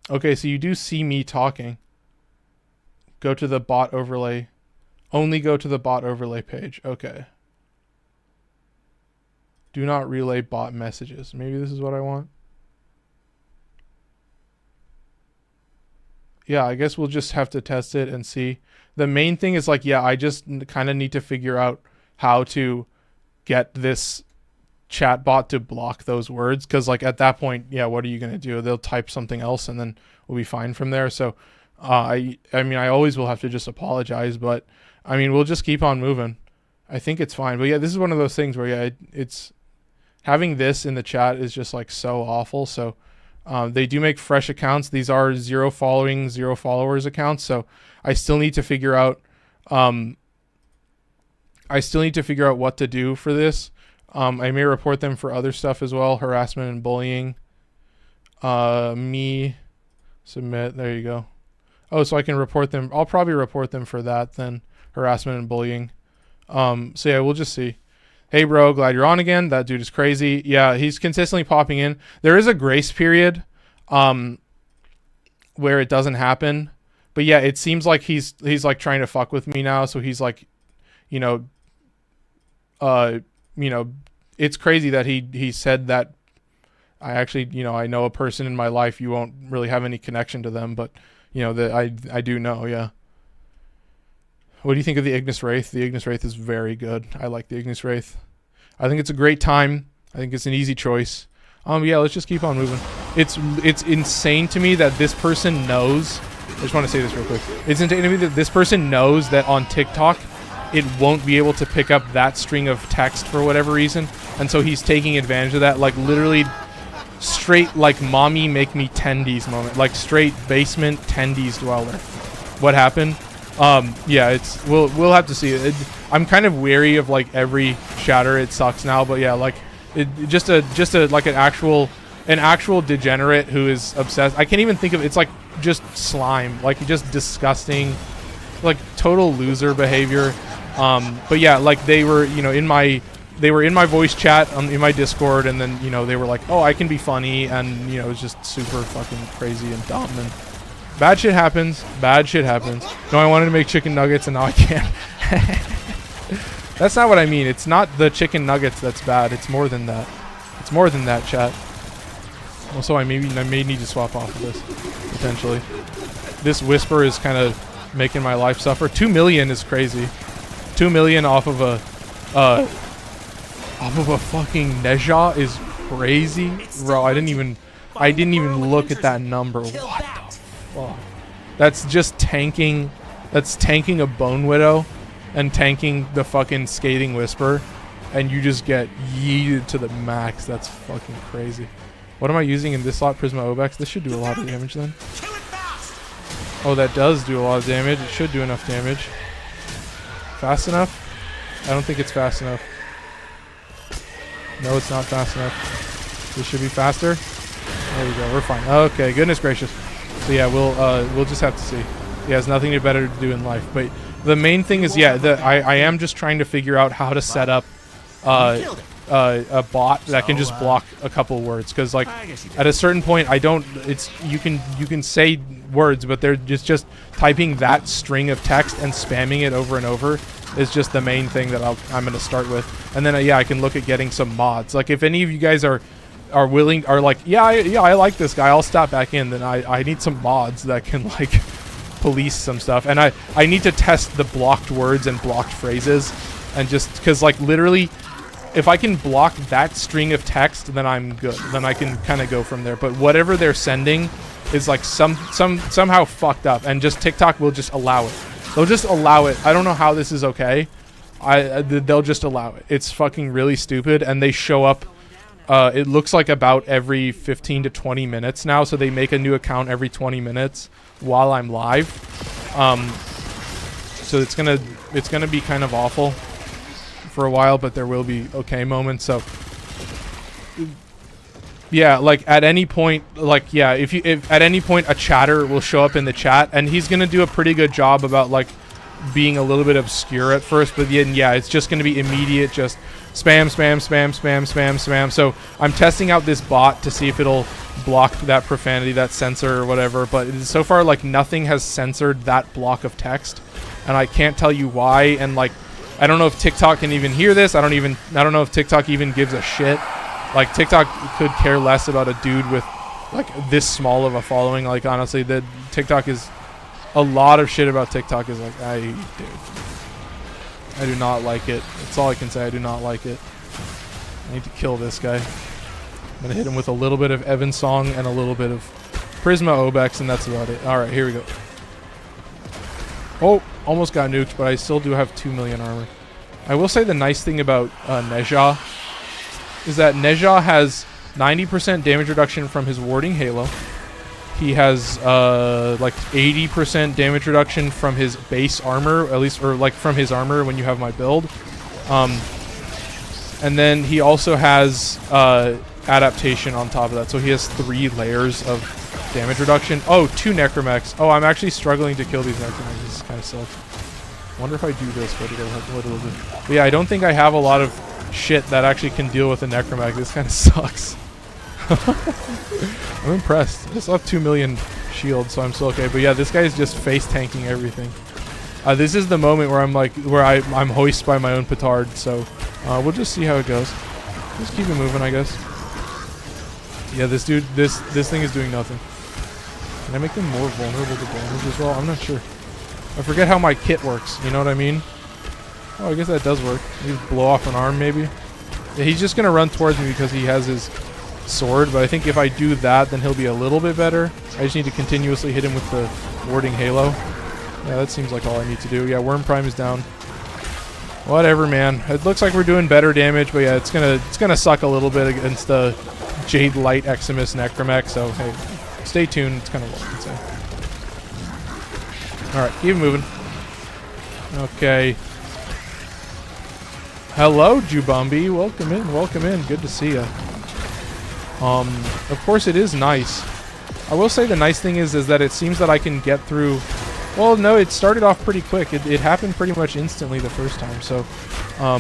Okay, so you do see me talking. Go to the bot overlay. Only go to the bot overlay page. Okay. Do not relay bot messages. Maybe this is what I want. Yeah, I guess we'll just have to test it and see. The main thing is like, yeah, I just kind of need to figure out how to get this chat bot to block those words. Cause like at that point, yeah, what are you going to do? They'll type something else and then we'll be fine from there. So, I mean, I always will have to just apologize, but I mean, we'll just keep on moving. I think it's fine. But yeah, this is one of those things where, yeah, it's having this in the chat is just like so awful. So, they do make fresh accounts. These are 0 following, 0 followers accounts. So I still need to figure out, what to do for this. I may report them for other stuff as well. Harassment and bullying. Me submit. There you go. Oh, so I can report them. I'll probably report them for that then. Harassment and bullying. So yeah, we'll just see. Hey bro, glad you're on again. That dude is crazy. Yeah, he's consistently popping in. There is a grace period where it doesn't happen. But yeah, it seems like he's like trying to fuck with me now. So he's like, you know, it's crazy that he said that I actually, you know, I know a person in my life. You won't really have any connection to them, but you know that I do know. Yeah. What do you think of the Ignis Wraith? The Ignis Wraith is very good. I like the Ignis Wraith. I think it's a great time. I think it's an easy choice. Yeah, let's just keep on moving. It's insane to me that this person knows. I just want to say this real quick. It's insane to me that this person knows that on TikTok, it won't be able to pick up that string of text for whatever reason. And so he's taking advantage of that. Like literally straight like mommy make me tendies moment. Like straight basement tendies dweller. What happened? Yeah, it's we'll have to see it. I'm kind of weary of like every shatter. It sucks now, but yeah, like it just a like an actual degenerate who is obsessed. I can't even think of it's like just slime, like just disgusting, like total loser behavior. But yeah, like they were, you know, in my voice chat in my Discord, and then you know they were like, oh, I can be funny, and you know it was just super fucking crazy and dumb, and Bad shit happens. Bad shit happens. No, I wanted to make chicken nuggets and now I can't. That's not what I mean. It's not the chicken nuggets that's bad. It's more than that. It's more than that, chat. Also, I may need to swap off of this, potentially. This whisper is kind of making my life suffer. 2 million is crazy. 2 million off of a fucking Neja is crazy. Bro, I didn't even look at that number. What the fuck? That's just tanking. That's tanking a Bone Widow and tanking the fucking Scathing Whisper, and you just get yeeted to the max. That's fucking crazy. What am I using in this slot? Prisma Obex? This should do a lot of damage then. Oh, that does do a lot of damage. It should do enough damage. Fast enough? I don't think it's fast enough. No, it's not fast enough. This should be faster. There we go. We're fine. Okay, goodness gracious. So yeah, we'll just have to see. He has nothing better to do in life. But the main thing is, yeah, I am just trying to figure out how to set up a bot that can just block a couple words, because like at a certain point you can say words, but they're just typing that string of text and spamming it over and over is just the main thing that I'm going to start with. And then yeah, I can look at getting some mods. Like if any of you guys are like, yeah, I like this guy, I'll stop back in, then I need some mods that can like police some stuff. And I need to test the blocked words and blocked phrases, and just because like literally if I can block that string of text, then I'm good. Then I can kind of go from there. But whatever they're sending is like somehow fucked up, and just TikTok will just allow it. They'll just allow it. I don't know how this is okay. They'll just allow it. It's fucking really stupid, and they show up. It looks like about every 15 to 20 minutes now, so they make a new account every 20 minutes while I'm live. So it's gonna be kind of awful for a while, but there will be okay moments. So yeah, like at any point, like yeah, if at any point a chatter will show up in the chat, and he's gonna do a pretty good job about like being a little bit obscure at first, but then yeah, it's just gonna be immediate, just spam. So I'm testing out this bot to see if it'll block that profanity, that censor or whatever, but so far like nothing has censored that block of text, and I can't tell you why. And like I don't know if TikTok can even hear this. I don't know if TikTok even gives a shit. Like TikTok could care less about a dude with like this small of a following. Like honestly, the TikTok is a lot of shit about TikTok is like, I do not like it. That's all I can say. I do not like it. I need to kill this guy. I'm gonna hit him with a little bit of Evan Song and a little bit of Prisma Obex, and that's about it. All right, here we go. Oh, almost got nuked, but I still do have 2 million armor. I will say the nice thing about Neja is that Neja has 90% damage reduction from his warding halo. He has like 80% damage reduction from his base armor, at least, or like from his armor when you have my build. And then he also has adaptation on top of that, so he has 3 layers of damage reduction. Oh, 2 necromechs. Oh, I'm actually struggling to kill these necromechs. This is kind of sucks. Wonder if I do this, what it'll do. But yeah, I don't think I have a lot of shit that actually can deal with a necromech. This kind of sucks. I'm impressed. I still have 2 million shield, so I'm still okay. But yeah, this guy is just face tanking everything. This is the moment where I'm like, I'm hoist by my own petard. So we'll just see how it goes. Just keep it moving, I guess. Yeah, this dude, this thing is doing nothing. Can I make them more vulnerable to damage as well? I'm not sure. I forget how my kit works. You know what I mean? Oh, I guess that does work. Maybe blow off an arm, maybe. Yeah, he's just gonna run towards me because he has his sword. But I think if I do that, then he'll be a little bit better. I just need to continuously hit him with the warding halo. Yeah, that seems like all I need to do. Yeah, Worm Prime is down. Whatever, man. It looks like we're doing better damage, but yeah, it's gonna suck a little bit against the Jade Light Eximus Necromech. So hey, stay tuned. It's kind of what I can say. All right, keep moving. Okay. Hello, Jubumbi. Welcome in. Welcome in. Good to see you. Of course, it is nice. I will say the nice thing is that it seems that I can get through. Well, no, it started off pretty quick. It happened pretty much instantly the first time. So, I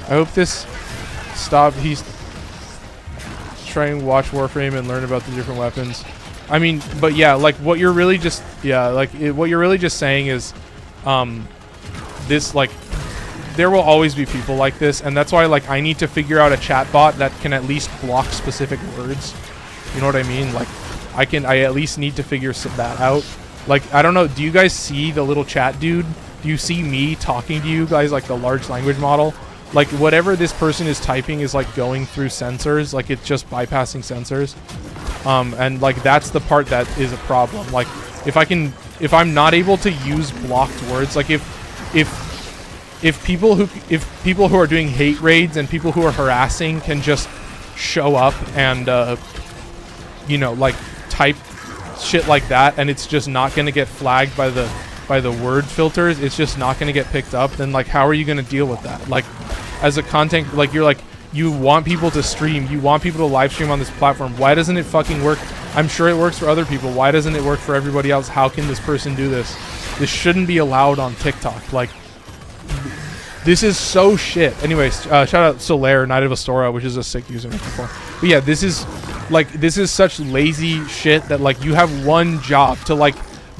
hope this stop. He's trying to watch Warframe and learn about the different weapons. I mean, but yeah, like what you're really just what you're really just saying is this, like, there will always be people like this, and that's why, like, I need to figure out a chatbot that can at least block specific words. You know what I mean? Like, I at least need to figure that out. Like, I don't know, do you guys see the little chat dude? Do you see me talking to you guys like the large language model? Like, whatever this person is typing is, like, going through sensors. Like, it's just bypassing sensors. And, like, that's the part that is a problem. Like, if I'm not able to use blocked words, like, if people who are doing hate raids and people who are harassing can just show up and, you know, like, type shit like that, and it's just not going to get flagged by the word filters, it's just not going to get picked up, then, like, how are you going to deal with that? Like, as a content, like, you're like, you want people to stream, you want people to live stream on this platform. Why doesn't it fucking work? I'm sure it works for other people. Why doesn't it work for everybody else? How can this person do this? This shouldn't be allowed on TikTok. Like, this is so shit. Anyways, shout out Solaire, Knight of Astora, which is a sick username before. But yeah, this is such lazy shit that, like, you have one job to, like,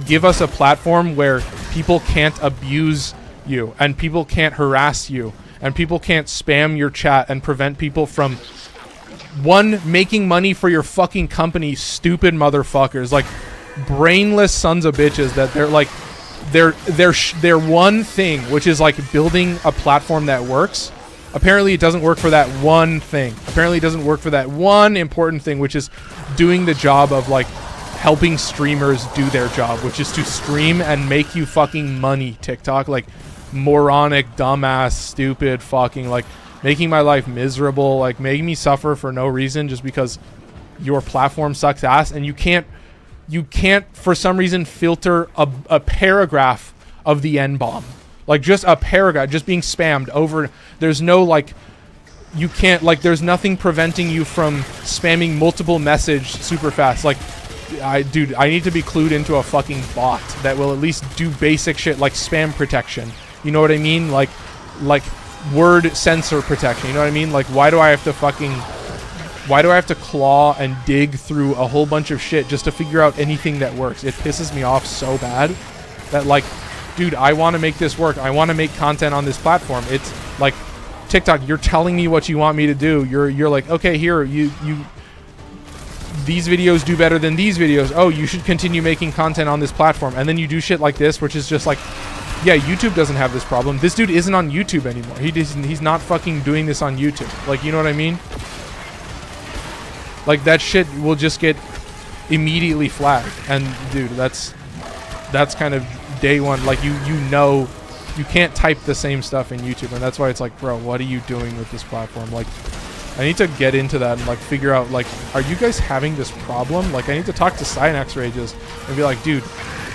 give us a platform where people can't abuse you and people can't harass you and people can't spam your chat and prevent people from, one, making money for your fucking company, stupid motherfuckers, like, brainless sons of bitches that they're, like, they're one thing, which is, like, building a platform that works. Apparently it doesn't work for that one thing. Apparently it doesn't work for that one important thing, which is doing the job of, like, helping streamers do their job, which is to stream and make you fucking money. TikTok, like, moronic, dumbass, stupid, fucking, like, making my life miserable, like, making me suffer for no reason just because your platform sucks ass, and you can't for some reason filter a paragraph of the N-bomb. Like, just a paragraph just being spammed over. There's no, like, you can't, like, there's nothing preventing you from spamming multiple message super fast. Like, dude, I need to be clued into a fucking bot that will at least do basic shit like spam protection. You know what I mean? Like word censor protection. You know what I mean? Like, why do I have to claw and dig through a whole bunch of shit just to figure out anything that works? It pisses me off so bad that, like, dude, I want to make this work. I want to make content on this platform. It's like, TikTok, you're telling me what you want me to do. You're like, okay, here, these videos do better than these videos. Oh, you should continue making content on this platform. And then you do shit like this, which is just like, yeah, YouTube doesn't have this problem. This dude isn't on YouTube anymore. He's not fucking doing this on YouTube. Like, you know what I mean? Like, that shit will just get immediately flagged. And, dude, that's kind of day one. Like, you know, you can't type the same stuff in YouTube. And that's why it's like, bro, what are you doing with this platform? Like, I need to get into that and, like, figure out, like, are you guys having this problem? Like, I need to talk to Cynax Rages and be like, dude,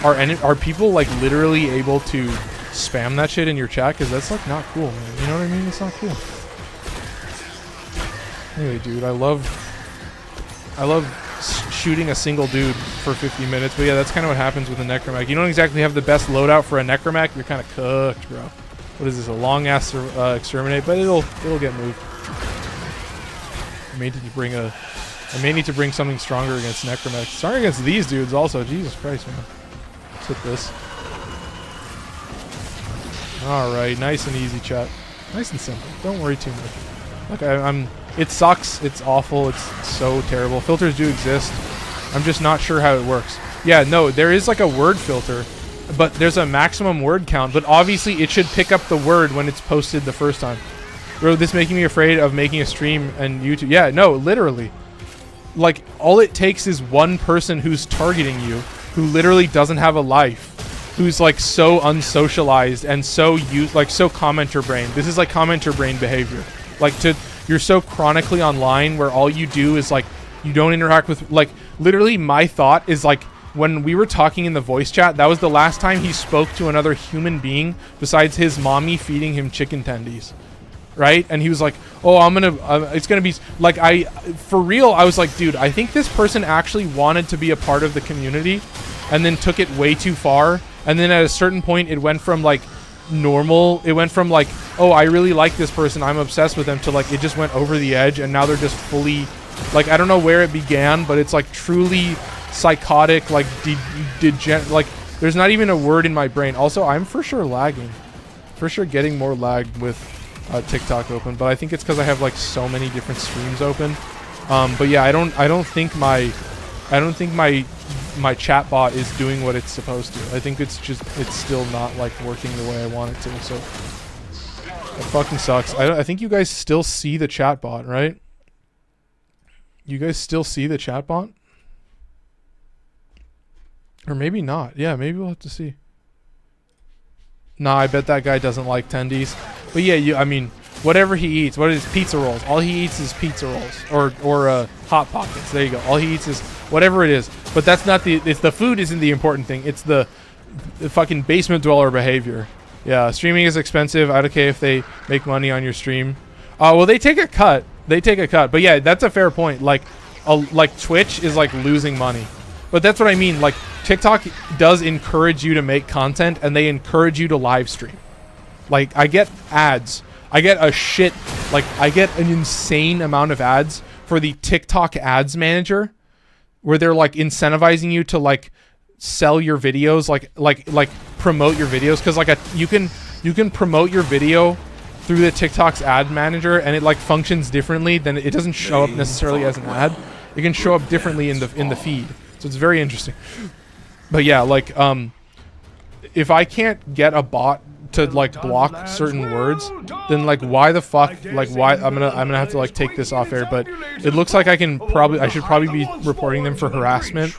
are people, like, literally able to spam that shit in your chat? Because that's, like, not cool, man. You know what I mean? It's not cool. Anyway, dude, I love shooting a single dude for 50 minutes. But yeah, that's kind of what happens with a necromech. You don't exactly have the best loadout for a necromech. You're kind of cooked, bro. What is this? A long ass exterminate, but it'll get moved. I may need to bring something stronger against necromech. Stronger against these dudes also. Jesus Christ, man. Let's hit this. All right, nice and easy, chat. Nice and simple. Don't worry too much. Like, it sucks. It's awful. It's so terrible. Filters do exist. I'm just not sure how it works. Yeah, no, there is, like, a word filter, but there's a maximum word count. But obviously, it should pick up the word when it's posted the first time. Bro, this making me afraid of making a stream and YouTube. Yeah, no, literally. Like, all it takes is one person who's targeting you, who literally doesn't have a life, who's, like, so unsocialized and so so commenter brain. This is like commenter brain behavior. Like, you're so chronically online where all you do is, like, you don't interact with, like, literally my thought is, like, when we were talking in the voice chat, that was the last time he spoke to another human being besides his mommy feeding him chicken tendies. Right? And he was like, oh, it's gonna be like, for real, I was like, dude, I think this person actually wanted to be a part of the community and then took it way too far. And then at a certain point, it went from, like, normal, it went from, like, oh, I really like this person, I'm obsessed with them, to, like, it just went over the edge, and now they're just fully, like, I don't know where it began, but it's, like, truly psychotic, like like there's not even a word in my brain. Also, I'm for sure lagging, for sure getting more lag with TikTok open, but I think it's because I have like so many different streams open. But yeah, I don't think my chat bot is doing what it's supposed to. I think it's still not like working the way I want it to. So it fucking sucks. I think you guys still see the chat bot, right? You guys still see the chat bot? Or maybe not. Yeah, maybe we'll have to see. Nah, I bet that guy doesn't like tendies. But yeah, I mean, whatever he eats, what is pizza rolls? All he eats is pizza rolls or hot pockets. There you go. All he eats is whatever it is. But that's not the food isn't the important thing. It's the fucking basement dweller behavior. Yeah, streaming is expensive. I don't care if they make money on your stream. Well, they take a cut. They take a cut. But yeah, that's a fair point. Like Twitch is like losing money. But that's what I mean. Like TikTok does encourage you to make content, and they encourage you to live stream. Like I get ads. I get an insane amount of ads for the TikTok ads manager, where they're like incentivizing you to like sell your videos, like promote your videos, because like you can promote your video through the TikTok's ad manager, and it like functions differently than it doesn't show up necessarily as an ad. It can show up differently in the feed. So it's very interesting. But yeah, like if I can't get a bot to like block certain words, then like why the fuck, like why I'm gonna have to like take this off air. But it looks like I should probably be reporting them for harassment.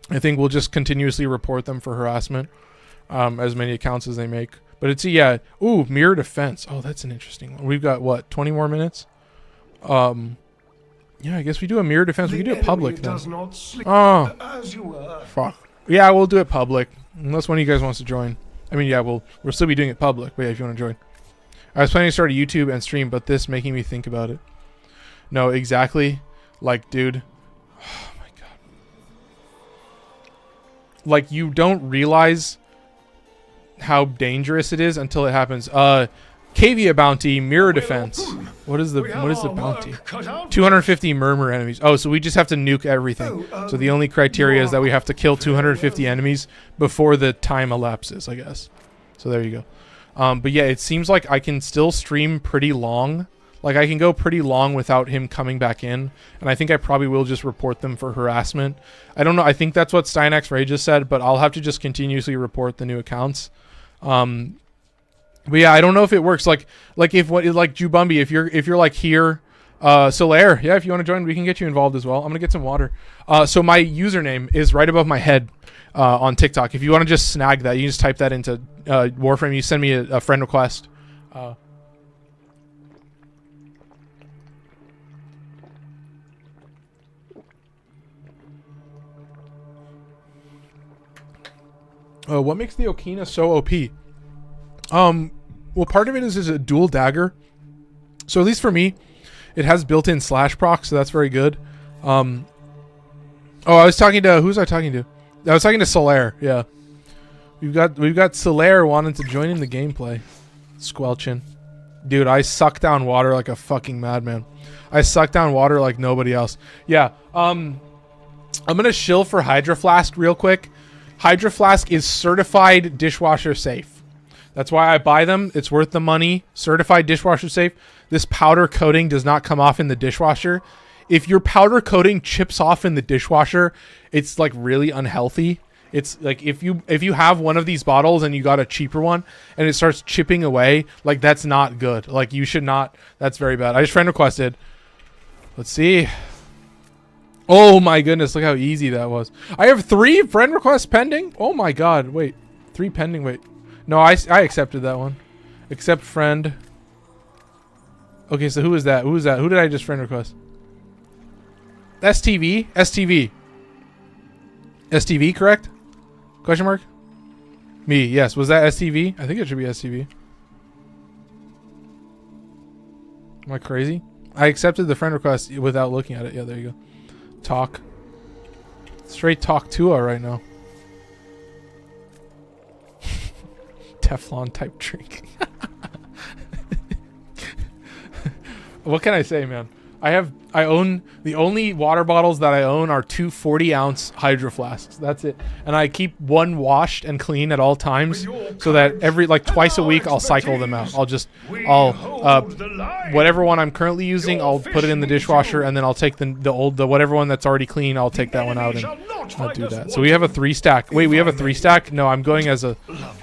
I think we'll just continuously report them for harassment, as many accounts as they make. But it's yeah. Ooh, mirror defense. Oh, that's an interesting one. We've got what, 20 more minutes? Yeah, I guess we do a mirror defense. We can do it public then. Oh, fuck. Yeah, we'll do it public. Unless one of you guys wants to join. I mean, yeah, we'll still be doing it public. But yeah, if you want to join. I was planning to start a YouTube and stream, but this making me think about it. No, exactly. Like, dude. Oh my god. Like, you don't realize how dangerous it is until it happens. Cavia bounty, mirror defense. What is the bounty? 250 murmur enemies. Oh, so we just have to nuke everything. So the only criteria is that we have to kill 250 enemies before the time elapses, I guess. So there you go. But yeah, it seems like I can still stream pretty long. Like I can go pretty long without him coming back in. And I think I probably will just report them for harassment. I don't know. I think that's what Steinx Ray just said, but I'll have to just continuously report the new accounts. But yeah, I don't know if it works. Like Jubumbi, if you're like here, Solaire, yeah, if you want to join, we can get you involved as well. I'm gonna get some water. So my username is right above my head on TikTok. If you want to just snag that, you can just type that into Warframe. You send me a friend request. What makes the Okina so OP? Well, part of it is a dual dagger. So at least for me, it has built-in slash proc, so that's very good. Oh, I was talking to, who was I talking to? I was talking to Solaire, yeah. We've got Solaire wanting to join in the gameplay. Squelching. Dude, I suck down water like a fucking madman. I suck down water like nobody else. Yeah, I'm gonna shill for Hydro Flask real quick. Hydro Flask is certified dishwasher safe. That's why I buy them. It's worth the money. Certified dishwasher safe. This powder coating does not come off in the dishwasher. If your powder coating chips off in the dishwasher, it's like really unhealthy. It's like if you have one of these bottles and you got a cheaper one and it starts chipping away, like that's not good. Like you should not. That's very bad. I just friend requested. Let's see. Oh my goodness, look how easy that was. I have 3 friend requests pending. Oh my god. Wait. 3 pending. Wait. No, I accepted that one. Accept friend. Okay, so who is that? Who is that? Who did I just friend request? STV? STV. STV, correct? Question mark? Me, yes. Was that STV? I think it should be STV. Am I crazy? I accepted the friend request without looking at it. Yeah, there you go. Talk. Straight talk to her right now. Teflon type drink. What can I say, man? I own the only water bottles that I own are 2 40-ounce hydro flasks. That's it. And I keep one washed and clean at all times so that every like twice a week I'll cycle them out. I'll whatever one I'm currently using, I'll put it in the dishwasher, and then I'll take the whatever one that's already clean, I'll take that one out and I'll do that. So we have a 3-stack. Wait, we have a 3-stack? No, I'm going as a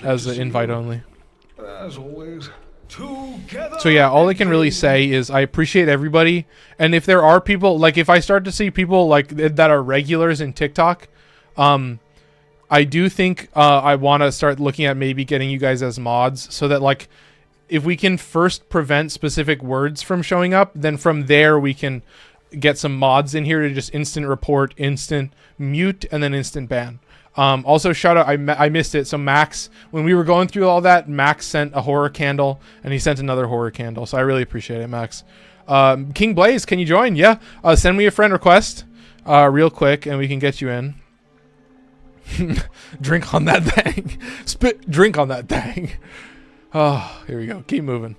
invite only. As always. So yeah, all I can really say is I appreciate everybody, and if there are people, like if I start to see people like that are regulars in TikTok, I do think I want to start looking at maybe getting you guys as mods, so that like if we can first prevent specific words from showing up, then from there we can get some mods in here to just instant report, instant mute, and then instant ban. Also shout out, I missed it. So Max, when we were going through all that, Max sent a horror candle and he sent another horror candle. So I really appreciate it, Max. King Blaze, can you join? Yeah. Send me a friend request, real quick, and we can get you in. Drink on that thing. Drink on that thing. Oh, here we go. Keep moving.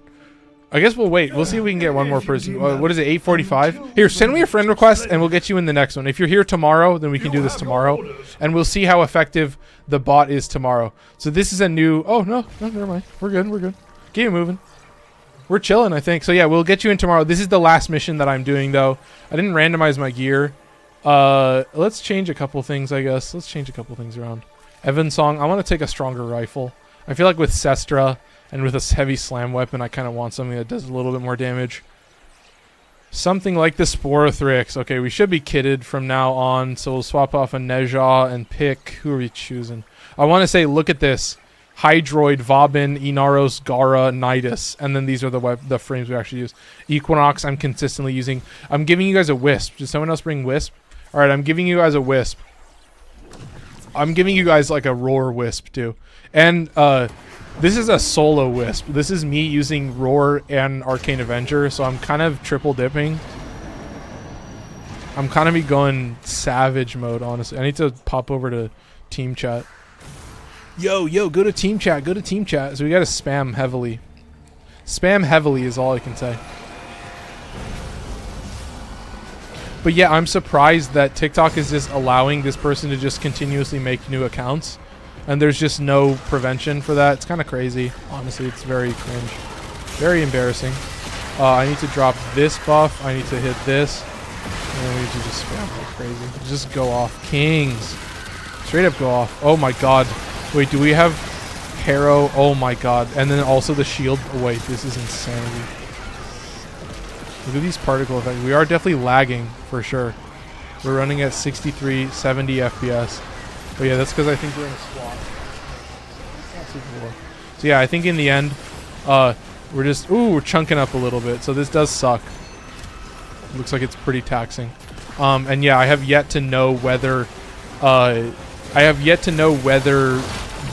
I guess we'll wait. We'll see if we can get one more person. What is it, 8:45? Here, send me a friend request and we'll get you in the next one. If you're here tomorrow, then we can do this tomorrow. And we'll see how effective the bot is tomorrow. So this is a new... Oh, no, never mind. We're good. Keep it moving. We're chilling, I think. So yeah, we'll get you in tomorrow. This is the last mission that I'm doing, though. I didn't randomize my gear. Let's change a couple things, I guess. Let's change a couple things around. Evan's song. I want to take a stronger rifle. I feel like with Sestra... and with a heavy slam weapon, I kind of want something that does a little bit more damage. Something like the Sporothrix. Okay, we should be kitted from now on. So we'll swap off a Neja and pick... Who are we choosing? I want to say, look at this. Hydroid, Vauban, Inaros, Gara, Nidus. And then these are the frames we actually use. Equinox, I'm consistently using. I'm giving you guys a Wisp. Did someone else bring Wisp? Alright, I'm giving you guys a Wisp. I'm giving you guys like a Roar Wisp, too. And, this is a solo Wisp. This is me using Roar and Arcane Avenger, so I'm kind of triple dipping. I'm kind of be going savage mode, honestly. I need to pop over to team chat. Yo, go to team chat. Go to team chat. So we got to spam heavily. Spam heavily is all I can say. But yeah, I'm surprised that TikTok is just allowing this person to just continuously make new accounts. And there's just no prevention for that. It's kind of crazy. Honestly, it's very cringe. Very embarrassing. I need to drop this buff. I need to hit this. And then we need to just spam like crazy. Just go off. Kings. Straight up go off. Oh my god. Wait, do we have Harrow? Oh my god. And then also the shield. Oh wait, this is insanity. Look at these particle effects. We are definitely lagging for sure. We're running at 63, 70 FPS. But yeah, that's because I think we're in a squad. So yeah, I think in the end, we're just... Ooh, we're chunking up a little bit. So this does suck. Looks like it's pretty taxing. And yeah, I have yet to know whether...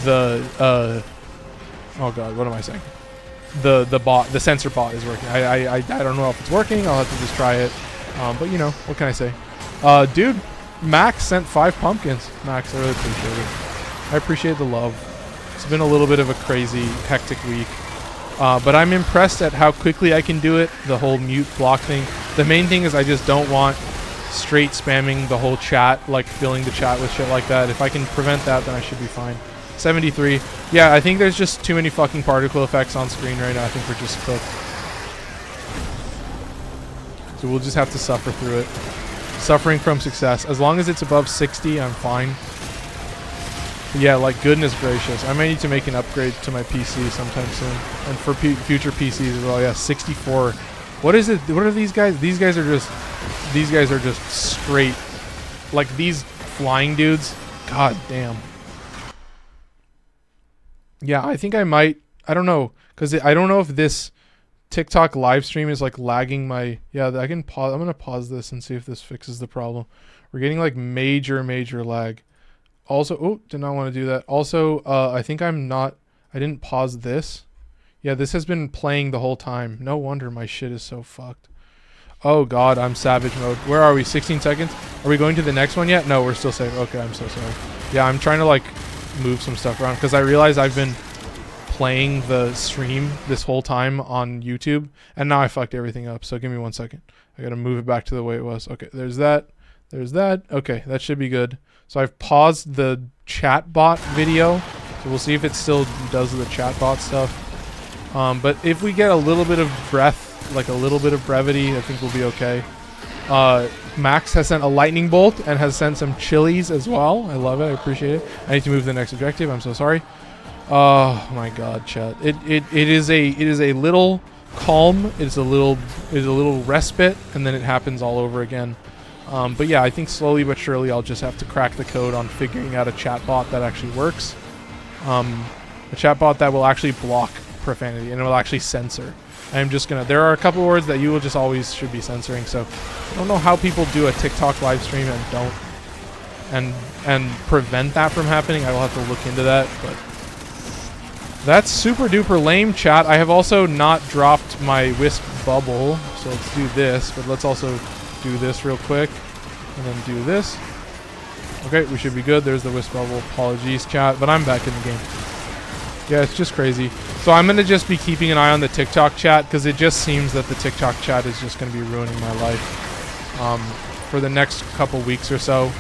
the... oh god, what am I saying? The sensor bot is working. I don't know if it's working. I'll have to just try it. But you know, what can I say? Dude... Max sent 5 pumpkins. Max, I really appreciate it. I appreciate the love. It's been a little bit of a crazy, hectic week. But I'm impressed at how quickly I can do it. The whole mute block thing. The main thing is I just don't want straight spamming the whole chat, like filling the chat with shit like that. If I can prevent that, then I should be fine. 73. Yeah, I think there's just too many fucking particle effects on screen right now. I think we're just cooked. So we'll just have to suffer through it. Suffering from success. As long as it's above 60, I'm fine. But yeah, like goodness gracious. I might need to make an upgrade to my PC sometime soon. And for future PCs as well. Yeah, 64. What is it? What are these guys? These guys are just straight. Like these flying dudes. God damn. Yeah, I think I might. I don't know. Because I don't know if this TikTok live stream is like lagging my... Yeah, I can pause. I'm going to pause this and see if this fixes the problem. We're getting like major lag. Also, oh, did not want to do that. Also, I think I didn't pause this. Yeah, this has been playing the whole time. No wonder my shit is so fucked. Oh god, I'm savage mode. Where are we? 16 seconds? Are we going to the next one yet? No, we're still safe. Okay, I'm so sorry. Yeah, I'm trying to like move some stuff around because I realize I've been playing the stream this whole time on YouTube, and now I fucked everything up. So give me 1 second. I gotta move it back to the way it was. Okay, there's that. There's that. Okay, that should be good. So I've paused the chatbot video, so we'll see if it still does the chatbot stuff. But if we get a little bit of breath, like a little bit of brevity, I think we'll be okay. Max has sent a lightning bolt and has sent some chilies as well. I love it. I appreciate it. I need to move to the next objective. I'm so sorry. Oh my god, chat. It is a little calm. It's a little respite, and then it happens all over again. But yeah, I think slowly but surely I'll just have to crack the code on figuring out a chatbot that actually works. A chatbot that will actually block profanity and it will actually censor. There are a couple words that you will just always should be censoring, so I don't know how people do a TikTok live stream and don't and prevent that from happening. I will have to look into that, but that's super duper lame, chat. I have also not dropped my wisp bubble, so let's do this, but let's also do this real quick and then do this. Okay, we should be good. There's the wisp bubble. Apologies, chat, but I'm back in the game. Yeah, it's just crazy. So I'm going to just be keeping an eye on the TikTok chat because it just seems that the TikTok chat is just going to be ruining my life for the next couple weeks or so.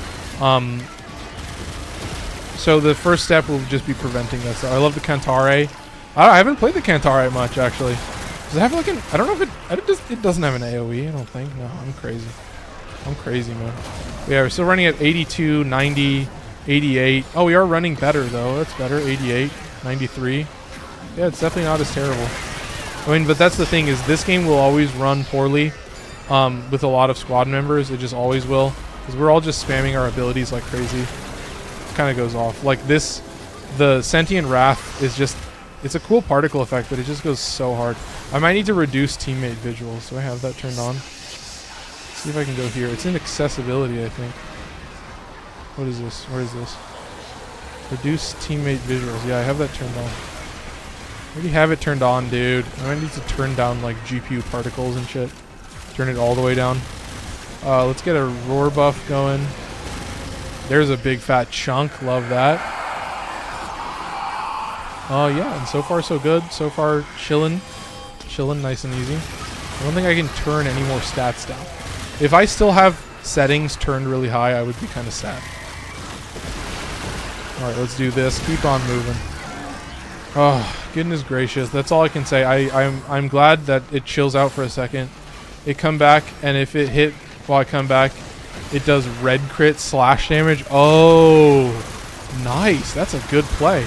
So the first step will just be preventing this. I love the Cantare. I haven't played the Cantare much, actually. Does it have like an... I don't know if it doesn't have an AoE, I don't think. No, I'm crazy. I'm crazy, man. Yeah, we're still running at 82, 90, 88. Oh, we are running better, though. That's better. 88. 93. Yeah, it's definitely not as terrible. I mean, but that's the thing, is this game will always run poorly with a lot of squad members. It just always will, because we're all just spamming our abilities like crazy. It kind of goes off. Like this, the Sentient Wrath is just, it's a cool particle effect, but it just goes so hard. I might need to reduce teammate visuals. Do I have that turned on? Let's see if I can go here. It's in accessibility, I think. What is this? Where is this? Reduce teammate visuals. Yeah, I have that turned on. I already have it turned on, dude. I might need to turn down like GPU particles and shit. Turn it all the way down. Let's get a roar buff going. There's a big fat chunk. Love that. Yeah, and so far so good. So far chilling. Chilling, nice and easy. I don't think I can turn any more stats down. If I still have settings turned really high, I would be kind of sad. Alright, let's do this. Keep on moving. Oh, goodness gracious. That's all I can say. I'm glad that it chills out for a second. It come back, and if it hit while I come back, it does red crit slash damage. Oh, nice. That's a good play.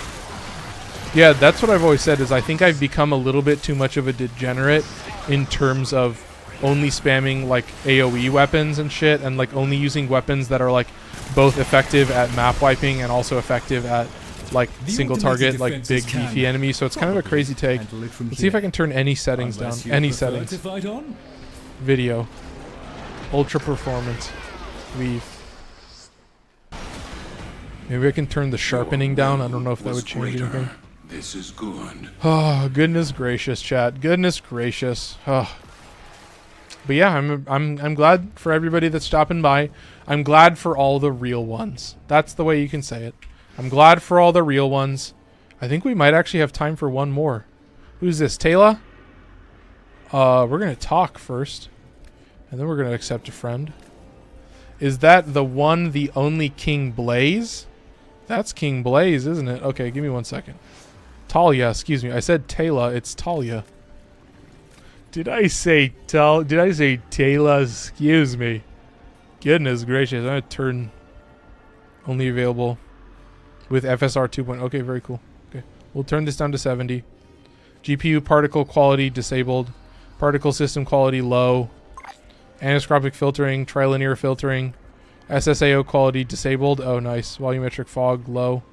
Yeah, that's what I've always said, is I think I've become a little bit too much of a degenerate in terms of only spamming like AoE weapons and shit, and like only using weapons that are like both effective at map wiping and also effective at like single target, like big beefy enemies. So it's kind of a crazy take. Let's see if I can turn any settings down. Any settings. Video. Ultra performance. Leave. Maybe I can turn the sharpening down. I don't know if that would change anything. This is good. Oh, goodness gracious, chat. Goodness gracious. Oh. But yeah, I'm glad for everybody that's stopping by. I'm glad for all the real ones. That's the way you can say it. I'm glad for all the real ones. I think we might actually have time for one more. Who's this? Taylor? We're going to talk first. And then we're going to accept a friend. Is that the one, the only King Blaze? That's King Blaze, isn't it? Okay, give me 1 second. Talia, excuse me. I said Taylor. It's Talia. Did I say Taylor? Excuse me. Goodness gracious. I'm going to turn only available with FSR 2.0. Okay, very cool. Okay. We'll turn this down to 70. GPU particle quality disabled. Particle system quality low. Aniscopic filtering, trilinear filtering. SSAO quality disabled. Oh, nice. Volumetric fog low.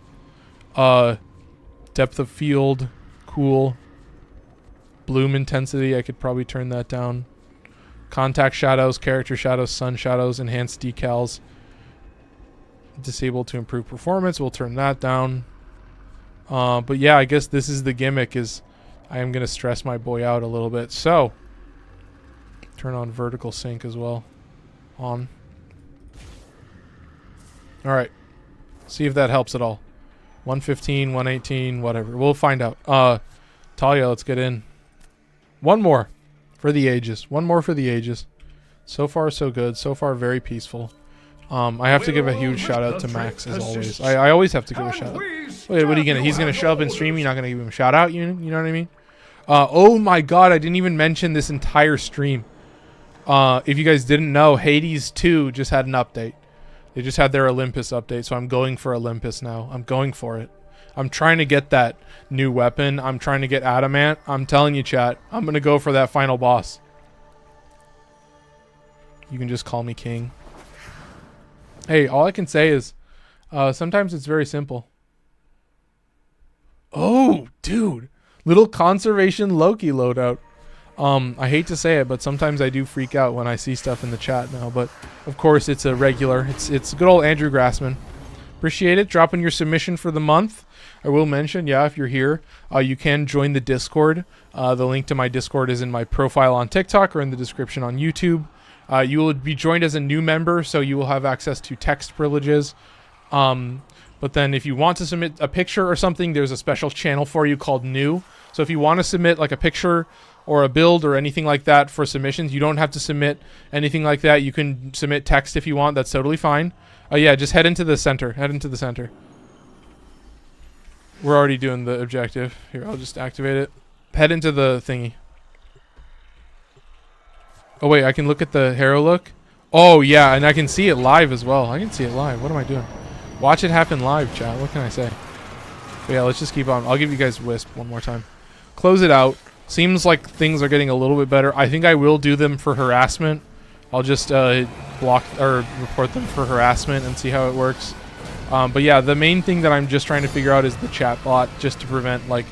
Depth of field cool. Bloom intensity, I could probably turn that down. Contact shadows, character shadows, sun shadows, enhanced decals. Disabled to improve performance. We'll turn that down. But yeah, I guess this is the gimmick, is I am going to stress my boy out a little bit. So, turn on vertical sync as well. On. Alright. See if that helps at all. 115, 118, whatever. We'll find out. Talia, let's get in. One more for the ages. One more for the ages. So far, so good. So far, very peaceful. I have to give a huge shout out to Max as always. I always have to give a shout out. Wait, what are you gonna? He's gonna show up in stream. You're not gonna give him a shout out. You know what I mean? Oh my God! I didn't even mention this entire stream. If you guys didn't know, Hades 2 just had an update. They just had their Olympus update, so I'm going for Olympus now. I'm going for it. I'm trying to get that new weapon. I'm trying to get Adamant. I'm telling you, chat. I'm gonna go for that final boss. You can just call me King. Hey, all I can say is, sometimes it's very simple. Oh, dude. Little conservation Loki loadout. I hate to say it, but sometimes I do freak out when I see stuff in the chat now. But, of course, it's a regular. It's good old Andrew Grassman. Appreciate it. Dropping your submission for the month. I will mention, yeah, if you're here, you can join the Discord. The link to my Discord is in my profile on TikTok or in the description on YouTube. You will be joined as a new member, so you will have access to text privileges. But then if you want to submit a picture or something, there's a special channel for you called New. So if you want to submit like a picture or a build or anything like that for submissions, you don't have to submit anything like that. You can submit text if you want. That's totally fine. Yeah, just head into the center. Head into the center. We're already doing the objective. Here, I'll just activate it. Head into the thingy. Oh, wait, I can look at the hero look? Oh, yeah, and I can see it live as well. I can see it live. What am I doing? Watch it happen live, chat. What can I say? But yeah, let's just keep on. I'll give you guys Wisp one more time. Close it out. Seems like things are getting a little bit better. I think I will do them for harassment. I'll just block or report them for harassment and see how it works. But yeah, the main thing that I'm just trying to figure out is the chat bot, just to prevent, like,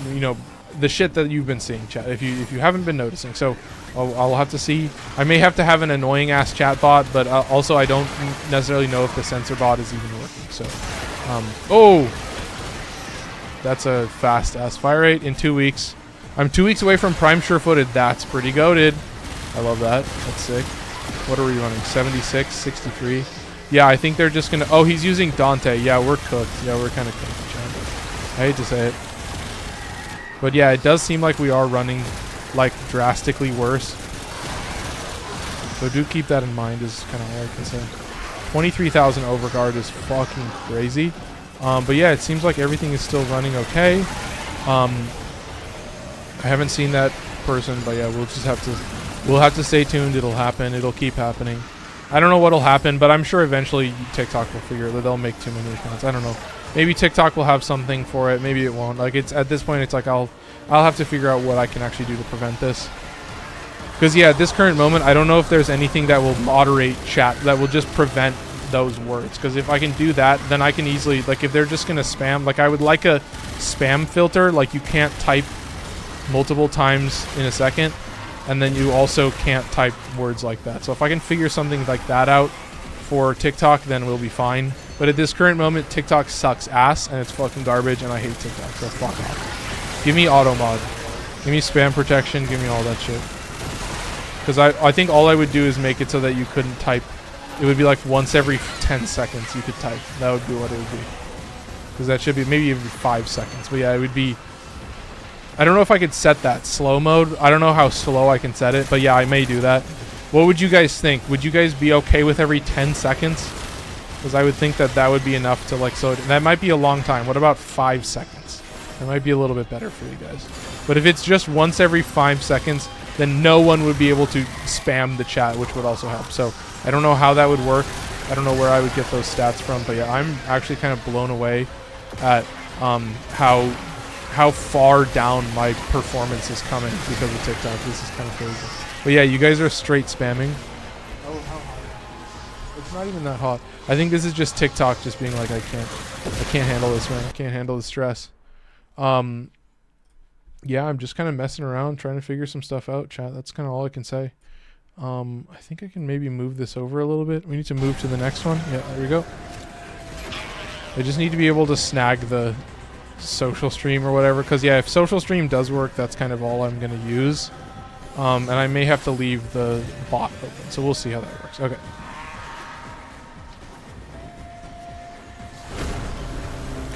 you know, the shit that you've been seeing, chat. If you haven't been noticing, so I'll have to see. I may have to have an annoying ass chat bot, but also I don't necessarily know if the censor bot is even working. So, oh, that's a fast ass fire rate in 2 weeks. I'm 2 weeks away from Prime Sure-Footed. That's pretty goated. I love that. That's sick. What are we running? 76, 63. Yeah, I think they're just gonna. Oh, he's using Dante. Yeah, we're cooked. Yeah, we're kind of cooked, chat. I hate to say it. But yeah, it does seem like we are running like drastically worse. So do keep that in mind is kind of all I can say. 23,000 overguard is fucking crazy. But yeah, it seems like everything is still running okay. I haven't seen that person, but yeah, we'll have to stay tuned. It'll happen. It'll keep happening. I don't know what'll happen, but I'm sure eventually TikTok will figure that they'll make too many accounts. I don't know. Maybe TikTok will have something for it. Maybe it won't. Like, it's at this point, it's like I'll have to figure out what I can actually do to prevent this. Because yeah, at this current moment, I don't know if there's anything that will moderate chat that will just prevent those words. Because if I can do that, then I can easily, like, if they're just gonna spam, like, I would like a spam filter. Like, you can't type multiple times in a second, and then you also can't type words like that. So if I can figure something like that out for TikTok, then we'll be fine. But at this current moment, TikTok sucks ass, and it's fucking garbage, and I hate TikTok, so fuck off. Give me auto mod. Give me spam protection. Give me all that shit. Because I think all I would do is make it so that you couldn't type. It would be like once every 10 seconds you could type. That would be what it would be. Because that should be maybe every 5 seconds. But yeah, it would be... I don't know if I could set that slow mode. I don't know how slow I can set it, but yeah, I may do that. What would you guys think? Would you guys be okay with every 10 seconds? Because I would think that that would be enough to, like, so that might be a long time. What about 5 seconds? That might be a little bit better for you guys. But if it's just once every 5 seconds, then no one would be able to spam the chat, which would also help. So I don't know how that would work. I don't know where I would get those stats from, but yeah, I'm actually kind of blown away at how far down my performance is coming because of TikTok. This is kind of crazy. But yeah, you guys are straight spamming. Oh, how hot? It's not even that hot. I think this is just TikTok just being like, I can't handle this, man. I can't handle the stress. Yeah, I'm just kind of messing around, trying to figure some stuff out, chat. That's kind of all I can say. I think I can maybe move this over a little bit. We need to move to the next one. Yeah, there we go. I just need to be able to snag the social stream or whatever, because yeah, if social stream does work, that's kind of all I'm going to use. And I may have to leave the bot open, so we'll see how that works. Okay.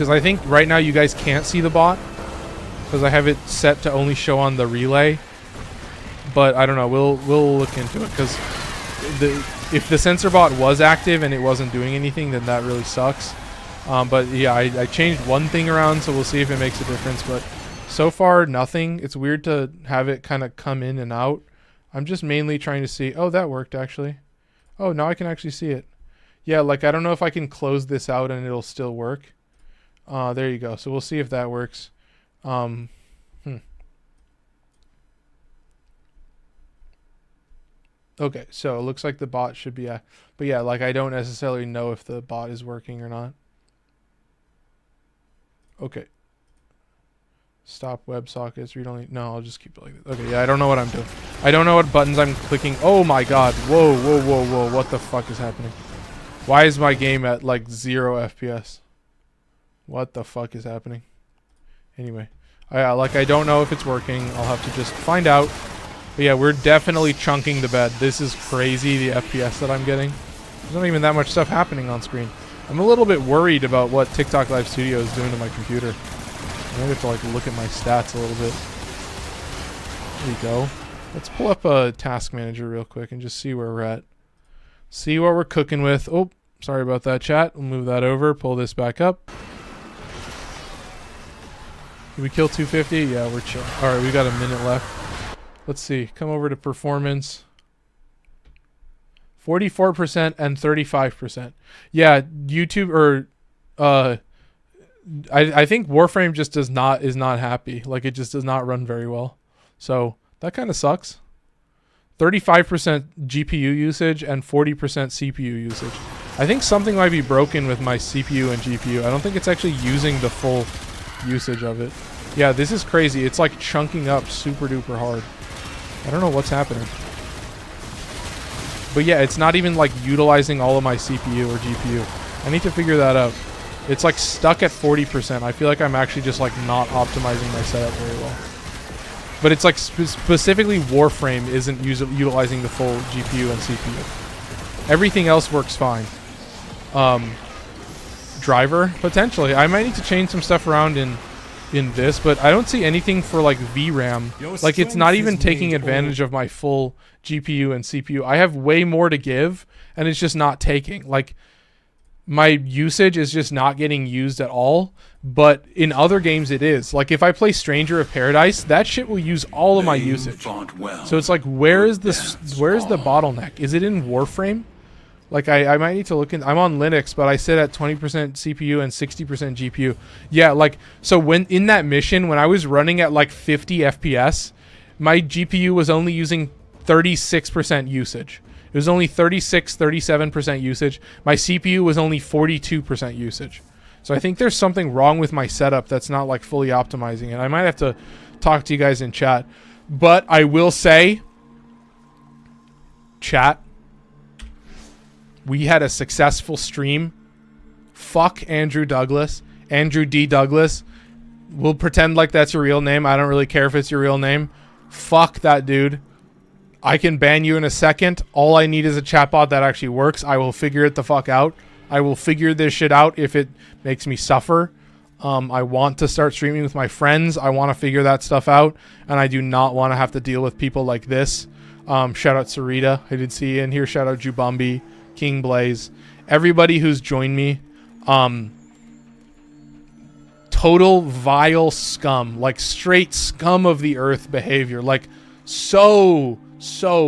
because I think right now you guys can't see the bot because I have it set to only show on the relay. But I don't know. We'll look into it because if the sensor bot was active and it wasn't doing anything, then that really sucks. But yeah, I changed one thing around, so we'll see if it makes a difference. But so far, nothing. It's weird to have it kind of come in and out. I'm just mainly trying to see. Oh, that worked actually. Oh, now I can actually see it. Yeah, like I don't know if I can close this out and it'll still work. There you go. So we'll see if that works. Okay, so it looks like the bot should be but yeah, like I don't necessarily know if the bot is working or not. Okay. Stop WebSockets, read only. No, I'll just keep it like this. Okay, yeah, I don't know what I'm doing. I don't know what buttons I'm clicking. Oh my god. Whoa, whoa, whoa, whoa. What the fuck is happening? Why is my game at like 0 FPS? What the fuck is happening? Anyway. Like I don't know if it's working. I'll have to just find out. But yeah, we're definitely chunking the bed. This is crazy, the FPS that I'm getting. There's not even that much stuff happening on screen. I'm a little bit worried about what TikTok Live Studio is doing to my computer. I have to like look at my stats a little bit. There you go. Let's pull up a task manager real quick and just see where we're at. See what we're cooking with. Oh, sorry about that, chat. We'll move that over. Pull this back up. Did we kill 250? Yeah, we're chill. All right, we got a minute left. Let's see. Come over to performance. 44% and 35%. Yeah, YouTube or I think Warframe just is not happy. Like it just does not run very well. So that kind of sucks. 35% GPU usage and 40% CPU usage. I think something might be broken with my CPU and GPU. I don't think it's actually using the full usage of it. Yeah, this is crazy. It's like chunking up super duper hard. I don't know what's happening. But yeah, it's not even like utilizing all of my CPU or GPU. I need to figure that out. It's like stuck at 40%. I feel like I'm actually just like not optimizing my setup very well. But it's like specifically Warframe isn't utilizing the full GPU and CPU. Everything else works fine. Driver, potentially. I might need to change some stuff around in this, but I don't see anything for like VRAM. Like it's not even taking advantage of my full GPU and CPU. I have way more to give and it's just not taking. Like my usage is just not getting used at all, but in other games it is. Like if I play Stranger of Paradise, that shit will use all of my usage. So it's like where's the bottleneck? Is it in Warframe? Like I might need to look in. I'm on Linux, but I sit at 20% CPU and 60% GPU. Yeah, like so when in that mission when I was running at like 50 FPS, my GPU was only using 36% usage. It was only 37% usage. My CPU was only 42% usage. So I think there's something wrong with my setup that's not like fully optimizing it. I might have to talk to you guys in chat. But I will say, chat, we had a successful stream. Fuck Andrew Douglas. Andrew D. Douglas. We'll pretend like that's your real name. I don't really care if it's your real name. Fuck that dude. I can ban you in a second. All I need is a chatbot that actually works. I will figure it the fuck out. I will figure this shit out if it makes me suffer. I want to start streaming with my friends. I want to figure that stuff out. And I do not want to have to deal with people like this. Shout out Sarita. I did see you in here. Shout out Jubumbi, King Blaze. Everybody who's joined me. Total vile scum. Like straight scum of the earth behavior. Like so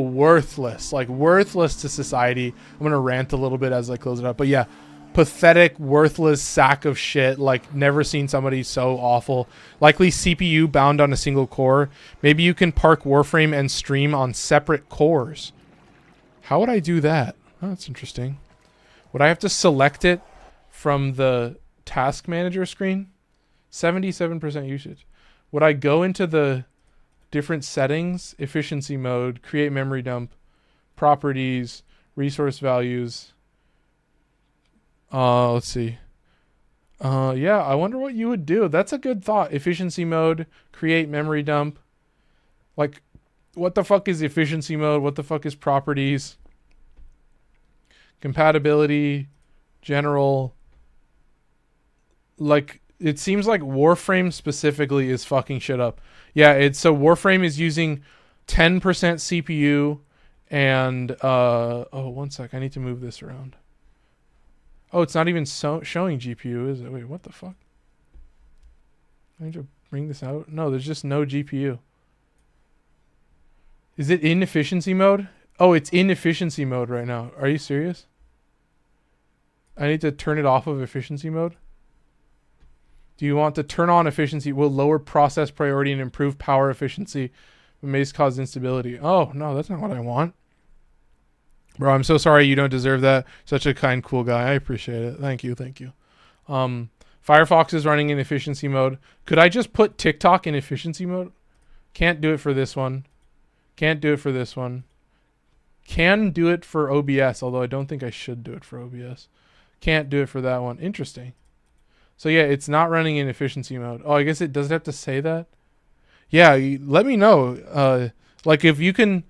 worthless. Like worthless to society. I'm going to rant a little bit as I close it up. But yeah. Pathetic, worthless sack of shit. Like never seen somebody so awful. Likely CPU bound on a single core. Maybe you can park Warframe and stream on separate cores. How would I do that? Oh, that's interesting. Would I have to select it from the task manager screen? 77% usage. Would I go into the different settings, efficiency mode, create memory dump, properties, resource values? Let's see. Yeah, I wonder what you would do. That's a good thought. Efficiency mode, create memory dump. Like, what the fuck is efficiency mode? What the fuck is properties? Compatibility, general. Like, it seems like Warframe specifically is fucking shit up. Yeah, so Warframe is using 10% CPU and oh, one sec, I need to move this around. Oh, it's not even showing GPU, is it? Wait, what the fuck? I need to bring this out. No, there's just no GPU. Is it in efficiency mode? Oh, it's in efficiency mode right now. Are you serious? I need to turn it off of efficiency mode. Do you want to turn on efficiency? Will lower process priority and improve power efficiency, but may cause instability. Oh, no, that's not what I want. Bro, I'm so sorry you don't deserve that. Such a kind, cool guy. I appreciate it. Thank you. Thank you. Firefox is running in efficiency mode. Could I just put TikTok in efficiency mode? Can't do it for this one. Can't do it for this one. Can do it for OBS, although I don't think I should do it for OBS. Can't do it for that one. Interesting. So yeah, it's not running in efficiency mode. Oh, I guess it does have to say that. Yeah, let me know. Like if you can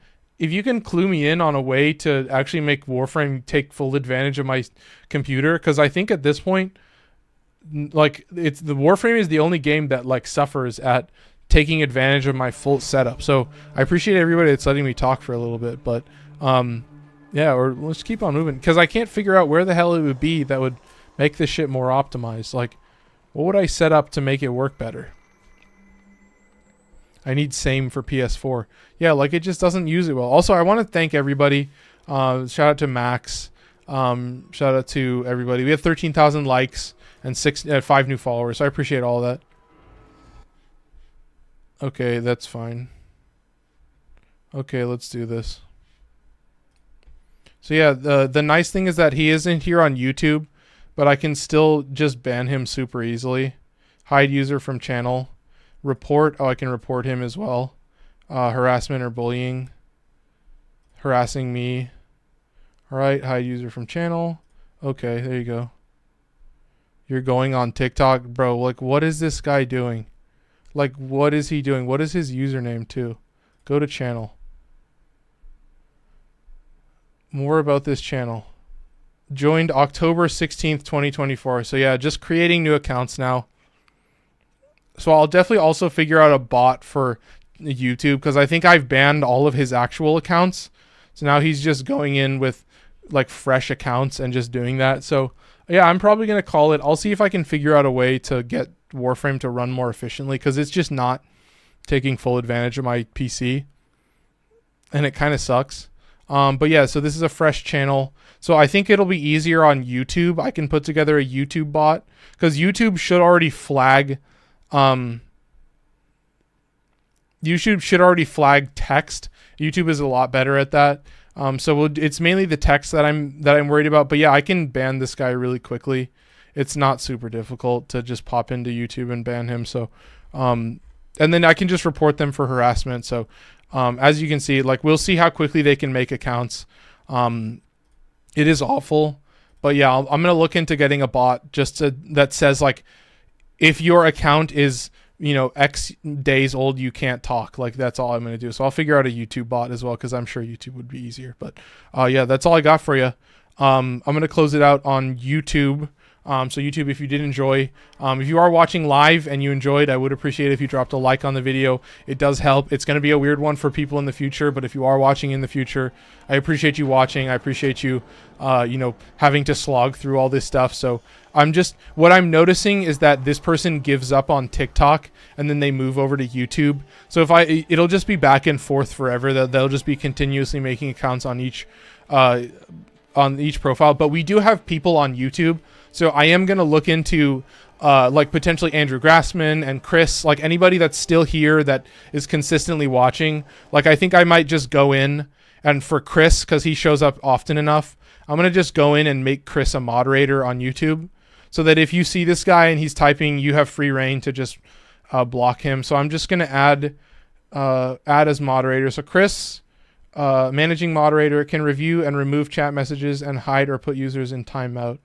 clue me in on a way to actually make Warframe take full advantage of my computer, because I think at this point, like the Warframe is the only game that like suffers at taking advantage of my full setup. So I appreciate everybody that's letting me talk for a little bit, but yeah, or let's keep on moving, because I can't figure out where the hell it would be that would make this shit more optimized. Like, what would I set up to make it work better? I need same for PS4. Yeah, like it just doesn't use it well. Also, I want to thank everybody. Shout out to Max. Shout out to everybody. We have 13,000 likes and 5 new followers. So I appreciate all that. Okay, that's fine. Okay, let's do this. So yeah, the nice thing is that he isn't here on YouTube, but I can still just ban him super easily. Hide user from channel. Report. Oh, I can report him as well. Harassment or bullying. Harassing me. All right, hide user from channel. Okay, there you go. You're going on TikTok, bro. Like, what is this guy doing? Like, what is he doing? What is his username too? Go to channel. More about this channel. Joined October 16th, 2024. So yeah, just creating new accounts now. So I'll definitely also figure out a bot for YouTube, because I think I've banned all of his actual accounts. So now he's just going in with like fresh accounts and just doing that. So yeah, I'm probably going to call it. I'll see if I can figure out a way to get Warframe to run more efficiently, because it's just not taking full advantage of my PC. And it kind of sucks. But yeah, so this is a fresh channel. So I think it'll be easier on YouTube. I can put together a YouTube bot, because YouTube should already flag YouTube should already flag text. YouTube is a lot better at that. So it's mainly the text that I'm worried about. But yeah, I can ban this guy really quickly. It's not super difficult to just pop into YouTube and ban him. So and then I can just report them for harassment. So as you can see, like, we'll see how quickly they can make accounts. It is awful, but yeah, I'm gonna look into getting a bot that says, like, if your account is, you know, X days old, you can't talk. Like, that's all I'm going to do. So I'll figure out a YouTube bot as well, because I'm sure YouTube would be easier. But yeah, that's all I got for you. I'm going to close it out on YouTube. So YouTube, if you did enjoy, if you are watching live and you enjoyed, I would appreciate it if you dropped a like on the video. It does help. It's going to be a weird one for people in the future, but if you are watching in the future, I appreciate you watching. I appreciate you, you know, having to slog through all this stuff. So what I'm noticing is that this person gives up on TikTok and then they move over to YouTube. So it'll just be back and forth forever. They'll just be continuously making accounts on each profile. But we do have people on YouTube. So I am going to look into like potentially Andrew Grassman and Chris, like anybody that's still here that is consistently watching. Like, I think I might just go in, and for Chris, because he shows up often enough, I'm going to just go in and make Chris a moderator on YouTube, so that if you see this guy and he's typing, you have free reign to just block him. So I'm just going to add as moderator. So Chris, managing moderator, can review and remove chat messages and hide or put users in timeout.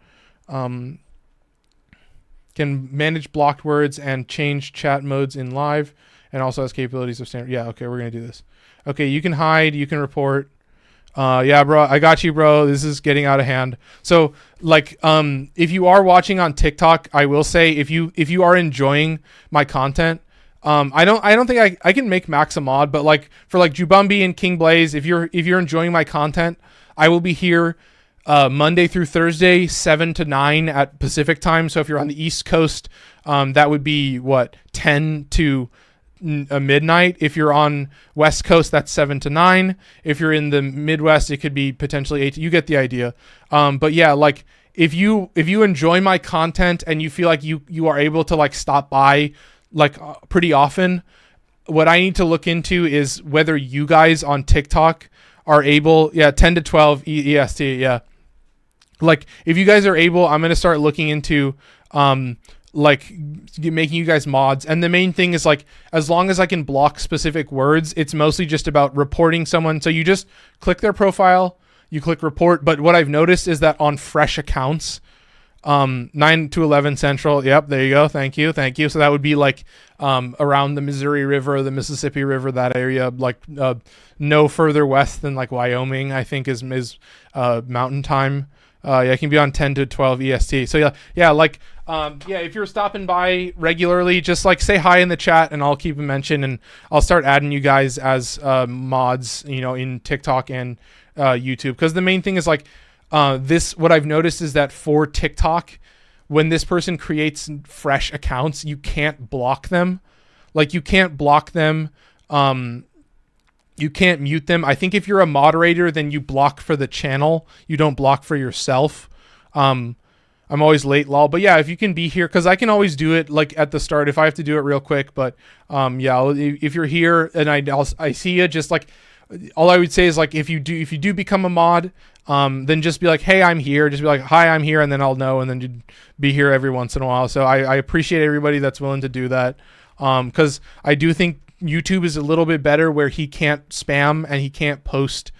Can manage blocked words and change chat modes in live, and also has capabilities of standard. Yeah, okay, we're going to do this. Okay, you can hide, you can report. Yeah, bro, I got you, bro. This is getting out of hand. So, like, if you are watching on TikTok, I will say if you are enjoying my content, I don't think I can make Max a mod, but like for like Jubumbi and King Blaze, if you're enjoying my content, I will be here Monday through Thursday, 7 to 9 at Pacific time. So if you're on the East Coast, that would be what 10 to midnight. If you're on West Coast, that's 7 to 9. If you're in the Midwest, it could be potentially 8. You get the idea. But yeah, like if you enjoy my content and you feel like you are able to like stop by like pretty often, what I need to look into is whether you guys on TikTok are able, 10 to 12 EST, yeah. Like if you guys are able, I'm going to start looking into like making you guys mods. And the main thing is like, as long as I can block specific words, it's mostly just about reporting someone. So you just click their profile, you click report. But what I've noticed is that on fresh accounts, 9 to 11 Central. Yep. There you go. Thank you. So that would be like, around the Missouri River, the Mississippi River, that area, like, no further west than like Wyoming, I think is mountain time. Yeah, it can be on 10 to 12 EST. So yeah, like, if you're stopping by regularly, just like say hi in the chat and I'll keep a mention and I'll start adding you guys as mods, in TikTok and YouTube. Because the main thing is like what I've noticed is that for TikTok, when this person creates fresh accounts, you can't block them. Like you can't block them. You can't mute them. I think if you're a moderator, then you block for the channel. You don't block for yourself. I'm always late, lol. But yeah, if you can be here, because I can always do it like at the start if I have to do it real quick. But if you're here and I see you, just like all I would say is like if you do become a mod, then just be like, hey, I'm here. Just be like, hi, I'm here, and then I'll know, and then you'd be here every once in a while. So I appreciate everybody that's willing to do that, because I do think YouTube is a little bit better where he can't spam and he can't post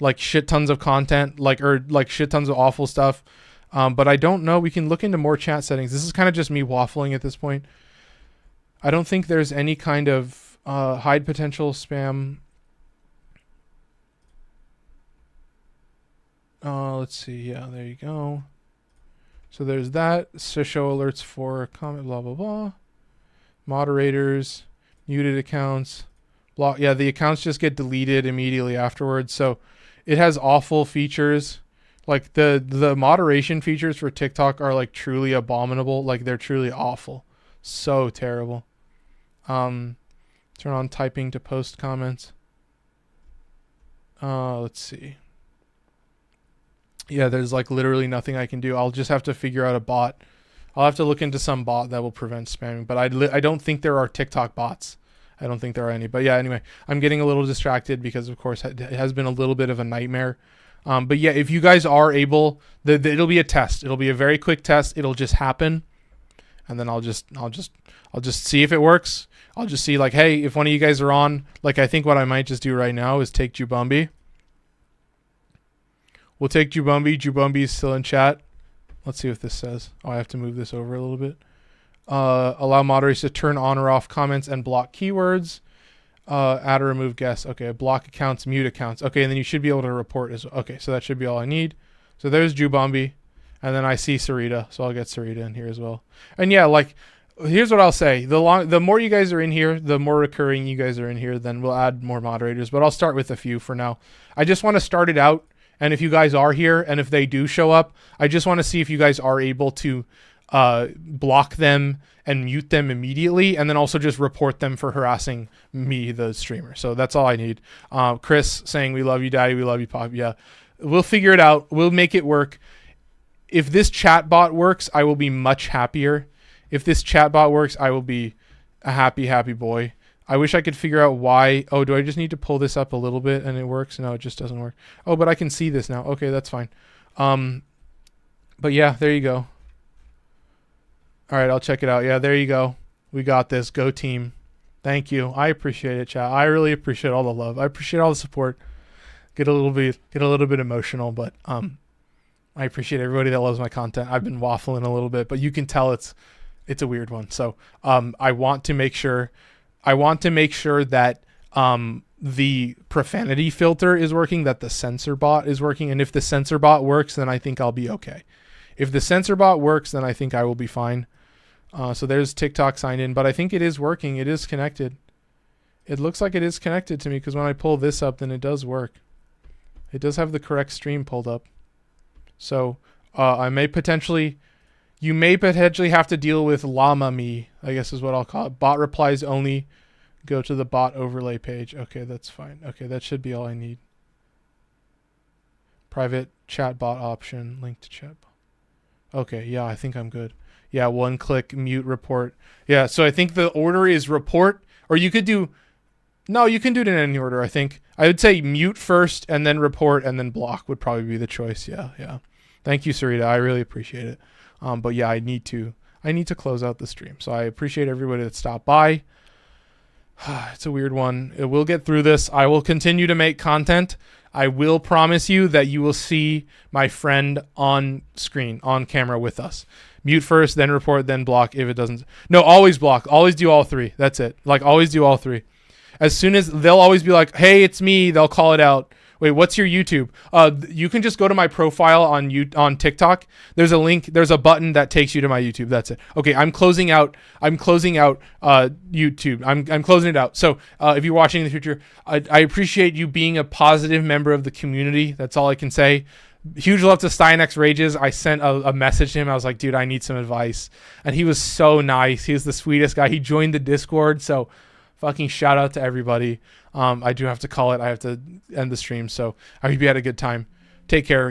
like shit tons of content, or shit tons of awful stuff. But I don't know. We can look into more chat settings. This is kind of just me waffling at this point. I don't think there's any kind of hide potential spam. Let's see. Yeah, there you go. So there's that. So show alerts for comment, blah, blah, blah. Moderators. Muted accounts, block. Yeah, the accounts just get deleted immediately afterwards. So it has awful features. Like the moderation features for TikTok are like truly abominable. Like they're truly awful. So terrible. Turn on typing to post comments. Let's see. Yeah, there's like literally nothing I can do. I'll just have to figure out a bot. I'll have to look into some bot that will prevent spamming, but I don't think there are TikTok bots. I don't think there are any. But yeah, anyway, I'm getting a little distracted because, of course, it has been a little bit of a nightmare. But yeah, if you guys are able, it'll be a test. It'll be a very quick test. It'll just happen, and then I'll just see if it works. I'll just see like, hey, if one of you guys are on, like I think what I might just do right now is take Jubumbi. We'll take Jubumbi. Jubumbi is still in chat. Let's see what this says. Oh, I have to move this over a little bit. Allow moderators to turn on or off comments and block keywords. Add or remove guests. Okay, block accounts, mute accounts. Okay, and then you should be able to report as well. Okay, so that should be all I need. So there's Jubumbi. And then I see Sarita, so I'll get Sarita in here as well. And yeah, like, here's what I'll say. The more you guys are in here, the more recurring you guys are in here, then we'll add more moderators. But I'll start with a few for now. I just want to start it out. And if you guys are here and if they do show up, I just want to see if you guys are able to block them and mute them immediately, and then also just report them for harassing me, the streamer. So that's all I need. Chris saying, we love you, Daddy. We love you, Pop. Yeah, we'll figure it out. We'll make it work. If this chat bot works, I will be much happier. If this chat bot works, I will be a happy, happy boy. I wish I could figure out why. Oh, do I just need to pull this up a little bit and it works? No, it just doesn't work. Oh, but I can see this now. Okay, that's fine. But yeah, there you go. All right, I'll check it out. Yeah, there you go. We got this. Go team. Thank you. I appreciate it, chat. I really appreciate all the love. I appreciate all the support. Get a little bit emotional, but I appreciate everybody that loves my content. I've been waffling a little bit, but you can tell it's a weird one. So I want to make sure that the profanity filter is working, that the censor bot is working. And if the censor bot works, then I think I'll be okay. If the censor bot works, then I think I will be fine. So there's TikTok signed in, but I think it is working. It is connected. It looks like it is connected to me because when I pull this up, then it does work. It does have the correct stream pulled up. So you may potentially have to deal with llama me, I guess is what I'll call it. Bot replies only. Go to the bot overlay page. Okay, that's fine. Okay, that should be all I need. Private chat bot option, link to chat. Okay, yeah, I think I'm good. Yeah, one click mute report. Yeah, so I think the order is report, or you could do, no, you can do it in any order, I think. I would say mute first and then report and then block would probably be the choice. Yeah. Thank you, Sarita. I really appreciate it. But yeah, I need to close out the stream. So I appreciate everybody that stopped by. It's a weird one. We'll get through this. I will continue to make content. I will promise you that you will see my friend on screen, on camera with us. Mute first, then report, then block if it doesn't. No, always block. Always do all three. That's it. Like, always do all three. As soon as they'll always be like, hey, it's me. They'll call it out. Wait, what's your YouTube? You can just go to my profile on TikTok. There's a link. There's a button that takes you to my YouTube. That's it. Okay, I'm closing out YouTube. I'm closing it out. So if you're watching in the future, I appreciate you being a positive member of the community. That's all I can say. Huge love to Steinex Rages. I sent a message to him. I was like, dude, I need some advice. And he was so nice. He was the sweetest guy. He joined the Discord. So fucking shout out to everybody. I do have to call it. I have to end the stream. So I hope you had a good time. Take care.